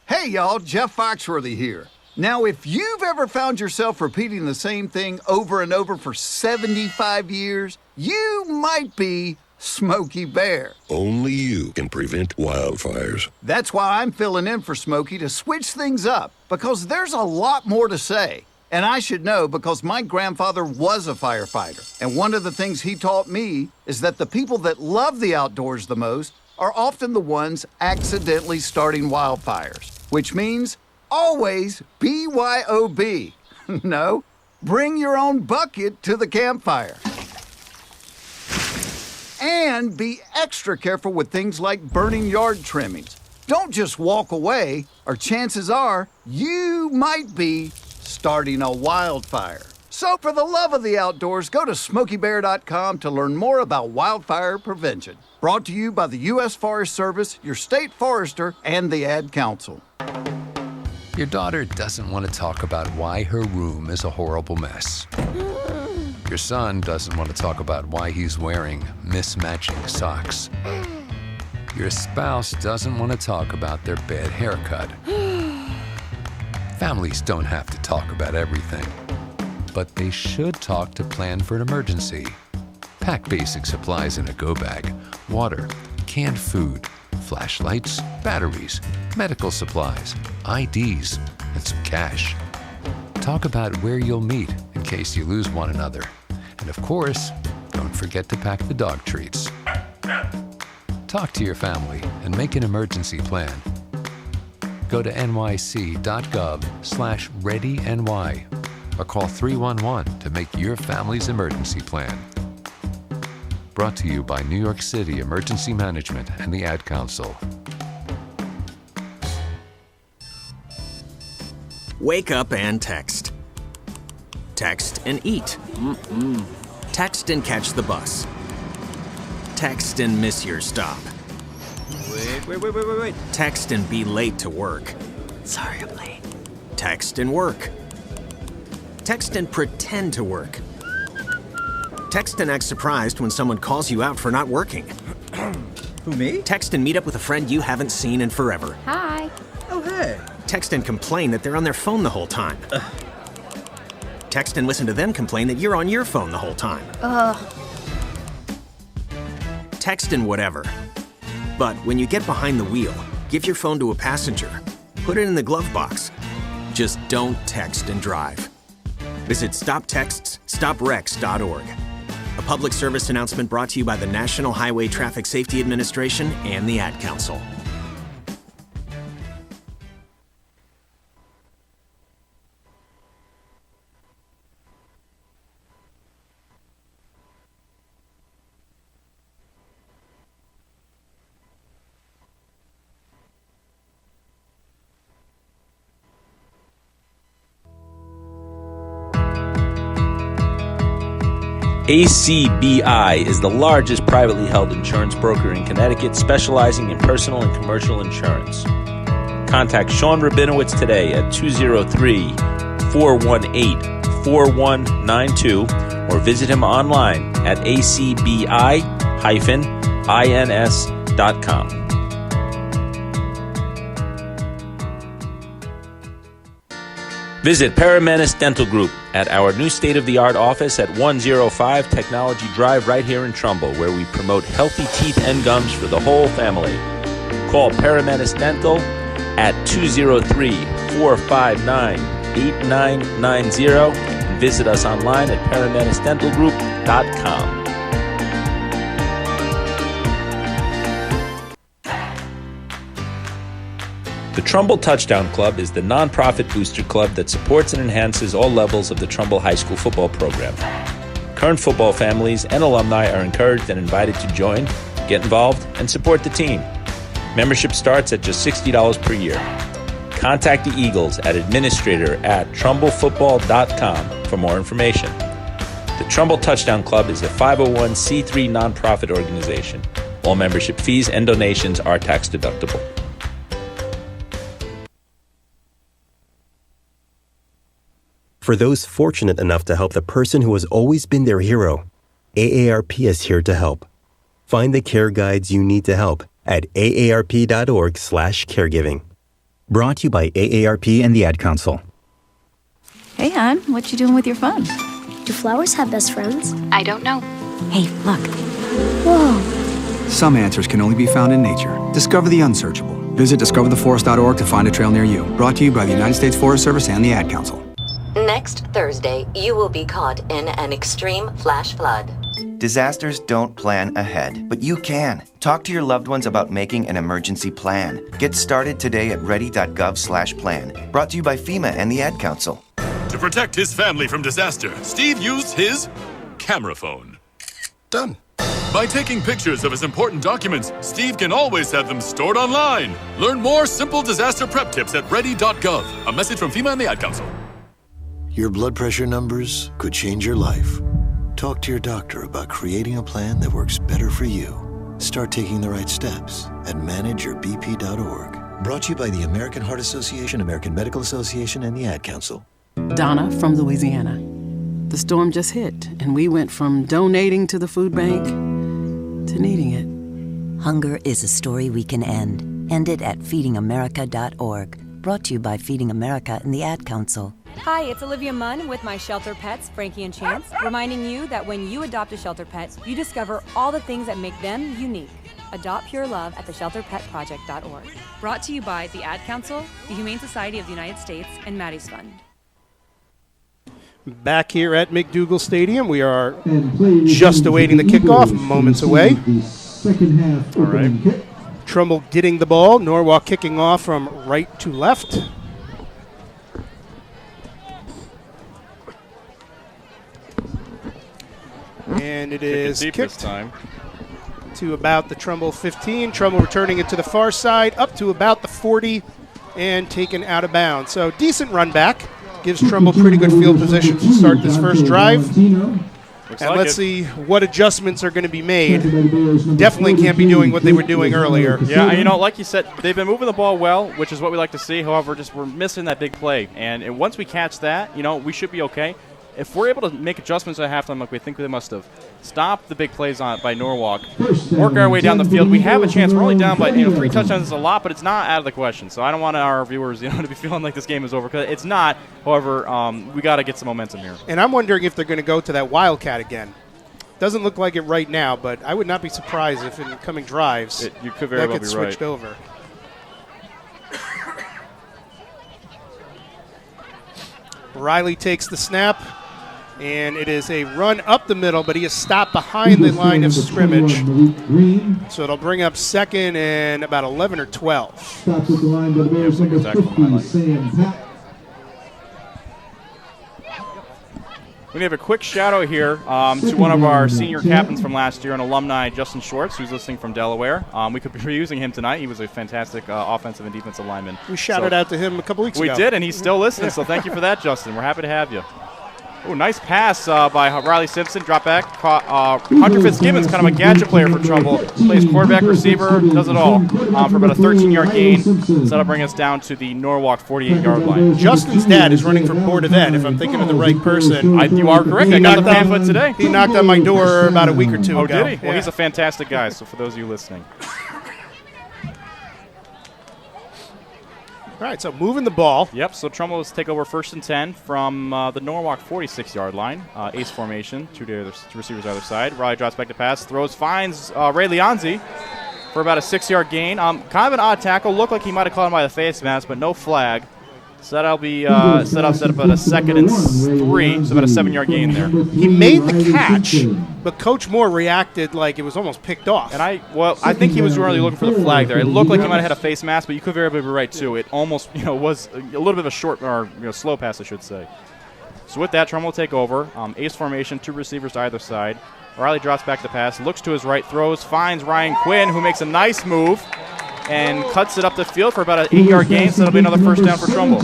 Hey, y'all, Jeff Foxworthy here. Now, if you've ever found yourself repeating the same thing over and over for 75 years, you might be Smokey Bear. Only you can prevent wildfires. That's why I'm filling in for Smokey to switch things up, because there's a lot more to say. And I should know because my grandfather was a firefighter. And one of the things he taught me is that the people that love the outdoors the most are often the ones accidentally starting wildfires, which means always BYOB. No, bring your own bucket to the campfire. And be extra careful with things like burning yard trimmings. Don't just walk away, or chances are you might be starting a wildfire. So for the love of the outdoors, go to SmokeyBear.com to learn more about wildfire prevention. Brought to you by the U.S. Forest Service, your state forester, and the Ad Council. Your daughter doesn't want to talk about why her room is a horrible mess. Your son doesn't want to talk about why he's wearing mismatching socks. Your spouse doesn't want to talk about their bad haircut. Families don't have to talk about everything, but they should talk to plan for an emergency. Pack basic supplies in a go bag: water, canned food, flashlights, batteries, medical supplies, IDs, and some cash. Talk about where you'll meet in case you lose one another. And of course, don't forget to pack the dog treats. Talk to your family and make an emergency plan. Go to nyc.gov/readyny or call 311 to make your family's emergency plan. Brought to you by New York City Emergency Management and the Ad Council. Wake up and text. Text and eat. Text and catch the bus. Text and miss your stop. Wait. Text and be late to work. Sorry, I'm late. Text and work. Text and pretend to work. Text and act surprised when someone calls you out for not working. Who, me? Text and meet up with a friend you haven't seen in forever. Hi. Oh, hey. Text and complain that they're on their phone the whole time. Text and listen to them complain that you're on your phone the whole time. Text and whatever. But when you get behind the wheel, give your phone to a passenger. Put it in the glove box. Just don't text and drive. Visit StopTextsStopWrecks.org. A public service announcement brought to you by the National Highway Traffic Safety Administration and the Ad Council. ACBI is the largest privately held insurance broker in Connecticut, specializing in personal and commercial insurance. Contact Sean Rabinowitz today at 203-418-4192 or visit him online at acbi-ins.com. Visit Paramenis Dental Group at our new state-of-the-art office at 105 Technology Drive right here in Trumbull, where we promote healthy teeth and gums for the whole family. Call Paramenis Dental at 203-459-8990 and visit us online at paramenisdentalgroup.com. The Trumbull Touchdown Club is the nonprofit booster club that supports and enhances all levels of the Trumbull High School football program. Current football families and alumni are encouraged and invited to join, get involved, and support the team. Membership starts at just $60 per year. Contact the Eagles at administrator@trumbullfootball.com for more information. The Trumbull Touchdown Club is a 501c3 nonprofit organization. All membership fees and donations are tax deductible. For those fortunate enough to help the person who has always been their hero, AARP is here to help. Find the care guides you need to help at aarp.org/caregiving. Brought to you by AARP and the Ad Council. Hey, hon, what you doing with your phone? Do flowers have best friends? I don't know. Hey, look. Whoa. Some answers can only be found in nature. Discover the unsearchable. Visit discovertheforest.org to find a trail near you. Brought to you by the United States Forest Service and the Ad Council. Next Thursday, you will be caught in an extreme flash flood. Disasters don't plan ahead, but you can. Talk to your loved ones about making an emergency plan. Get started today at ready.gov/plan. Brought to you by FEMA and the Ad Council. To protect his family from disaster, Steve used his camera phone. Done. By taking pictures of his important documents, Steve can always have them stored online. Learn more simple disaster prep tips at ready.gov. A message from FEMA and the Ad Council. Your blood pressure numbers could change your life. Talk to your doctor about creating a plan that works better for you. Start taking the right steps at manageyourbp.org. Brought to you by the American Heart Association, American Medical Association, and the Ad Council. Donna from Louisiana. The storm just hit, and we went from donating to the food bank to needing it. Hunger is a story we can end. End it at feedingamerica.org. Brought to you by Feeding America and the Ad Council. Hi, it's Olivia Munn with my shelter pets, Frankie and Chance, reminding you that when you adopt a shelter pet, you discover all the things that make them unique. Adopt pure love at theshelterpetproject.org. Brought to you by the Ad Council, the Humane Society of the United States, and Maddie's Fund. Back here at McDougal Stadium, we are just awaiting the kickoff, moments away. All right. Trumbull getting the ball, Norwalk kicking off from right to left. And it is kicked time to about the Trumbull 15. Trumbull returning it to the far side, up to about the 40, and taken out of bounds. So decent run back. Gives Trumbull pretty good field position to start this first drive. And let's see what adjustments are going to be made. Definitely can't be doing what they were doing earlier. Yeah, you know, like you said, they've been moving the ball well, which is what we like to see. However, just we're missing that big play. And once we catch that, you know, we should be okay. If we're able to make adjustments at halftime like we think they must have, stop the big plays by Norwalk, work our way down the field, we have a chance. We're only down by 3 touchdowns is a lot, but it's not out of the question. So I don't want our viewers to be feeling like this game is over, because it's not. However, we got to get some momentum here. And I'm wondering if they're going to go to that Wildcat again. Doesn't look like it right now, but I would not be surprised if in coming drives you could very well gets be right. switched over. Riley takes the snap And it is a run up the middle, but he is stopped behind the line of scrimmage. So it'll bring up second and about 11 or 12. Stops at the line by the Bears, number 50, Sam Pat. We have a quick shout out here to one of our senior captains from last year, an alumni, Justin Schwartz, who's listening from Delaware. We could be reusing him tonight. He was a fantastic offensive and defensive lineman. We shouted out to him a couple weeks ago. We did, and he's still listening, so thank you for that, Justin. We're happy to have you. Oh, nice pass by Riley Simpson. Drop back. Hunter Fitzgibbon's kind of a gadget player for Trumbull. Plays quarterback, receiver, does it all for about a 13-yard gain. So that'll bring us down to the Norwalk 48-yard line. Justin's dad is running for Board of Ed, if I'm thinking of the right person. You are correct. I got the pamphlet today. He knocked on my door about a week or two ago. Oh, did he? Well, he's a fantastic guy, so for those of you listening. All right, so moving the ball. Yep, so Trumbull will take over 1st and 10 from the Norwalk 46-yard line. Ace formation, two receivers either side. Riley drops back to pass, throws, finds Ray Leonzi for about a 6-yard gain. Kind of an odd tackle. Looked like he might have caught him by the face mask, but no flag. So that'll be set up about a 2nd and 3, so about a 7-yard gain there. He made the catch, but Coach Moore reacted like it was almost picked off. And I think he was really looking for the flag there. It looked like he might have had a face mask, but you could very well be right too. It almost was a little bit of a short or slow pass, I should say. So with that, Trumbull will take over. Ace formation, 2 receivers to either side. Riley drops back to pass, looks to his right, throws, finds Ryan Quinn, who makes a nice move and cuts it up the field for about an 8-yard gain, so that'll be another 1st down for Trumbull.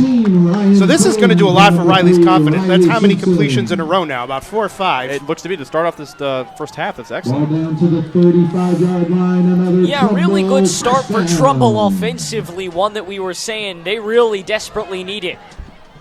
So this is going to do a lot for Riley's confidence. That's how many completions in a row now, about 4 or 5. It looks to be to start off this first half. That's excellent. Down to the 35-yard line. Yeah, really good start for Trumbull offensively, one that we were saying they really desperately needed.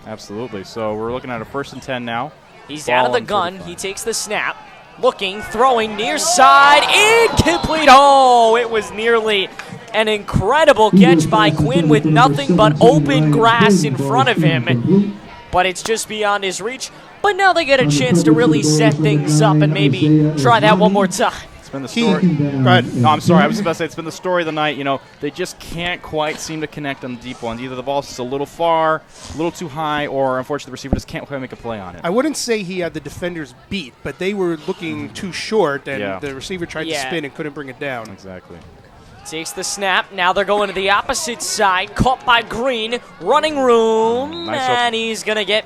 Absolutely. So we're looking at a 1st and 10 now. He's out of the gun. 35. He takes the snap. Looking, throwing, near side, incomplete. Oh, it was nearly an incredible catch by Quinn with nothing but open grass in front of him. But it's just beyond his reach. But now they get a chance to really set things up and maybe try that one more time. It's been the story. Go ahead. No, I'm sorry. I was about to say it's been the story of the night. They just can't quite seem to connect on the deep ones. Either the ball's just a little far, a little too high, or unfortunately the receiver just can't quite make a play on it. I wouldn't say he had the defenders beat, but they were looking too short, and the receiver tried to spin and couldn't bring it down. Exactly. Takes the snap. Now they're going to the opposite side. Caught by Green. Running room. And he's going to get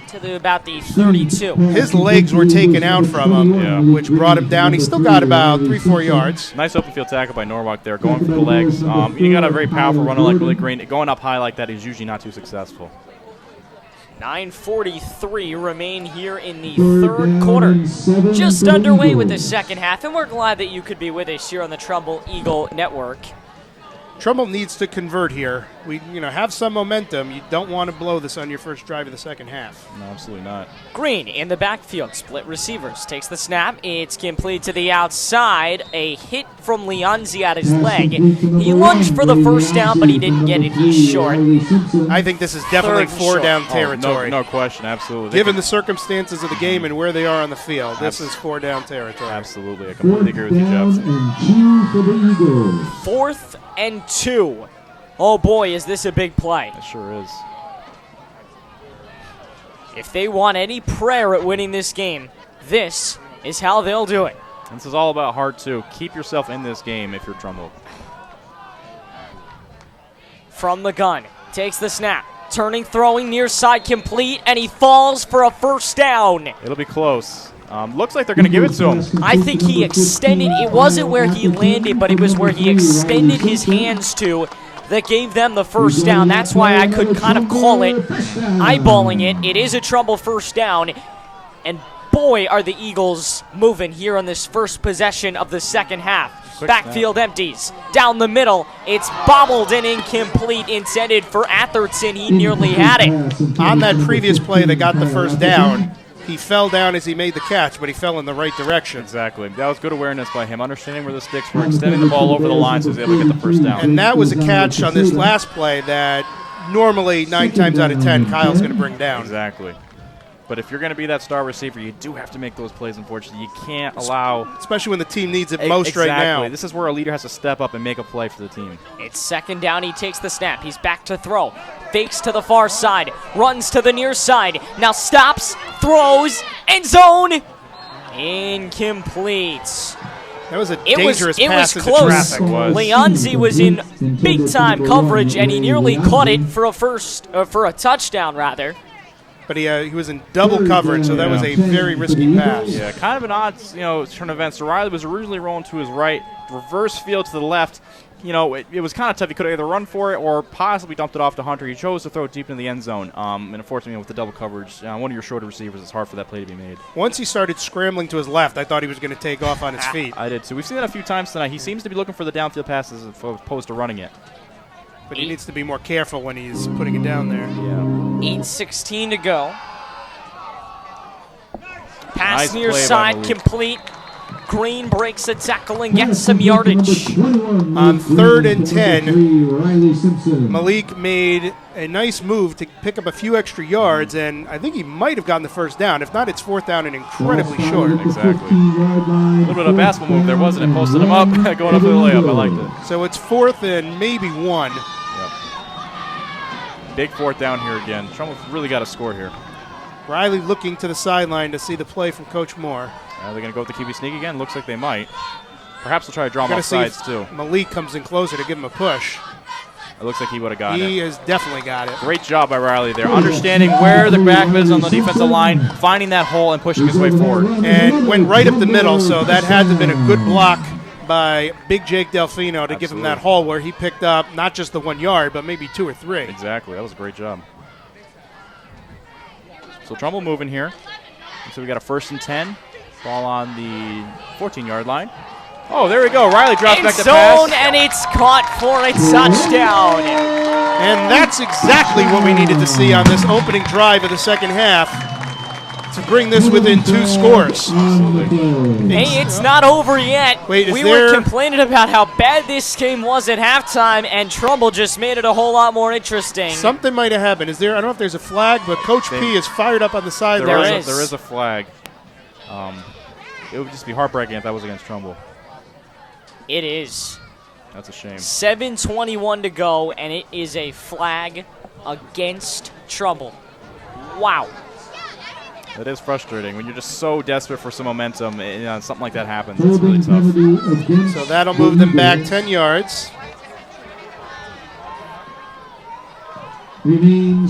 to about the 32. His legs were taken out from him, which brought him down. He still got about 3-4 yards. Nice open field tackle by Norwalk there, going for the legs. You got a very powerful runner like Willie Green. Going up high like that is usually not too successful. 9:43 remain here in the third quarter. Just underway with the second half, and we're glad that you could be with us here on the Trumbull Eagle Network. Trumbull needs to convert here. We, have some momentum. You don't want to blow this on your first drive of the second half. No, absolutely not. Green in the backfield, split receivers. Takes the snap. It's complete to the outside. A hit from Leonzi at his leg. He lunged for the first down, but he didn't get it. He's short. I think this is definitely 4-down territory. No question, absolutely. Given the circumstances of the game and where they are on the field, this is 4-down territory. Absolutely. I completely agree with you, Jeff. 4th and 2. Oh boy, is this a big play. It sure is. If they want any prayer at winning this game, this is how they'll do it. This is all about heart, too. Keep yourself in this game if you're Trumbull. From the gun, takes the snap. Turning, throwing, near side complete, and he falls for a 1st down. It'll be close. Looks like they're going to give it to him. I think he extended. It wasn't where he landed, but it was where he extended his hands to that gave them the 1st down. That's why I could kind of call it, eyeballing it. It is a Trumbull 1st down. And boy, are the Eagles moving here on this first possession of the second half. Backfield empties. Down the middle, it's bobbled and incomplete, intended for Atherton. He nearly had it. On that previous play that got the 1st down, he fell down as he made the catch, but he fell in the right direction. Exactly. That was good awareness by him, understanding where the sticks were, extending the ball over the line so he was able to get the 1st down. And that was a catch on this last play that normally 9 times out of 10 Kyle's going to bring down. Exactly. But if you're going to be that star receiver, you do have to make those plays, unfortunately. You can't allow... Especially when the team needs it most exactly. right now. This is where a leader has to step up and make a play for the team. It's second down. He takes the snap. He's back to throw. Fakes to the far side. Runs to the near side. Now stops. Throws. End zone. Incomplete. That was a dangerous pass into close. traffic. Leonzi was in big-time coverage, and he nearly caught it for a touchdown, rather. But he was in double coverage, so that was a very risky pass. Yeah, kind of an odd, turn of events. So Riley was originally rolling to his right, reverse field to the left. It was kind of tough. He could have either run for it or possibly dumped it off to Hunter. He chose to throw it deep into the end zone. And unfortunately, with the double coverage, one of your shorter receivers, it's hard for that play to be made. Once he started scrambling to his left, I thought he was going to take off on his feet. I did too. We've seen that a few times tonight. He seems to be looking for the downfield passes as opposed to running it. But he needs to be more careful when he's putting it down there. Yeah. 8:16 to go. Pass Nice near play by side, Malik. complete. Green breaks the tackle and gets some yardage. On 3rd and 10, Malik made a nice move to pick up a few extra yards, and I think he might have gotten the first down. If not, it's 4th down and incredibly short. Exactly. A little bit of a basketball move there, wasn't it? Posting him up, going up for the layup. I liked it. So it's 4th and maybe 1. Yep. Big 4th down here again. Trumbull really got a score here. Riley looking to the sideline to see the play from Coach Moore. Are they going to go with the QB sneak again? Looks like they might. Perhaps they'll try to draw him Gotta off see if sides, too. Malik comes in closer to give him a push. It looks like he would have gotten it. He has definitely got it. Great job by Riley there, understanding where the back is on the defensive line, finding that hole and pushing his way forward. And went right up the middle, so that had to have been a good block by Big Jake Delfino to give him that hole where he picked up not just the 1 yard, but maybe 2 or 3. Exactly. That was a great job. So Trumbull moving here. So we got a 1st and 10. Ball on the 14-yard line. Oh, there we go. Riley drops back to pass. End zone, and it's caught for a touchdown. And that's exactly what we needed to see on this opening drive of the second half to bring this within 2 scores. Hey, it's not over yet. Wait, we were complaining about how bad this game was at halftime, and Trumbull just made it a whole lot more interesting. Something might have happened. I don't know if there's a flag, but Coach P is fired up on the sideline. There is a flag. It would just be heartbreaking if that was against Trumbull. It is. That's a shame. 7:21 to go, and it is a flag against Trumbull. Wow. It is frustrating when you're just so desperate for some momentum and something like that happens. It's really tough. So that'll move them back 10 yards.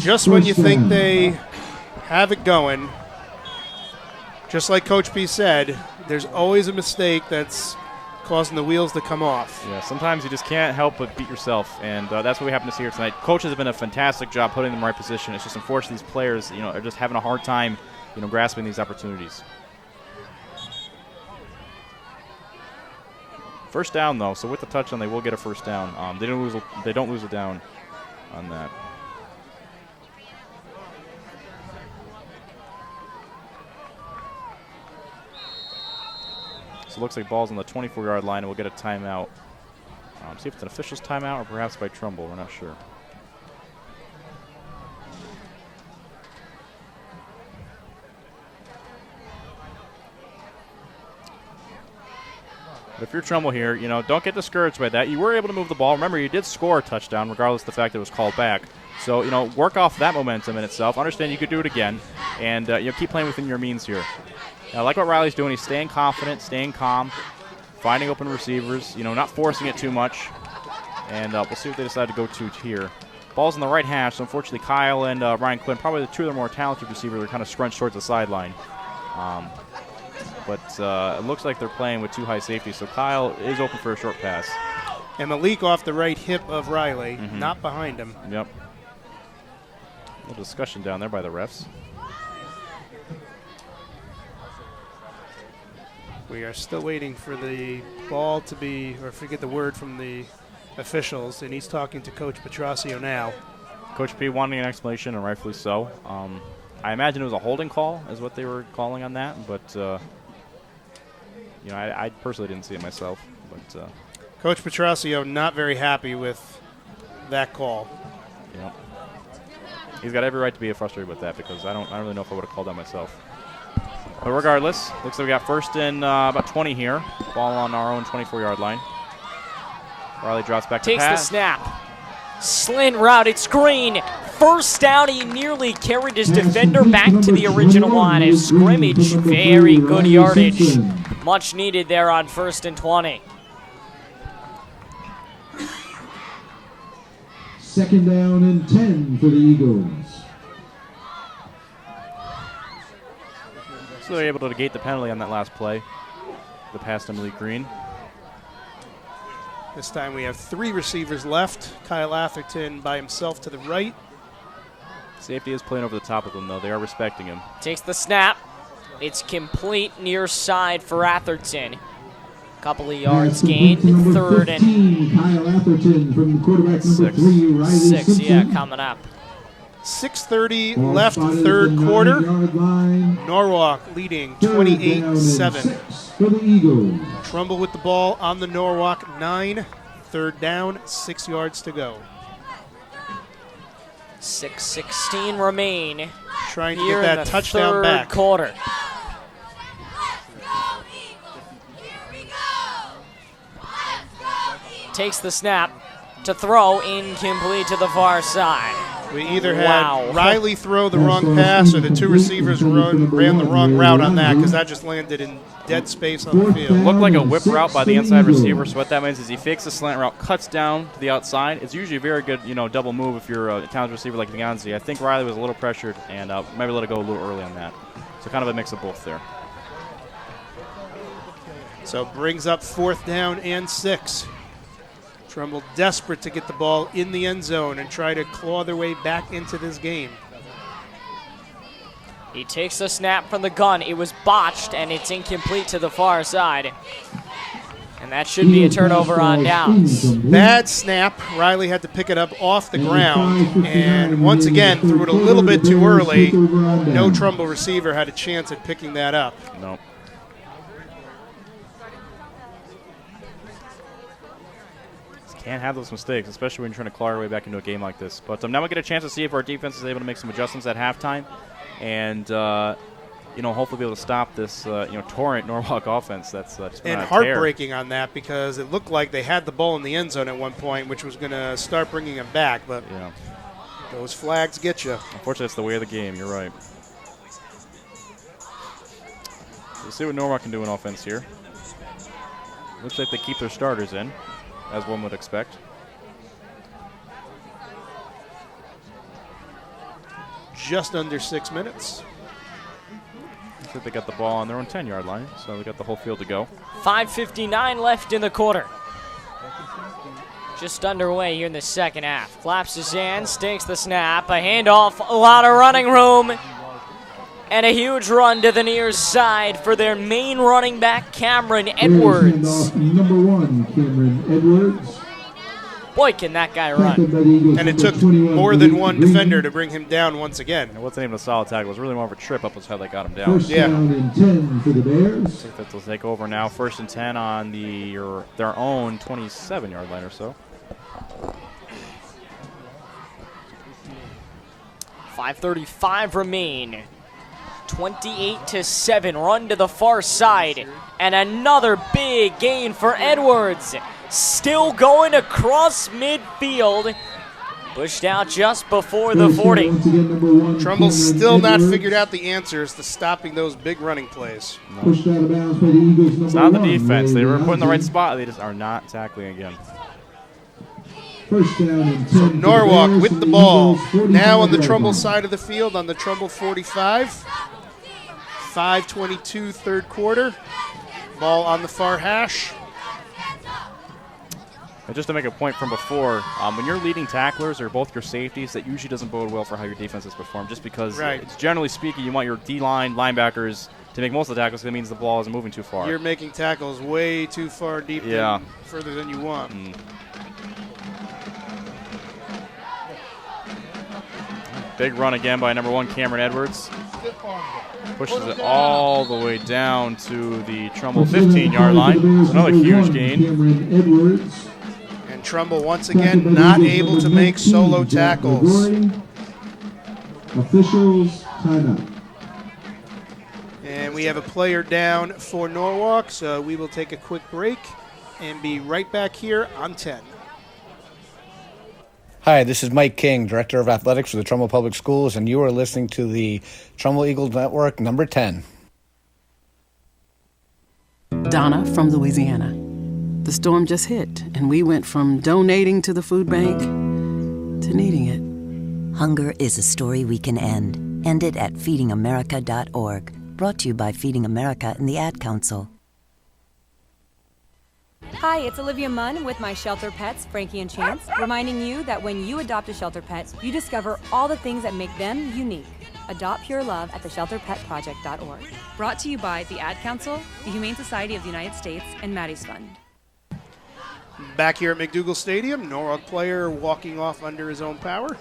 Just when you think they have it going, just like Coach P said, there's always a mistake that's causing the wheels to come off. Yeah, sometimes you just can't help but beat yourself, and that's what we happen to see here tonight. Coaches have been a fantastic job putting them in the right position. It's just unfortunate these players, are just having a hard time, grasping these opportunities. First down though, so with the touchdown, they will get a first down. They don't lose a down on that. So it looks like ball's on the 24-yard line, and we'll get a timeout. See if it's an official's timeout or perhaps by Trumbull. We're not sure. But if you're Trumbull here, don't get discouraged by that. You were able to move the ball. Remember, you did score a touchdown, regardless of the fact that it was called back. So, work off that momentum in itself. Understand you could do it again, and keep playing within your means here. I like what Riley's doing. He's staying confident, staying calm, finding open receivers, not forcing it too much. And we'll see what they decide to go to here. Ball's in the right hash, so unfortunately Kyle and Ryan Quinn, probably the two of the more talented receivers, are kind of scrunched towards the sideline. But it looks like they're playing with 2 high safeties, so Kyle is open for a short pass. And Malik off the right hip of Riley, not behind him. Yep. A little discussion down there by the refs. We are still waiting for the ball to be, or forget the word from the officials, and he's talking to Coach Petrosio now. Coach P wanting an explanation, and rightfully so. I imagine it was a holding call is what they were calling on that, but I personally didn't see it myself. But Coach Petrosio not very happy with that call. Yep. He's got every right to be frustrated with that because I don't really know if I would have called that myself. But regardless, looks like we got first and about 20 here. Ball on our own 24-yard line. Riley drops back to Takes pass. the snap. Slant route. It's Green. First down. He nearly carried his defender back to the original line of scrimmage. Very good yardage. Much needed there on 1st and 20. 2nd down and 10 for the Eagles. So they're able to negate the penalty on that last play. The pass to Malik Green. This time we have 3 receivers left. Kyle Atherton by himself to the right. Safety is playing over the top of them, though. They are respecting him. Takes the snap. It's complete near side for Atherton. Couple of yards gained. 3rd and Kyle Atherton from quarterback number 3, Riley 6. Simpson. Yeah, coming up. 6:30 left, 3rd quarter. Norwalk leading 28-7. For the Eagles. Trumbull with the ball on the Norwalk 9. 3rd down, 6 yards to go. 6:16 remain. Trying to here get in that the touchdown 3rd back. quarter. Takes the snap to throw, incomplete to the far side. We either had Riley throw the wrong pass or the 2 receivers ran the wrong route on that because that just landed in dead space on the field. Looked like a whip route by the inside receiver. So what that means is he fakes a slant route, cuts down to the outside. It's usually a very good, double move if you're a talented receiver like Leonzi. I think Riley was a little pressured and maybe let it go a little early on that. So kind of a mix of both there. So brings up 4th down and 6. Trumbull desperate to get the ball in the end zone and try to claw their way back into this game. He takes the snap from the gun. It was botched, and it's incomplete to the far side. And that should be a turnover on downs. Bad snap. Riley had to pick it up off the ground. And once again, threw it a little bit too early. No Trumbull receiver had a chance at picking that up. No. Can't have those mistakes, especially when you're trying to claw our way back into a game like this. But now we get a chance to see if our defense is able to make some adjustments at halftime, and hopefully be able to stop this torrent Norwalk offense. That's just been and on a heartbreaking on that because it looked like they had the ball in the end zone at one point, which was going to start bringing them back. But those flags get you. Unfortunately, that's the way of the game. You're right. We'll see what Norwalk can do in offense here. Looks like they keep their starters in, as one would expect. Just under 6 minutes. Looks like they got the ball on their own 10-yard line, so they got the whole field to go. 5:59 left in the quarter. Just underway here in the second half. Flaps his hands, takes the snap, a handoff, a lot of running room, and a huge run to the near side for their main running back, Cameron Edwards. Number 1, Cameron Edwards. Boy, can that guy run. And it took more than one defender to bring him down once again. It wasn't even a solid tackle. It was really more of a trip up his head that got him down. First down and 10 for the Bears. I think they'll take over now. 1st and 10 on their own 27-yard line or so. 5:35 remain. 28-7, run to the far side, and another big gain for Edwards. Still going across midfield, pushed out just before the 40. Trumbull's still not figured out the answers to stopping those big running plays. Pushed out of bounds by the Eagles. It's not the defense. They were put in the right spot. They just are not tackling again. First down and 10. So Norwalk with the ball. Now on the Trumbull side of the field, on the Trumbull 45. 5:22 third quarter. Ball on the far hash. And just to make a point from before, when you're leading tacklers or both your safeties, that usually doesn't bode well for how your defense is performed, just because it's generally speaking, you want your D-line linebackers to make most of the tackles, because it means the ball isn't moving too far. You're making tackles way too far deep, further than you want. Big run again by number 1, Cameron Edwards. Pushes it all the way down to the Trumbull 15-yard line. Another huge gain. And Trumbull once again not able to make solo tackles. Officials, timeout. And we have a player down for Norwalk, so we will take a quick break and be right back here on 10. Hi, this is Mike King, Director of Athletics for the Trumbull Public Schools, and you are listening to the Trumbull Eagles Network, number 10. Donna from Louisiana. The storm just hit, and we went from donating to the food bank to needing it. Hunger is a story we can end. End it at feedingamerica.org. Brought to you by Feeding America and the Ad Council. Hi, it's Olivia Munn with my shelter pets, Frankie and Chance, reminding you that when you adopt a shelter pet, you discover all the things that make them unique. Adopt pure love at theshelterpetproject.org. Brought to you by the Ad Council, the Humane Society of the United States, and Maddie's Fund. Back here at McDougal Stadium, Norwalk player walking off under his own power.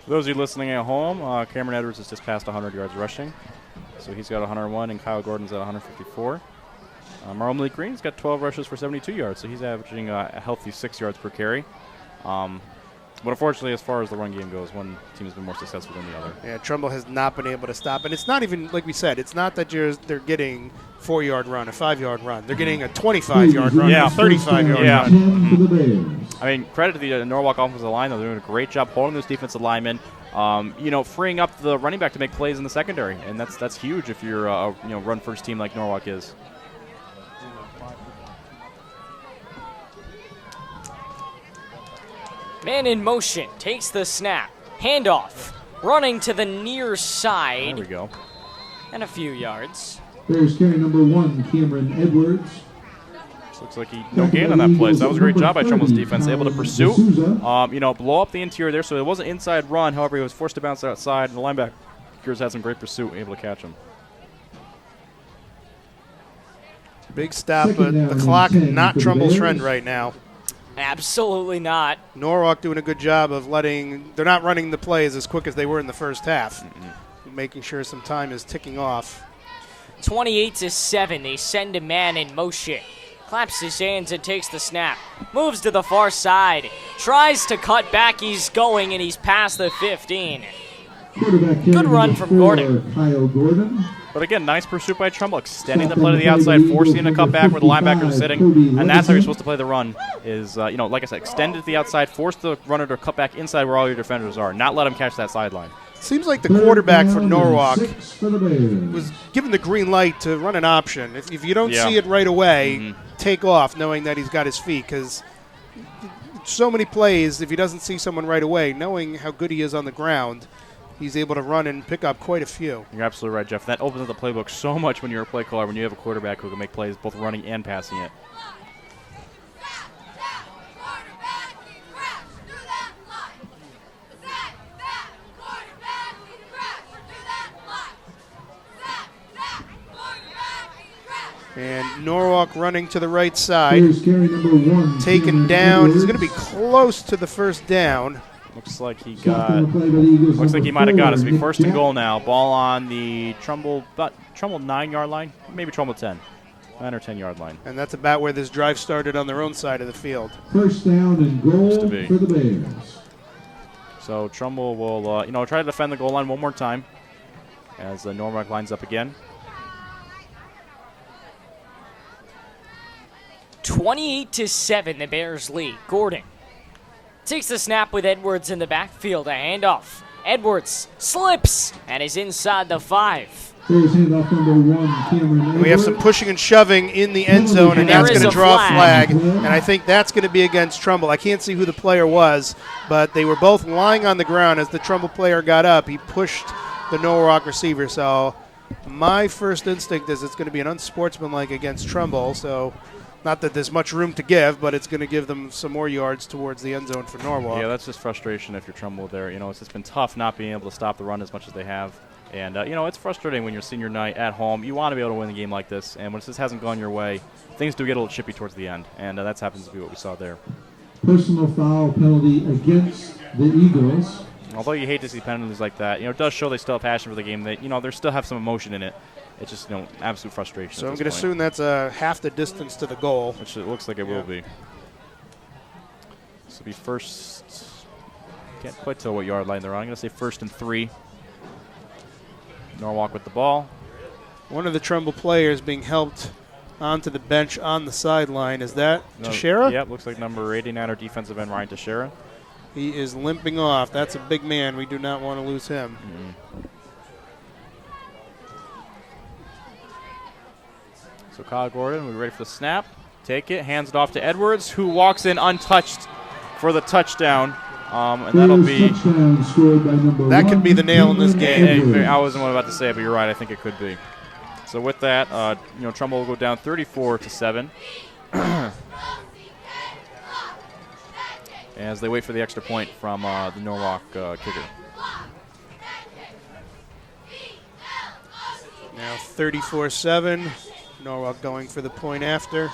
For those of you listening at home, Cameron Edwards has just passed 100 yards rushing. So he's got 101, and Kyle Gordon's at 154. Marlon Malik Green's got 12 rushes for 72 yards, so he's averaging a healthy 6 yards per carry. But unfortunately, as far as the run game goes, one team has been more successful than the other. Yeah, Trumbull has not been able to stop. And it's not even, like we said, it's not that they're getting 4-yard run, a 5-yard run. They're getting a 25-yard run, a 35-yard run. I mean, credit to the Norwalk offensive line. They're doing a great job holding those defensive linemen, freeing up the running back to make plays in the secondary. And that's huge if you're a run-first team like Norwalk is. Man in motion, takes the snap, handoff, running to the near side. There we go. And a few yards. Bears carry number 1, Cameron Edwards. Looks like he no gain on that play, so that was a great job by Trumbull's defense. Able to pursue, blow up the interior there, so it was an inside run. However, he was forced to bounce outside, and the linebackers had some great pursuit, able to catch him. Big stop, but the clock not Trumbull's friend right now. Absolutely not. Norwalk doing a good job of they're not running the plays as quick as they were in the first half. Making sure some time is ticking off. 28-7, they send a man in motion. Claps his hands and takes the snap. Moves to the far side. Tries to cut back, he's going, and he's past the 15. Good run from Gordon. Kyle Gordon. But again, nice pursuit by Trumbull, extending the play to the outside, forcing him to cut back where the linebackers are sitting, and that's how you're supposed to play the run. Is like I said, extend it to the outside, force the runner to cut back inside where all your defenders are, not let him catch that sideline. Seems like the quarterback for Norwalk was given the green light to run an option. If you don't see it right away, take off, knowing that he's got his feet, because so many plays, if he doesn't see someone right away, knowing how good he is on the ground, he's able to run and pick up quite a few. You're absolutely right, Jeff. That opens up the playbook so much when you're a play caller, when you have a quarterback who can make plays both running and passing it. And Norwalk running to the right side. Carry number 1, taken down. He's going to be close to the first down. Looks like he might have got us. It'll be first and goal now. Ball on the Trumbull 9-yard line, maybe Trumbull 10. 9 or 10-yard line. And that's about where this drive started on their own side of the field. First down and goal for the Bears. So Trumbull will, try to defend the goal line one more time as Norwalk lines up again. 28-7, the Bears lead. Gordon takes the snap with Edwards in the backfield. A handoff. Edwards slips and is inside the 5. Bears handoff number 1, Cameron Edwards. We have some pushing and shoving in the end zone, and that's going to draw a flag. And I think that's going to be against Trumbull. I can't see who the player was, but they were both lying on the ground. As the Trumbull player got up, he pushed the Norwalk receiver. So my first instinct is it's going to be an unsportsmanlike against Trumbull. So not that there's much room to give, but it's going to give them some more yards towards the end zone for Norwalk. Yeah, that's just frustration if you're Trumbull there. It's just been tough not being able to stop the run as much as they have. And, it's frustrating when you're senior night at home. You want to be able to win a game like this. And when this hasn't gone your way, things do get a little chippy towards the end. And that happens to be what we saw there. Personal foul penalty against the Eagles. Although you hate to see penalties like that, it does show they still have passion for the game. They still have some emotion in it. It's just, absolute frustration. So I'm going to assume that's half the distance to the goal. Which it looks like it will be. This will be first. Can't quite tell what yard line they're on. I'm going to say 1st and 3. Norwalk with the ball. One of the Trumbull players being helped onto the bench on the sideline. Is that Teixeira? Yep, looks like number 89, our defensive end, Ryan Teixeira. He is limping off. That's a big man. We do not want to lose him. So Kyle Gordon, we're ready for the snap. Take it, hands it off to Edwards, who walks in untouched for the touchdown. And that'll be... That could be the nail in this game. I wasn't about to say it, but you're right. I think it could be. So with that, Trumbull will go down 34-7. As they wait for the extra point from the Norwalk kicker. Now 34-7. Norwalk going for the point after.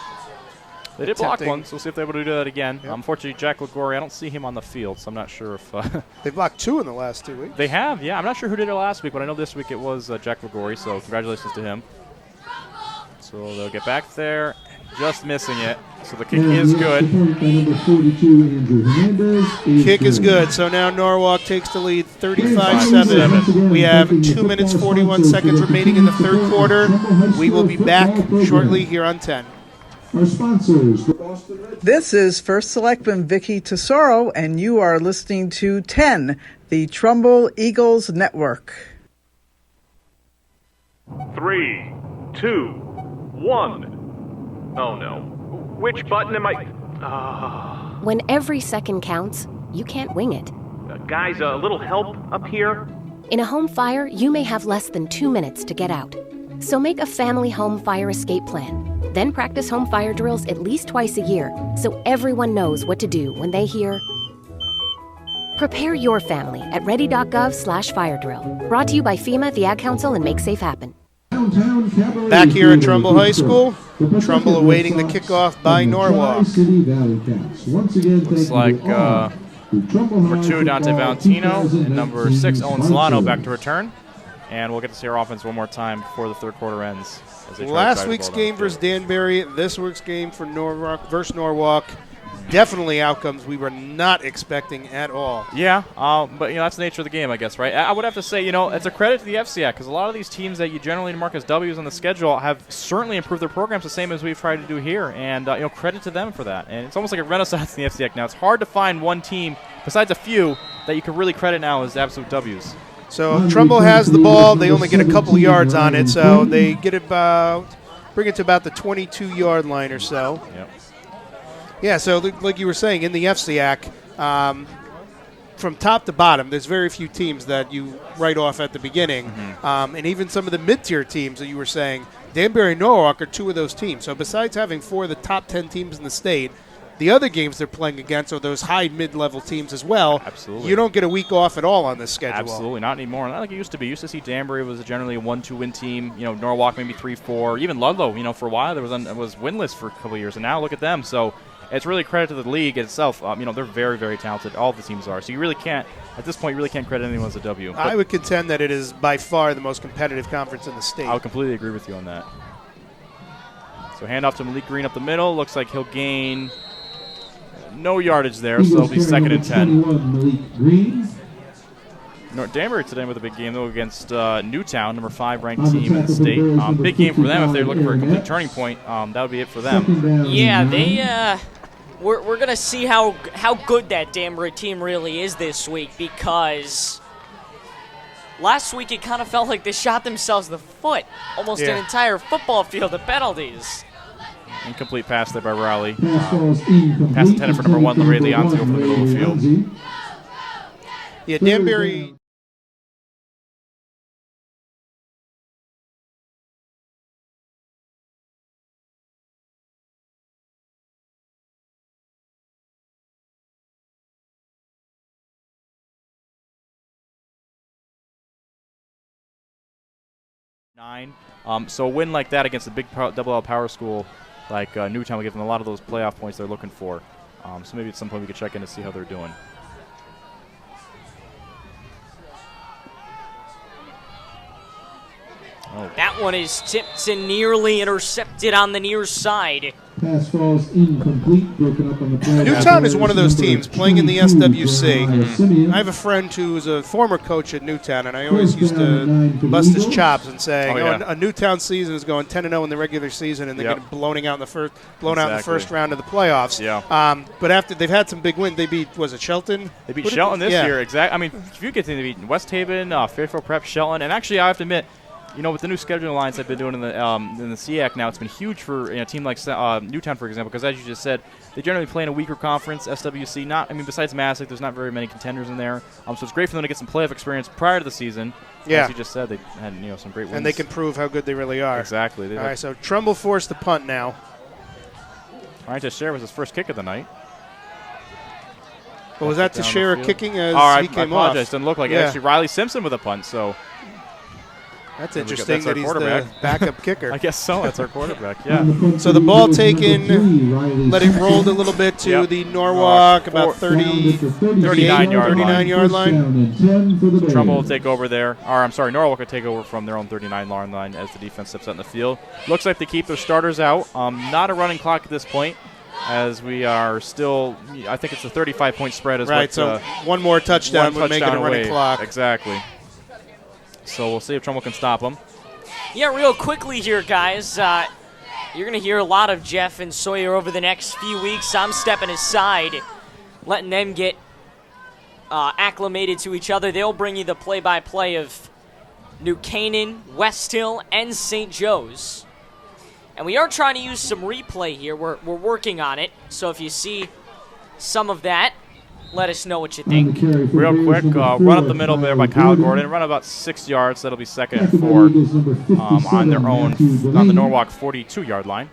They did block one, so we'll see if they're able to do that again. Yep. Unfortunately, Jack Ligori, I don't see him on the field, so I'm not sure if... They blocked 2 in the last 2 weeks. They have, yeah. I'm not sure who did it last week, but I know this week it was Jack Ligori, so congratulations to him. So they'll get back there, just missing it. So the kick is good. Kick is good, so now Norwalk takes the lead 35-7. We have 2 minutes, 41 seconds remaining in the third quarter. We will be back shortly here on 10. Our sponsors. This is First Selectman Vicky Tesoro, and you are listening to 10, the Trumbull Eagles Network. 3, 2, 1. Oh no. Which button am I? When every second counts, you can't wing it. Guys, a little help up here? In a home fire, you may have less than 2 minutes to get out. So make a family home fire escape plan. Then practice home fire drills at least twice a year so everyone knows what to do when they hear. Prepare your family at ready.gov/fire drill. Brought to you by FEMA, the Ad Council, and Make Safe Happen. Back here at Trumbull High School, Trumbull awaiting the kickoff by Norwalk. Looks like number 2, Dante Valentino, and number 6, Owen Solano, back to return. And we'll get to see our offense one more time before the third quarter ends. Last week's game versus Danbury, this week's game for Norwalk versus Norwalk. Definitely outcomes we were not expecting at all. Yeah, but that's the nature of the game, I guess, right? I would have to say, it's a credit to the FCAC because a lot of these teams that you generally mark as W's on the schedule have certainly improved their programs the same as we've tried to do here, and credit to them for that. And it's almost like a renaissance in the FCAC now. It's hard to find one team besides a few that you can really credit now as absolute W's. So Trumbull has the ball. They only get a couple yards on it, so they bring it to about the 22-yard line or so. Yep. Yeah, so like you were saying, in the FCAC, from top to bottom, there's very few teams that you write off at the beginning. And even some of the mid-tier teams that you were saying, Danbury and Norwalk are 2 of those teams. So besides having 4 of the top 10 teams in the state, the other games they're playing against are those high mid-level teams as well. Absolutely. You don't get a week off at all on this schedule. Absolutely, not anymore. Not like it used to be. You used to see Danbury was generally a 1-2 win team. Norwalk maybe 3-4. Even Ludlow, for a while was winless for a couple of years, and now look at them. So it's really credit to the league itself. They're very, very talented. All the teams are. So you really can't, at this point, credit anyone as a W. I would contend that it is by far the most competitive conference in the state. I would completely agree with you on that. So handoff to Malik Green up the middle. Looks like he'll gain no yardage there, so it'll be 2nd and 10. Danbury today with a big game, though, against Newtown, number 5 ranked team in the state. Big game for them if they're looking for a complete turning point. That would be it for them. Yeah, we're going to see how good that Danbury team really is this week, because last week it kind of felt like they shot themselves in the foot. Almost an entire football field of penalties. Incomplete pass there by Rowley. Pass intended for number 1, Larry Leonzo from the middle of the field. Yeah, Danbury. So a win like that against a big double L power school like Newtown will give them a lot of those playoff points they're looking for. So maybe at some point we could check in to see how they're doing. That one is tipped and nearly intercepted on the near side. Pass falls incomplete, broken up on the play. Newtown is one of those teams playing in the SWC. Simeon. I have a friend who's a former coach at Newtown, and I always used to bust his chops and say, a Newtown season is going 10-0 in the regular season, and they're getting blown out in the first round of the playoffs. Yeah. But after they've had some big wins, they beat, was it Shelton? They beat Shelton this year, exactly. I mean, if you get to beat West Haven, Fairfield Prep, Shelton, and actually I have to admit, with the new scheduling lines they've been doing in the SEAC now, it's been huge for a team like Newtown, for example, because as you just said, they generally play in a weaker conference, SWC. Besides Massac, there's not very many contenders in there. So it's great for them to get some playoff experience prior to the season. Yeah. As you just said, they had some great wins. And they can prove how good they really are. Exactly. All right, so Trumbull forced the punt now. Ryan Teixeira was his first kick of the night. Well, was that Teixeira kicking as he came off? I apologize. Off? Didn't look like it. Actually, Riley Simpson with a punt, so... That's interesting that he's the backup kicker. I guess so. That's our quarterback, yeah. So the ball taken, let it roll a little bit to the Norwalk, about 39-yard line. Trumbull will take over there. Norwalk will take over from their own 39-yard line as the defense steps out in the field. Looks like they keep their starters out. Not a running clock at this point, as we are still, I think it's a 35-point spread. Right, so one more touchdown would make it a running clock. Exactly. So we'll see if Trumbull can stop them. Yeah, real quickly here, guys. You're going to hear a lot of Jeff and Sawyer over the next few weeks. I'm stepping aside, letting them get acclimated to each other. They'll bring you the play-by-play of New Canaan, West Hill, and St. Joe's. And we are trying to use some replay here. We're working on it. So if you see some of that, let us know what you think. Real quick, run up the middle there by Kyle Gordon. Run about 6 yards. That'll be second and 4 on their own, on the Norwalk 42-yard line.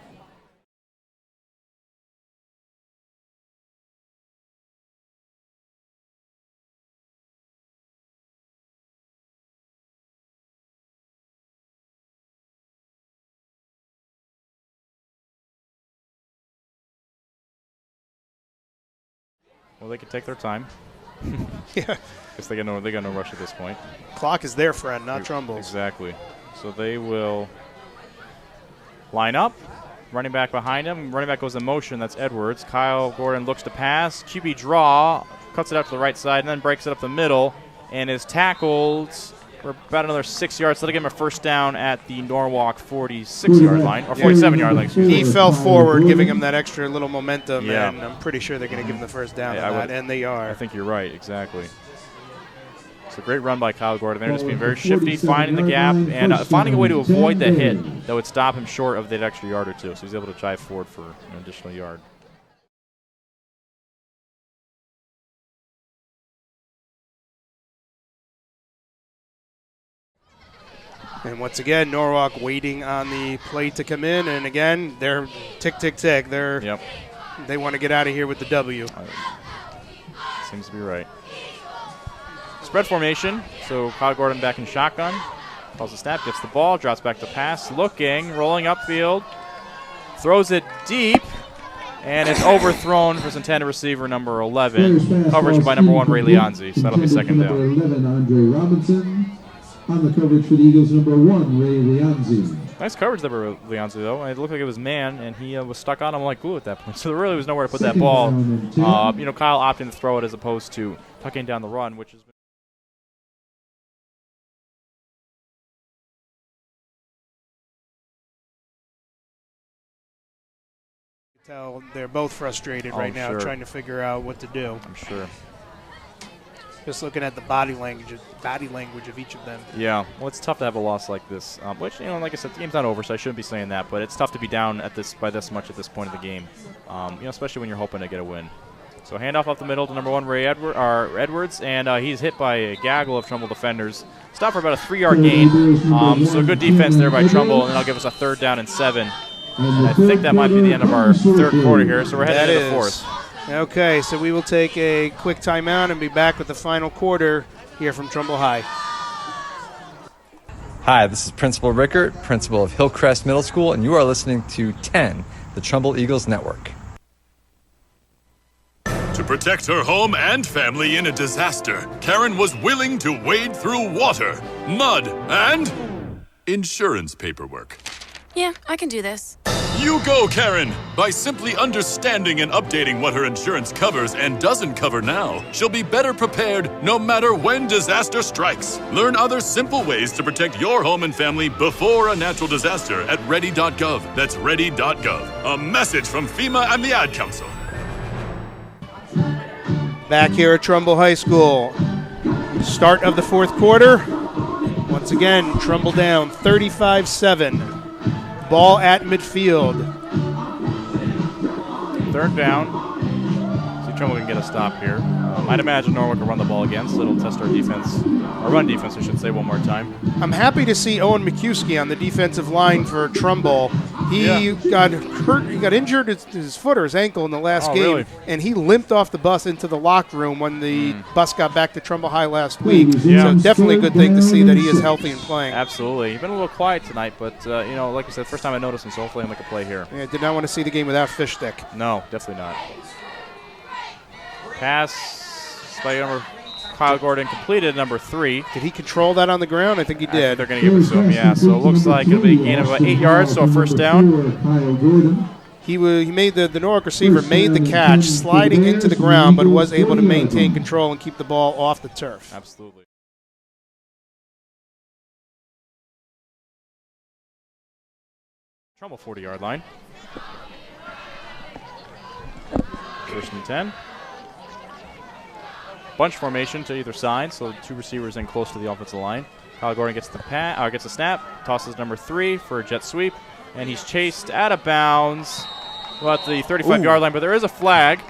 Well, they can take their time. Yeah. Guess they got no rush at this point. Clock is their friend, not Trumbull's. Exactly. So they will line up. Running back behind him. Running back goes in motion. That's Edwards. Kyle Gordon looks to pass. QB draw. Cuts it out to the right side and then breaks it up the middle. And is tackled for about another 6 yards. So they give him a first down at the Norwalk 46-yard line. Or 47-yard line, excuse me. He fell forward, giving him that extra little momentum. Yeah. And I'm pretty sure they're going to give him the first down on that. And they are. I think you're right. Exactly. It's a great run by Kyle Gordon. They're just being very shifty, finding the gap, and finding a way to avoid the hit that would stop him short of that extra yard or two. So he's able to drive forward for an additional yard. And once again, Norwalk waiting on the play to come in. And again, they're tick, tick, tick. They want to get out of here with the W. Seems to be right. Spread formation. So Kyle Gordon back in shotgun. Calls the snap, gets the ball, drops back to pass. Looking, rolling upfield. Throws it deep. And it's overthrown for his intended receiver, number 11. Coverage by number 1, Ray Leonzi. So that'll be second down. Number 11, Andre Robinson. On the coverage for the Eagles, number 1, Ray Leonzi. Nice coverage there by Leonzi, though. It looked like it was man, and he was stuck on him like glue at that point. So there really was nowhere to put that ball. Kyle opting to throw it as opposed to tucking down the run, which has been. Tell they're both frustrated right now, trying to figure out what to do. I'm sure. Just looking at the body language of each of them. Yeah, well, it's tough to have a loss like this. Which, like I said, the game's not over, so I shouldn't be saying that. But it's tough to be down by this much at this point of the game. Especially when you're hoping to get a win. So handoff up the middle to number 1, Ray Edwards, and he's hit by a gaggle of Trumbull defenders. Stopped for about a 3-yard gain. So good defense there by Trumbull, and that'll give us a 3rd down and 7. And I think that might be the end of our 3rd quarter here. So we're heading into the 4th. Okay, so we will take a quick timeout and be back with the final quarter here from Trumbull High. Hi, this is Principal Rickert, principal of Hillcrest Middle School, and you are listening to 10, the Trumbull Eagles Network. To protect her home and family in a disaster, Karen was willing to wade through water, mud, and insurance paperwork. Yeah, I can do this. You go, Karen! By simply understanding and updating what her insurance covers and doesn't cover now, she'll be better prepared no matter when disaster strikes. Learn other simple ways to protect your home and family before a natural disaster at ready.gov. That's ready.gov. A message from FEMA and the Ad Council. Back here at Trumbull High School. Start of the fourth quarter. Once again, Trumbull down 35-7. Ball at midfield. Third down. See if Trumbull can get a stop here. I'd imagine Norwalk will run the ball again, so it'll test our defense. Our run defense, I should say, one more time. I'm happy to see Owen McCuskey on the defensive line for Trumbull. He got hurt. He got injured his foot or his ankle in the last game, really? And he limped off the bus into the locker room when the bus got back to Trumbull High last week. Yeah. So definitely a good thing to see that he is healthy and playing. Absolutely. He's been a little quiet tonight, but like I said, first time I noticed him, so hopefully I'll make a play here. Yeah, did not want to see the game without fish stick. No, definitely not. Pass by Kyle Gordon completed, number 3. Did he control that on the ground? I think he did. They're going to give it to him, yeah. So it looks like it'll be a gain of about 8 yards, so a first down. He made the Norwalk receiver made the catch, sliding into the ground, but was able to maintain control and keep the ball off the turf. Absolutely. Trumbull 40-yard line. First and 10. Bunch formation to either side, so 2 receivers in close to the offensive line. Kyle Gordon gets the snap, tosses number 3 for a jet sweep, and he's chased out of bounds about the 35-yard line, but there is a flag.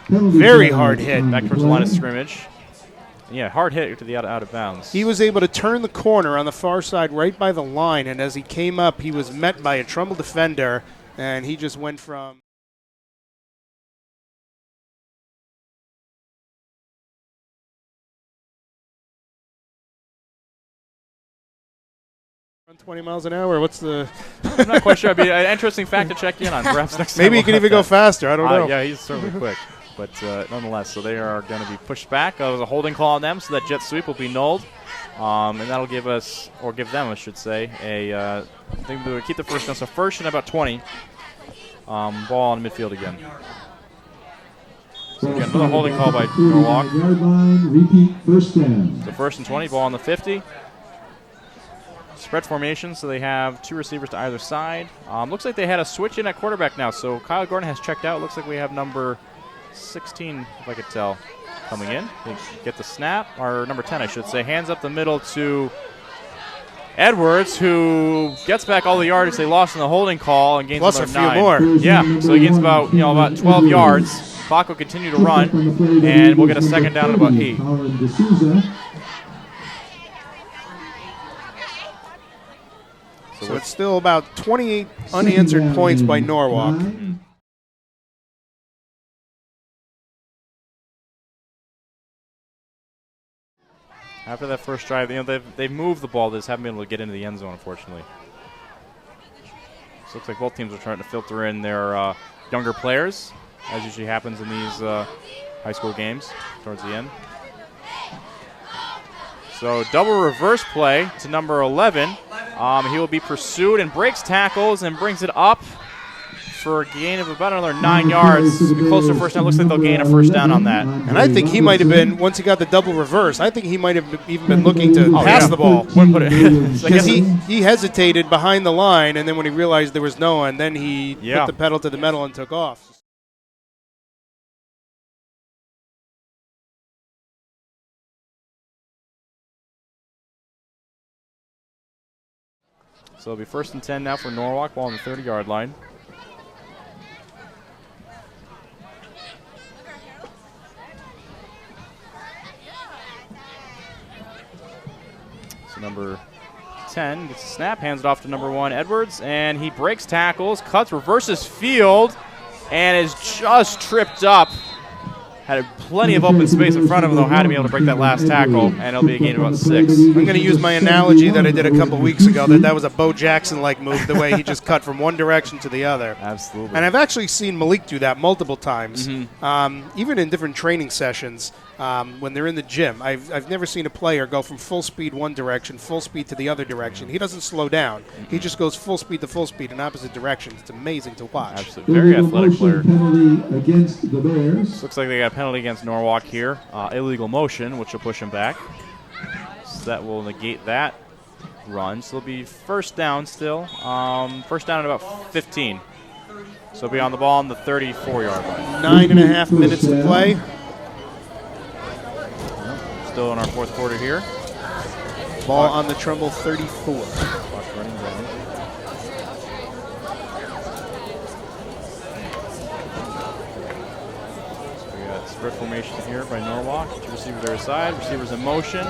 Very hard hit. Back towards the line of scrimmage. Yeah, hard hit to the out of bounds. He was able to turn the corner on the far side right by the line, and as he came up, he was met by a Trumbull defender, and he just went from 20 miles an hour. What's the? I'm not quite sure. It'd be an interesting fact to check in on. Perhaps next time. Maybe he can even go faster. I don't know. Yeah, he's certainly quick. But nonetheless, so they are going to be pushed back. There was a holding call on them, so that jet sweep will be nulled. And that'll give us, or give them, I should say, I think we would keep the first down. So first and about 20. Ball on midfield again. So again, another holding call by Norwalk. Repeat first down. So first and 20, ball on the 50. Spread formation, so they have 2 receivers to either side. Looks like they had a switch in at quarterback now. So Kyle Gordon has checked out. Looks like we have number 16, if I could tell, coming in. They get the snap, or number 10, I should say. Hands up the middle to Edwards, who gets back all the yards they lost in the holding call and gains plus another a few 9. more. Yeah, so he gains about 12 yards. Clock will continue to run, and we'll get a second down at about 8. So it's still about 28 unanswered points by Norwalk. After that first drive, they've moved the ball. They just haven't been able to get into the end zone, unfortunately. So it looks like both teams are trying to filter in their younger players, as usually happens in these high school games towards the end. So double reverse play to number 11. He will be pursued and breaks tackles and brings it up for a gain of about another 9 yards. It'll be close to first down. Looks like they'll gain a first down on that. And I think he might have been, once he got the double reverse, I think he might have even been looking to pass the ball. Because he hesitated behind the line, and then when he realized there was no one, then he put the pedal to the metal and took off. So it'll be first and 10 now for Norwalk, ball on the 30-yard line. So number 10 gets a snap, hands it off to number 1, Edwards, and he breaks tackles, cuts, reverses field, and is just tripped up Had plenty of open space in front of him, though, had to be able to break that last tackle, and it'll be a gain of about 6. I'm going to use my analogy that I did a couple weeks ago, that was a Bo Jackson-like move, the way he just cut from one direction to the other. Absolutely. And I've actually seen Malik do that multiple times, even in different training sessions. When they're in the gym, I've never seen a player go from full speed one direction, full speed to the other direction. He doesn't slow down. He just goes full speed to full speed in opposite directions. It's amazing to watch. Absolutely. Very athletic player. Penalty against the Bears. Looks like they got a penalty against Norwalk here. Illegal motion, which will push him back. So that will negate that run. So it'll be first down still. First down at about 15. So it'll be on the ball on the 34-yard line. 9.5 minutes to play. Still in our fourth quarter here. Ball on the Trumbull 34. Clock running down. So we got spread formation here by Norwalk. Two receivers to their side. Receivers in motion.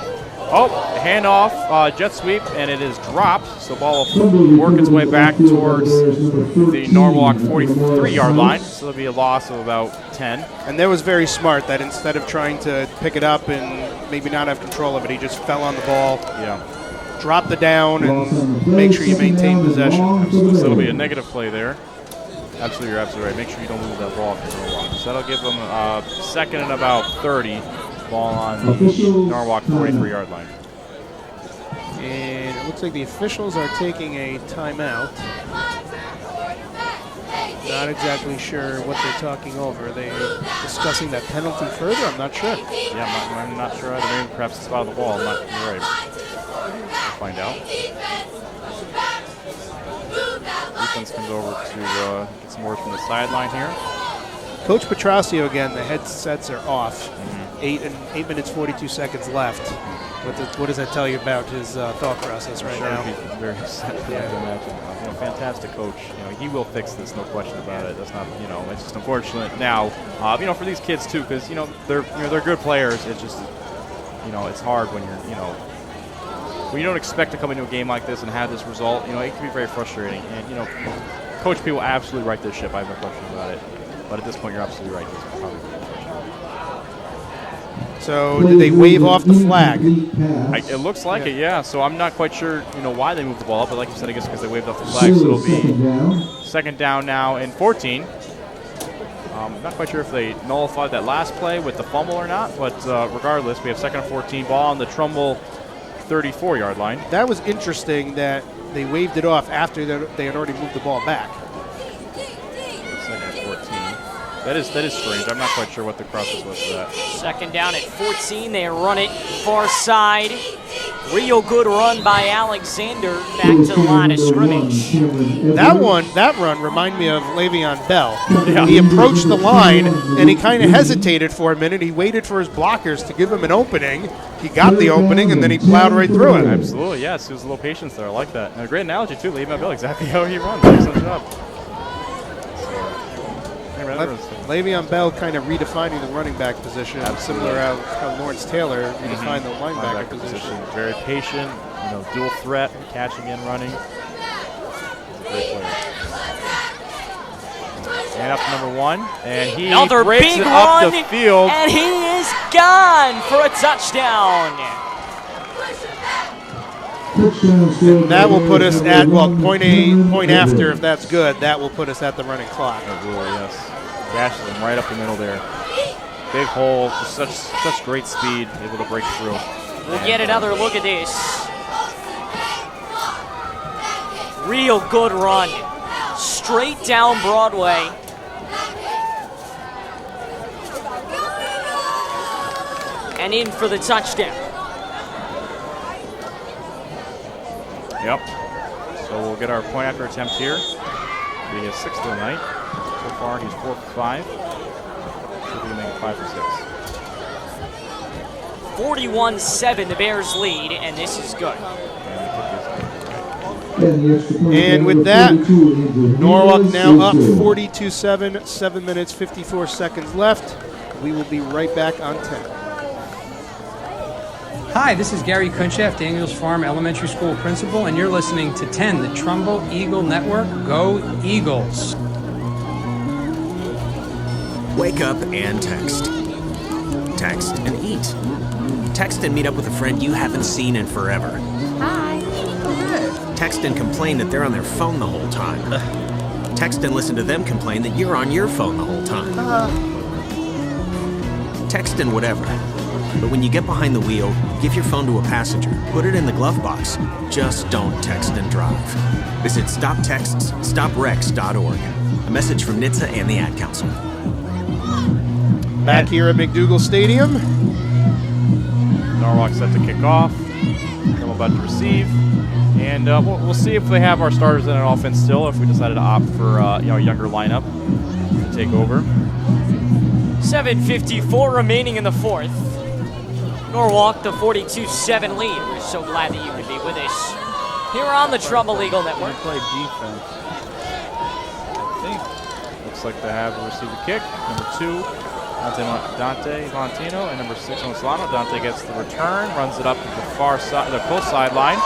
Oh, handoff, jet sweep, and it is dropped. So ball will work its way back towards the Norwalk 43-yard line. So there'll be a loss of about 10. And that was very smart that instead of trying to pick it up and maybe not have control of it, he just fell on the ball. Yeah. Drop the down and make sure you maintain possession. So it'll be a negative play there. Absolutely, you're absolutely right. Make sure you don't lose that ball. So that'll give them a second and about 30. Ball on the Norwalk 43-yard line. And it looks like the officials are taking a timeout. Not exactly sure what they're talking over. Are they discussing that penalty further? I'm not sure. Yeah, I'm not sure either. Maybe perhaps the spot of the ball. I'm not you're right. We'll find out. Defense comes over to get some word from the sideline here. Coach Petrosio again. The headsets are off. 8 minutes 42 seconds left. What does that tell you about his thought process right now? He's very upset. Yeah. Fantastic coach. He will fix this, no question about it. That's not, it's just unfortunate now. For these kids too, because they're good players. It's just, it's hard when when you don't expect to come into a game like this and have this result. It can be very frustrating. And Coach P will absolutely right this ship. I have no question about it. But at this point, you're absolutely right. This is probably So did they wave off the flag? It looks like it, yeah. So I'm not quite sure, why they moved the ball up, but like you said, I guess because they waved off the flag. So it'll be second down now and 14. Not quite sure if they nullified that last play with the fumble or not, but regardless, we have second and 14, ball on the Trumbull 34-yard line. That was interesting that they waved it off after they had already moved the ball back. Second and 14. That is strange. I'm not quite sure what the process was for that. Second down at 14. They run it far side. Real good run by Alexander back to the line of scrimmage. That run reminded me of Le'Veon Bell. Yeah. He approached the line and he kind of hesitated for a minute. He waited for his blockers to give him an opening. He got the opening and then he plowed right through it. Absolutely, yes. There's a little patience there. I like that. And a great analogy too, Le'Veon Bell. Exactly how he runs. Excellent job. Le'Veon Bell kind of redefining the running back position, similar to how Lawrence Taylor redefined the linebacker position. Very patient, dual threat, catching and running. Great player. And up to number 1, and he Another breaks big it run, up the field. And he is gone for a touchdown. And that will put us at, point after, if that's good, that will put us at the running clock. It will, yes. Gashes him right up the middle there. Big hole, just such great speed, able to break through. We'll get another look at this. Real good run. Straight down Broadway. And in for the touchdown. Yep. So we'll get our point after attempt here. Being his 6th of the night. So far, he's 4 for 5. Should be making 5 for 6. 41-7, the Bears lead, and this is good. And with that, Norwalk now up 42-7, 7 minutes, 54 seconds left. We will be right back on 10. Hi, this is Gary Kunchef, Daniels Farm Elementary School Principal, and you're listening to 10, the Trumbull Eagle Network. Go Eagles! Wake up and text. text and eat. Text and meet up with a friend you haven't seen in forever. Hi. Text and complain that they're on their phone the whole time. Text and listen to them complain that you're on your phone the whole time. Text and whatever. But when you get behind the wheel, give your phone to a passenger. Put it in the glove box. Just don't text and drive. Visit StopTextsStopWrecks.org. A message from NHTSA and the Ad Council. Back here at McDougal Stadium. Norwalk set to kick off. Trumbull about to receive. And we'll see if they have our starters in an offense still, if we decided to opt for a younger lineup to take over. 7:54 remaining in the fourth. Norwalk, the 42-7 lead. We're so glad that you could be with us here on the Trumbull Eagle Network. Play defense. I think. Looks like they have received the kick. Number 2, Dante Montino, and number 6, Solano. Dante gets the return, runs it up to the far side, the close sideline,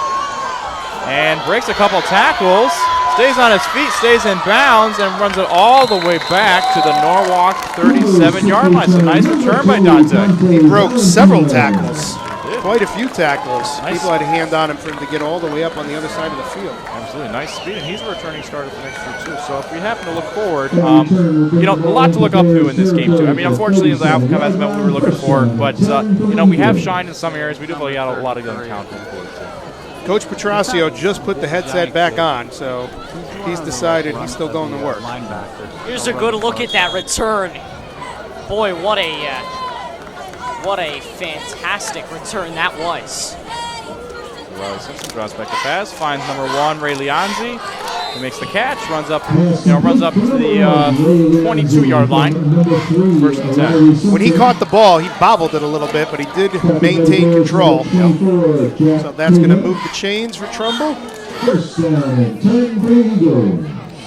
and breaks a couple tackles. Stays on his feet, stays in bounds, and runs it all the way back to the Norwalk 37-yard line. So nice return by Dante. He broke several tackles. Quite a few tackles. Nice. People had a hand on him for him to get all the way up on the other side of the field. Absolutely. Nice speed, and he's a returning starter for next year, too. So if we happen to look forward, a lot to look up to in this game, too. I mean, unfortunately, the outcome hasn't been what we were looking for, but, we have shined in some areas. We do really got a lot of young talent going forward, too. Coach Petrosio just put the headset back on, so he's decided he's still going to work. Here's a good look at that return. Boy, what a fantastic return that was. Riley Simpson draws back the pass, finds number 1, Ray Leonzi. He makes the catch, runs up to the 22-yard line. First and 10. When he caught the ball, he bobbled it a little bit, but he did maintain control. Yep. So that's going to move the chains for Trumbull. First down, All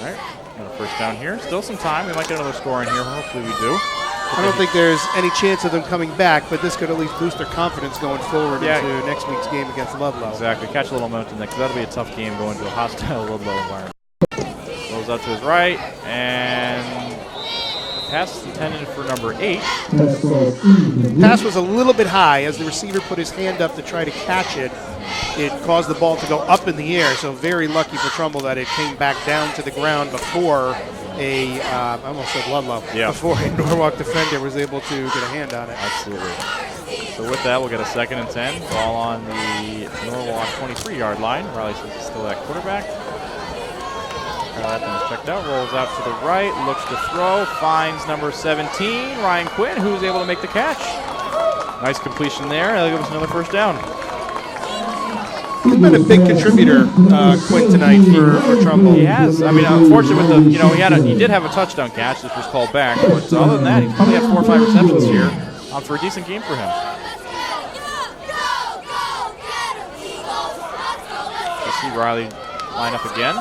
right, got a first down here. Still some time. We might get another score in here. Hopefully we do. I don't think there's any chance of them coming back, but this could at least boost their confidence going forward into next week's game against Ludlow. Exactly. Catch a little momentum there, because that'll be a tough game going to a hostile Ludlow environment. Rolls up to his right, and pass is intended for number 8. Pass was a little bit high. As the receiver put his hand up to try to catch it, it caused the ball to go up in the air, so very lucky for Trumbull that it came back down to the ground before I almost said Ludlow, before a Norwalk defender was able to get a hand on it. Absolutely. So with that, we'll get a 2nd and 10. Ball on the Norwalk 23-yard line. Riley says it's still at quarterback. That checked out, rolls out to the right, looks to throw, finds number 17, Ryan Quinn, who's able to make the catch. Nice completion there. That'll give us another first down. He's been a big contributor, Quinn, tonight for Trumbull. He has. I mean, unfortunately, with he did have a touchdown catch, which was called back. But other than that, he's probably had 4 or 5 receptions here for a decent game for him. Let's see Riley line up again.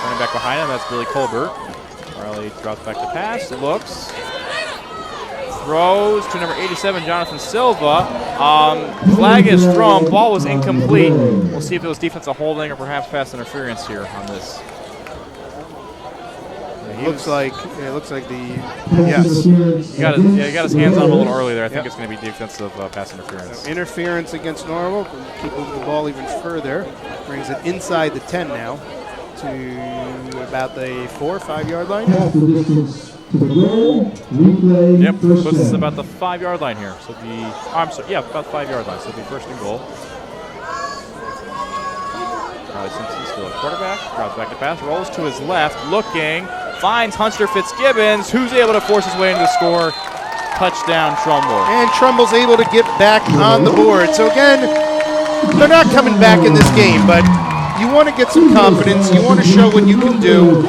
Running back behind him, that's Billy Colbert. Riley drops back to pass, looks, throws to number 87, Jonathan Silva. Flag is thrown, ball was incomplete. We'll see if it was defensive holding or perhaps pass interference here on this. It looks like yes. He got his hands on him a little early there. I think it's going to be defensive pass interference. So interference against Norwalk. We'll keep moving the ball even further. Brings it inside the 10 now to about the 4 or 5 yard line. Yep, puts us about the 5 yard line here. So about 5 yard line. So it'll be first and goal. Riley Simpson still at quarterback. Drops back to pass, rolls to his left, looking, finds Hunter Fitzgibbons, who's able to force his way into the score. Touchdown, Trumbull. And Trumbull's able to get back on the board. So again, they're not coming back in this game, but you want to get some confidence. You want to show what you can do.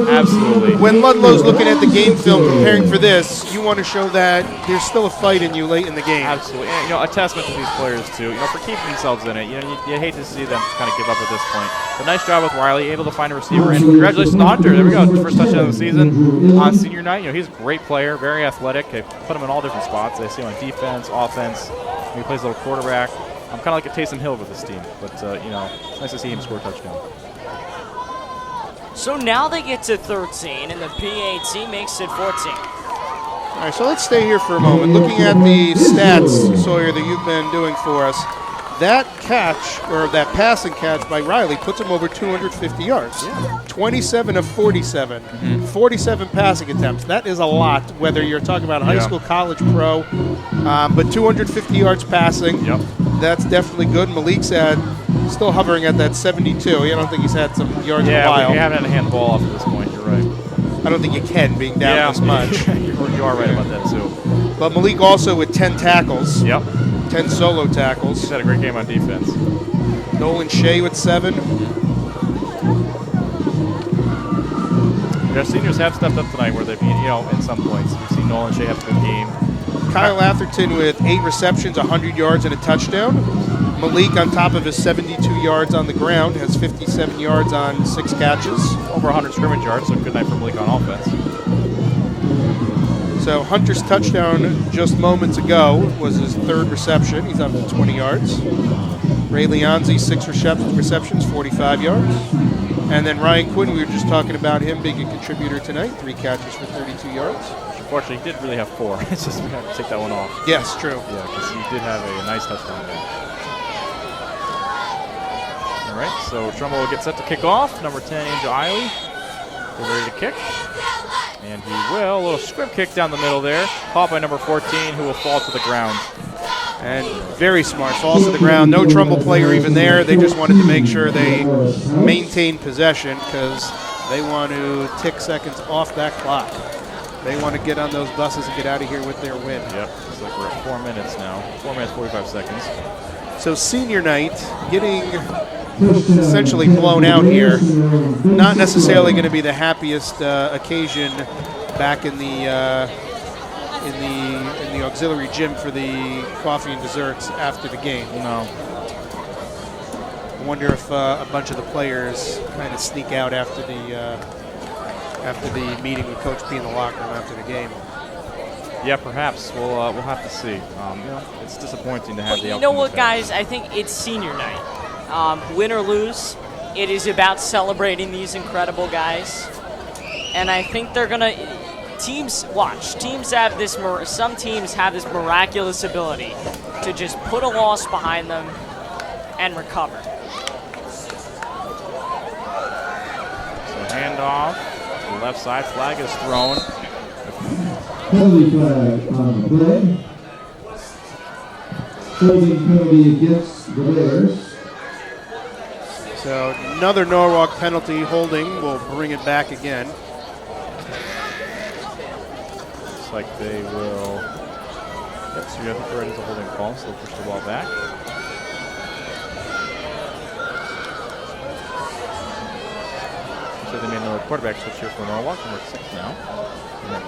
Absolutely. When Ludlow's looking at the game film preparing for this, you want to show that there's still a fight in you late in the game. Absolutely. And, a testament to these players, too, for keeping themselves in it. You hate to see them kind of give up at this point. But nice job with Riley, able to find a receiver. And congratulations to Hunter. There we go. First touchdown of the season on senior night. He's a great player, very athletic. They put him in all different spots. They see him on defense, offense. He plays a little quarterback. I'm kind of like a Taysom Hill with this team, but it's nice to see him score a touchdown. So now they get to 13, and the PAT makes it 14. All right, so let's stay here for a moment. Looking at the stats, Sawyer, that you've been doing for us, that catch, or that passing catch by Riley, puts him over 250 yards. Yeah. 27 of 47. 47 passing attempts. That is a lot, whether you're talking about high school, college, pro. But 250 yards passing, that's definitely good. Malik's still hovering at that 72. I don't think he's had some yards in a while. Yeah, we haven't had a hand the ball off at this point. You're right. I don't think you can, being down this much. You are right about that, too. But Malik also with 10 tackles. 10 solo tackles. He's had a great game on defense. Nolan Shea with 7. Their seniors have stepped up tonight where they've been, in some points. We've seen Nolan Shea have a good game. Kyle Atherton with 8 receptions, 100 yards, and a touchdown. Malik on top of his 72 yards on the ground, has 57 yards on 6 catches. Over 100 scrimmage yards, so good night for Malik on offense. So Hunter's touchdown just moments ago was his 3rd reception. He's up to 20 yards. Ray Leonzi, 6 receptions, 45 yards. And then Ryan Quinn, we were just talking about him being a contributor tonight, 3 catches for 32 yards. Unfortunately, he did really have 4. It's just we have to take that one off. Yes, true. Yeah, because he did have a nice touchdown there. All right, so Trumbull will get set to kick off. Number 10, Angel Eiley. They're ready to kick. And he will. A little squib kick down the middle there. Caught by number 14, who will fall to the ground. And very smart. Falls to the ground. No Trumbull player even there. They just wanted to make sure they maintain possession because they want to tick seconds off that clock. They want to get on those buses and get out of here with their win. Yep. Looks like we're at 4 minutes now. 4 minutes, 45 seconds. So senior night, getting essentially blown out here. Not necessarily going to be the happiest occasion back in the auxiliary gym for the coffee and desserts after the game. No. I wonder if a bunch of the players kind of sneak out after the meeting with Coach P in the locker room after the game. Yeah, perhaps. We'll have to see. It's disappointing to have the. You know what, guys? I think it's senior night. Win or lose, it is about celebrating these incredible guys, and I think they're gonna. Teams have this. Some teams have this miraculous ability to just put a loss behind them and recover. So handoff to the left side. Flag is thrown. Penalty flag on the play. Holding penalty against the Bears. So another Norwalk penalty holding will bring it back again. Looks like they will. Yep, so you have to ready to holding call, so they'll push the ball back. So they made another quarterback switch here for Norwalk, number 6 now.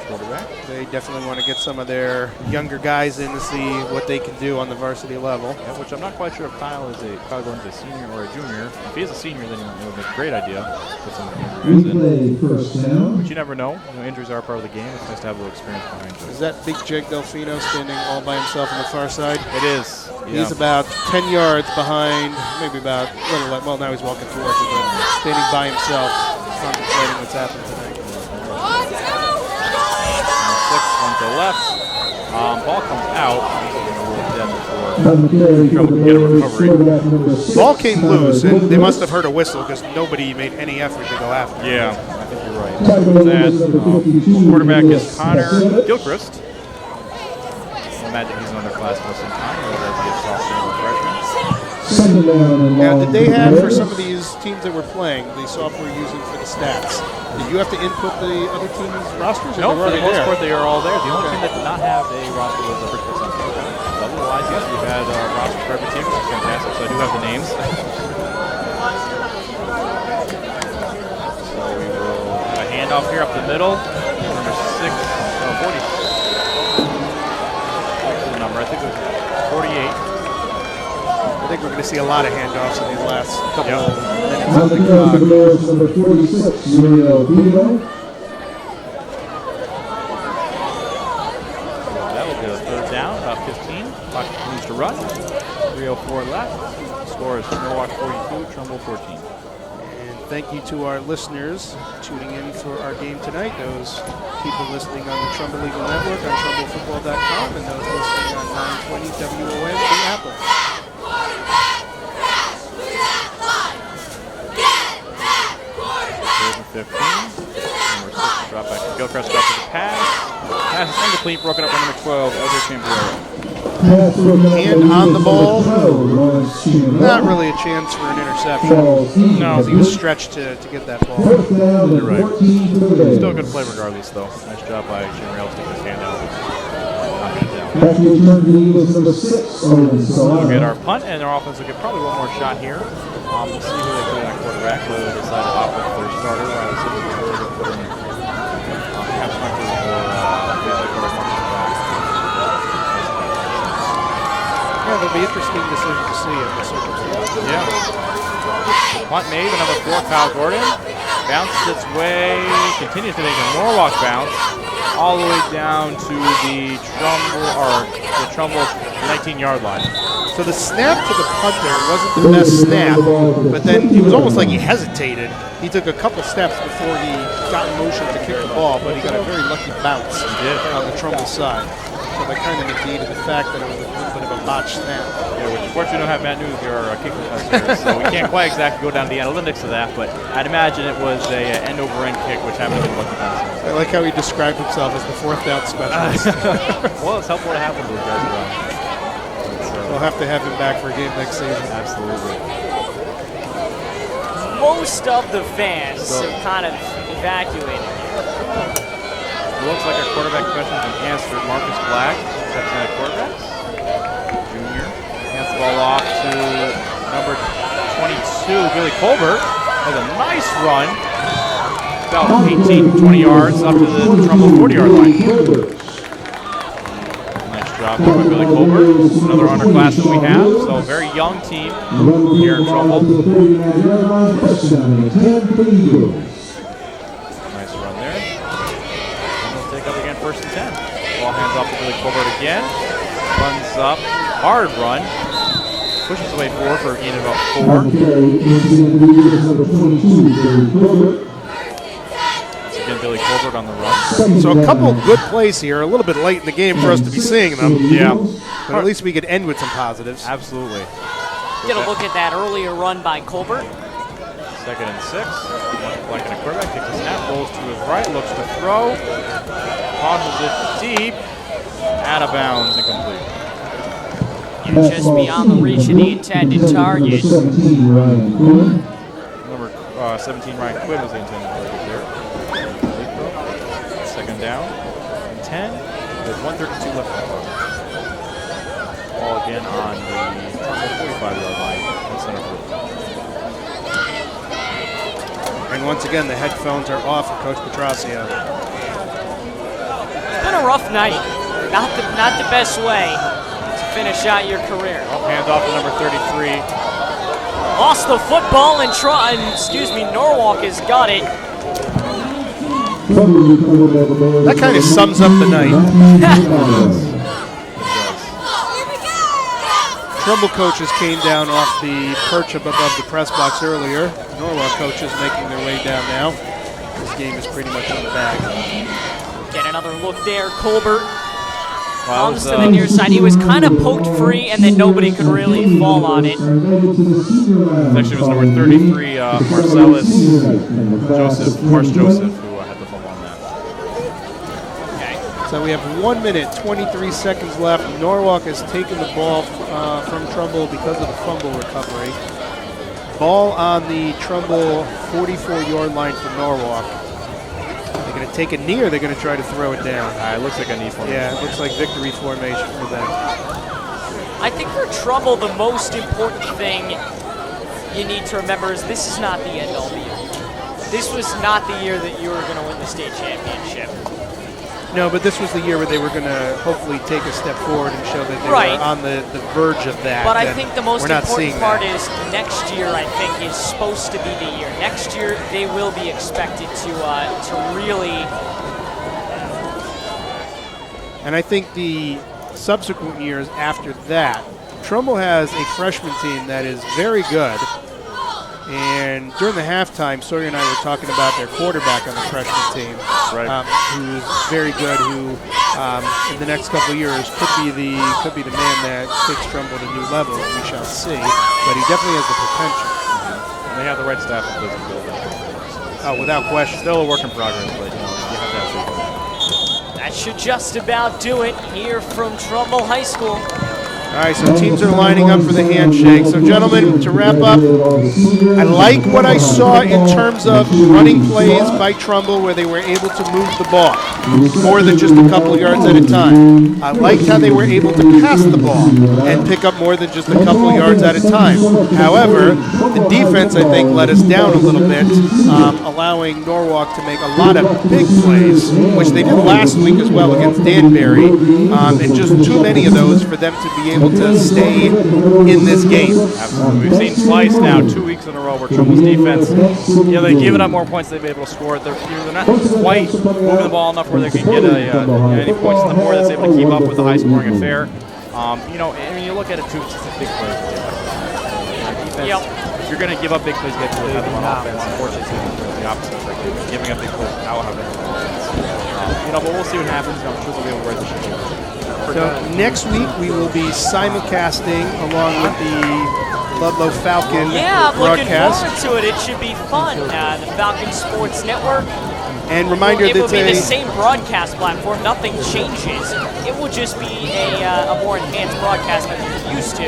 Quarterback. They definitely want to get some of their younger guys in to see what they can do on the varsity level. Yeah, which I'm not quite sure if Kyle going to a senior or a junior. If he is a senior, then it would be a great idea. Put some injuries in. But you never know. Injuries are part of the game. It's nice to have a little experience behind you. Is that big Jake Delfino standing all by himself on the far side? It is. Yeah. He's about 10 yards behind, maybe about a little less. Well, now he's walking towards it, but standing by himself, contemplating what's happened tonight. One to the left. Ball comes out. Ball came loose, and they must have heard a whistle because nobody made any effort to go after it. Yeah, I think you're right. Quarterback is Connor Gilchrist. I imagine he's another class most in time, or does he get sophomore or freshman? Now, did they have, for some of these teams that were playing, the software using for the stats, did you have to input the other teams' rosters? No, for the most part, they are all there. The only team that did not have a roster was the Bridgeport Central. Otherwise, yes, we've had rosters for every team, which is fantastic. So I do have the names. So we will have a handoff here up the middle. Number 40. What's the number? I think it was 48. I think we're going to see a lot of handoffs in these last couple of minutes. On the clock, the Bears number 46, Uriel Vivo. That will get a third down, about 15. Clock continues to run. 3:04 left. Score is Norwalk 42, Trumbull 14. And thank you to our listeners tuning in for our game tonight. Those people listening on the Trumbull Eagle Network on TrumbleFootball.com and those listening on 920 WON, the Apple. Third and 15. Number 6, drop back to Gilchrist, drop to the pass. Pass is incomplete, broken up by number 12, Elder Champion. And on the ball, not really a chance for an interception. No, he was stretched to get that ball. You're right. Still a good play regardless, though. Nice job by Jim Rail sticking his hand out. Knocking it down. We'll get our punt, and our offense will get probably one more shot here. We'll see who they put in at quarterback. Whether they decide to opt for their starter, Riley Simmons, or they put in Cap Smucker or Bailey Gordon. Yeah, that'll be interesting decision to see in the circumstances. Yeah. Punt made by number 4, Kyle Gordon. Bounces its way, continues to make a Norwalk bounce, all the way down to the Trumbull 19-yard line. So the snap to the punter wasn't the best snap, but then it was almost like he hesitated. He took a couple steps before he got in motion to kick the ball, but he got a very lucky bounce on the Trumbull side. So that kind of negated the fact that it was a little bit of a botched snap. Yeah, which fortunately we don't have Matt News, your kick professor, so we can't quite exactly go down to the analytics of that, but I'd imagine it was a end-over-end kick, which happened to be lucky bounce. I like how he described himself as the fourth down specialist. Well, it's helpful to have one of those guys around. We'll have to have him back for a game next season. Absolutely. Most of the fans have kind of evacuated here. It looks like our quarterback question has been answered. Marcus Black steps in at quarterback. Junior. Hands the ball off to number 22, Billy Colbert. Has a nice run. About 18, 20 yards up to the Trumbull 40-yard line. Nice job there by Billy Colbert. Another underclassman we have. So a very young team here in Trumbull. Nice run there. And we'll take up again 1st and 10. Ball hands off to Billy Colbert again. Runs up. Hard run. Pushes away 4 for a gain of about 4. Again, Billy Colbert on the run. So a couple good plays here. A little bit late in the game for us to be seeing them. Yeah. But at least we could end with some positives. Absolutely. Get a look at that earlier run by Colbert. 2nd and 6. Like a quarterback, takes a snap, rolls to his right, looks to throw. Tosses it deep. Out of bounds, incomplete. You're just beyond the reach of the intended target. Number 17, Ryan Quinn was the intended target there. 2nd down. And 10. There's 1:32 left in the clock. Ball again on the 45-yard line in center field. And once again, the headphones are off for Coach Petrosio. It's been a rough night. Not the best way to finish out your career. Hands off to number 33. Lost the football and Norwalk has got it. That kind of sums up the night. Trumbull coaches came down off the perch above the press box earlier. Norwalk coaches making their way down now. This game is pretty much in the bag. Get another look there. Colbert comes to the near side. He was kind of poked free, and then nobody could really fall on it. Actually, it was number 33, Marcellus Joseph, who had the fumble on that. Okay. So we have 1 minute, 23 seconds left. Norwalk has taken the ball from Trumbull because of the fumble recovery. Ball on the Trumbull 44-yard line for Norwalk. They're going to take a knee or they're going to try to throw it down? It looks like a knee formation. Yeah, it looks like victory formation for them. I think for Trumbull, the most important thing you need to remember is this is not the end all be all. This was not the year that you were going to win the state championship. No, but this was the year where they were going to hopefully take a step forward and show that they were on the verge of that. But I think the most important part that. is next year, I think, is supposed to be the year. Next year, they will be expected to really... And I think the subsequent years after that, Trumbull has a freshman team that is very good. And during the halftime, Sawyer and I were talking about their quarterback on the freshman team, who's very good. Who, in the next couple of years, could be the man that takes Trumbull to new levels. We shall see. But he definitely has the potential. And they have the right staff in place to build that. Oh, without question. Still a work in progress, but you have to have faith. That should just about do it here from Trumbull High School. All right, so teams are lining up for the handshake. So, gentlemen, to wrap up, I like what I saw in terms of running plays by Trumbull where they were able to move the ball more than just a couple yards at a time. I liked how they were able to pass the ball and pick up more than just a couple yards at a time. However, the defense, I think, let us down a little bit, allowing Norwalk to make a lot of big plays, which they did last week as well against Danbury, and just too many of those for them to be able to stay in this game. Absolutely. We've seen twice now, 2 weeks in a row, where Trumbull's defense, they've given up more points than they've been able to score. They're not quite moving the ball enough where they can get any points on the board that's able to keep up with the high-scoring affair. You look at it, too, it's just a big play. Defense, if you're going to give up big plays, you get to have them on offense. Unfortunately, it's the opposite. Like giving up big plays, now we'll have it on offense. But we'll see what happens. I'm sure they'll be able to write the shit. So next week we will be simulcasting along with the Ludlow Falcon I'm looking broadcast. forward to it. It should be fun. The Falcon Sports Network. And reminder it that will be the same broadcast platform. Nothing changes. It will just be a more enhanced broadcast than we're used to,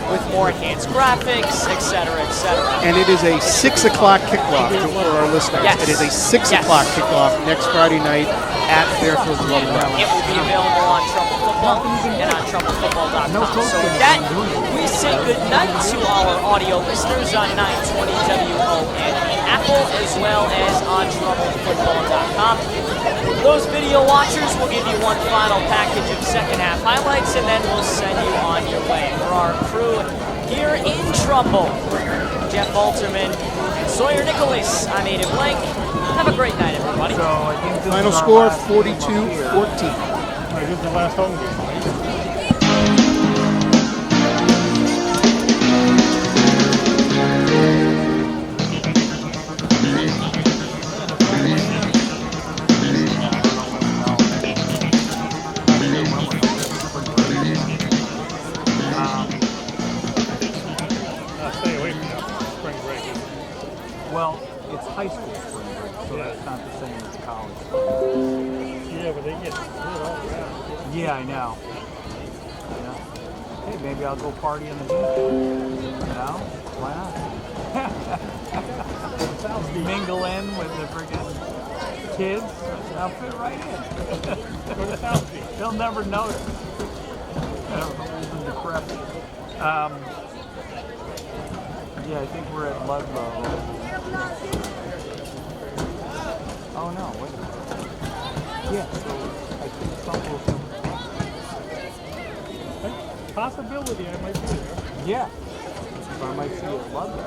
with more enhanced graphics, etc., etc. And it is a 6 o'clock kickoff for our listeners. Yes. It is a 6 o'clock kickoff next Friday night at Fairfield Ludlow. It will be available on Trumbull Football and on TrumbleFootball.com. So with that, we say good night to our audio listeners on 920 WON in Apple, as well as on TrumbleFootball.com. Those video watchers will give you one final package of second half highlights, and then we'll send you on your way. For our crew here in Trumbull, Jeff Alterman and Sawyer Nicholas, I'm Aiden Blank. Have a great night, everybody. Final score 42-14. This is the last home game, right? Well, it's high school spring break, so that's not the same as college. Yeah, but they get split all around. Yeah, I know. Hey, maybe I'll go party in the beach. You know? Why not? Mingle in with the freaking kids. I'll fit right in. Go to South Beach. They'll never notice. Old and decrepit. Yeah, I think we're at Ludlow. Oh no, wait a minute. Yeah, so I think something will Possibility I might be there. Yeah. So I might see you at Ludlow.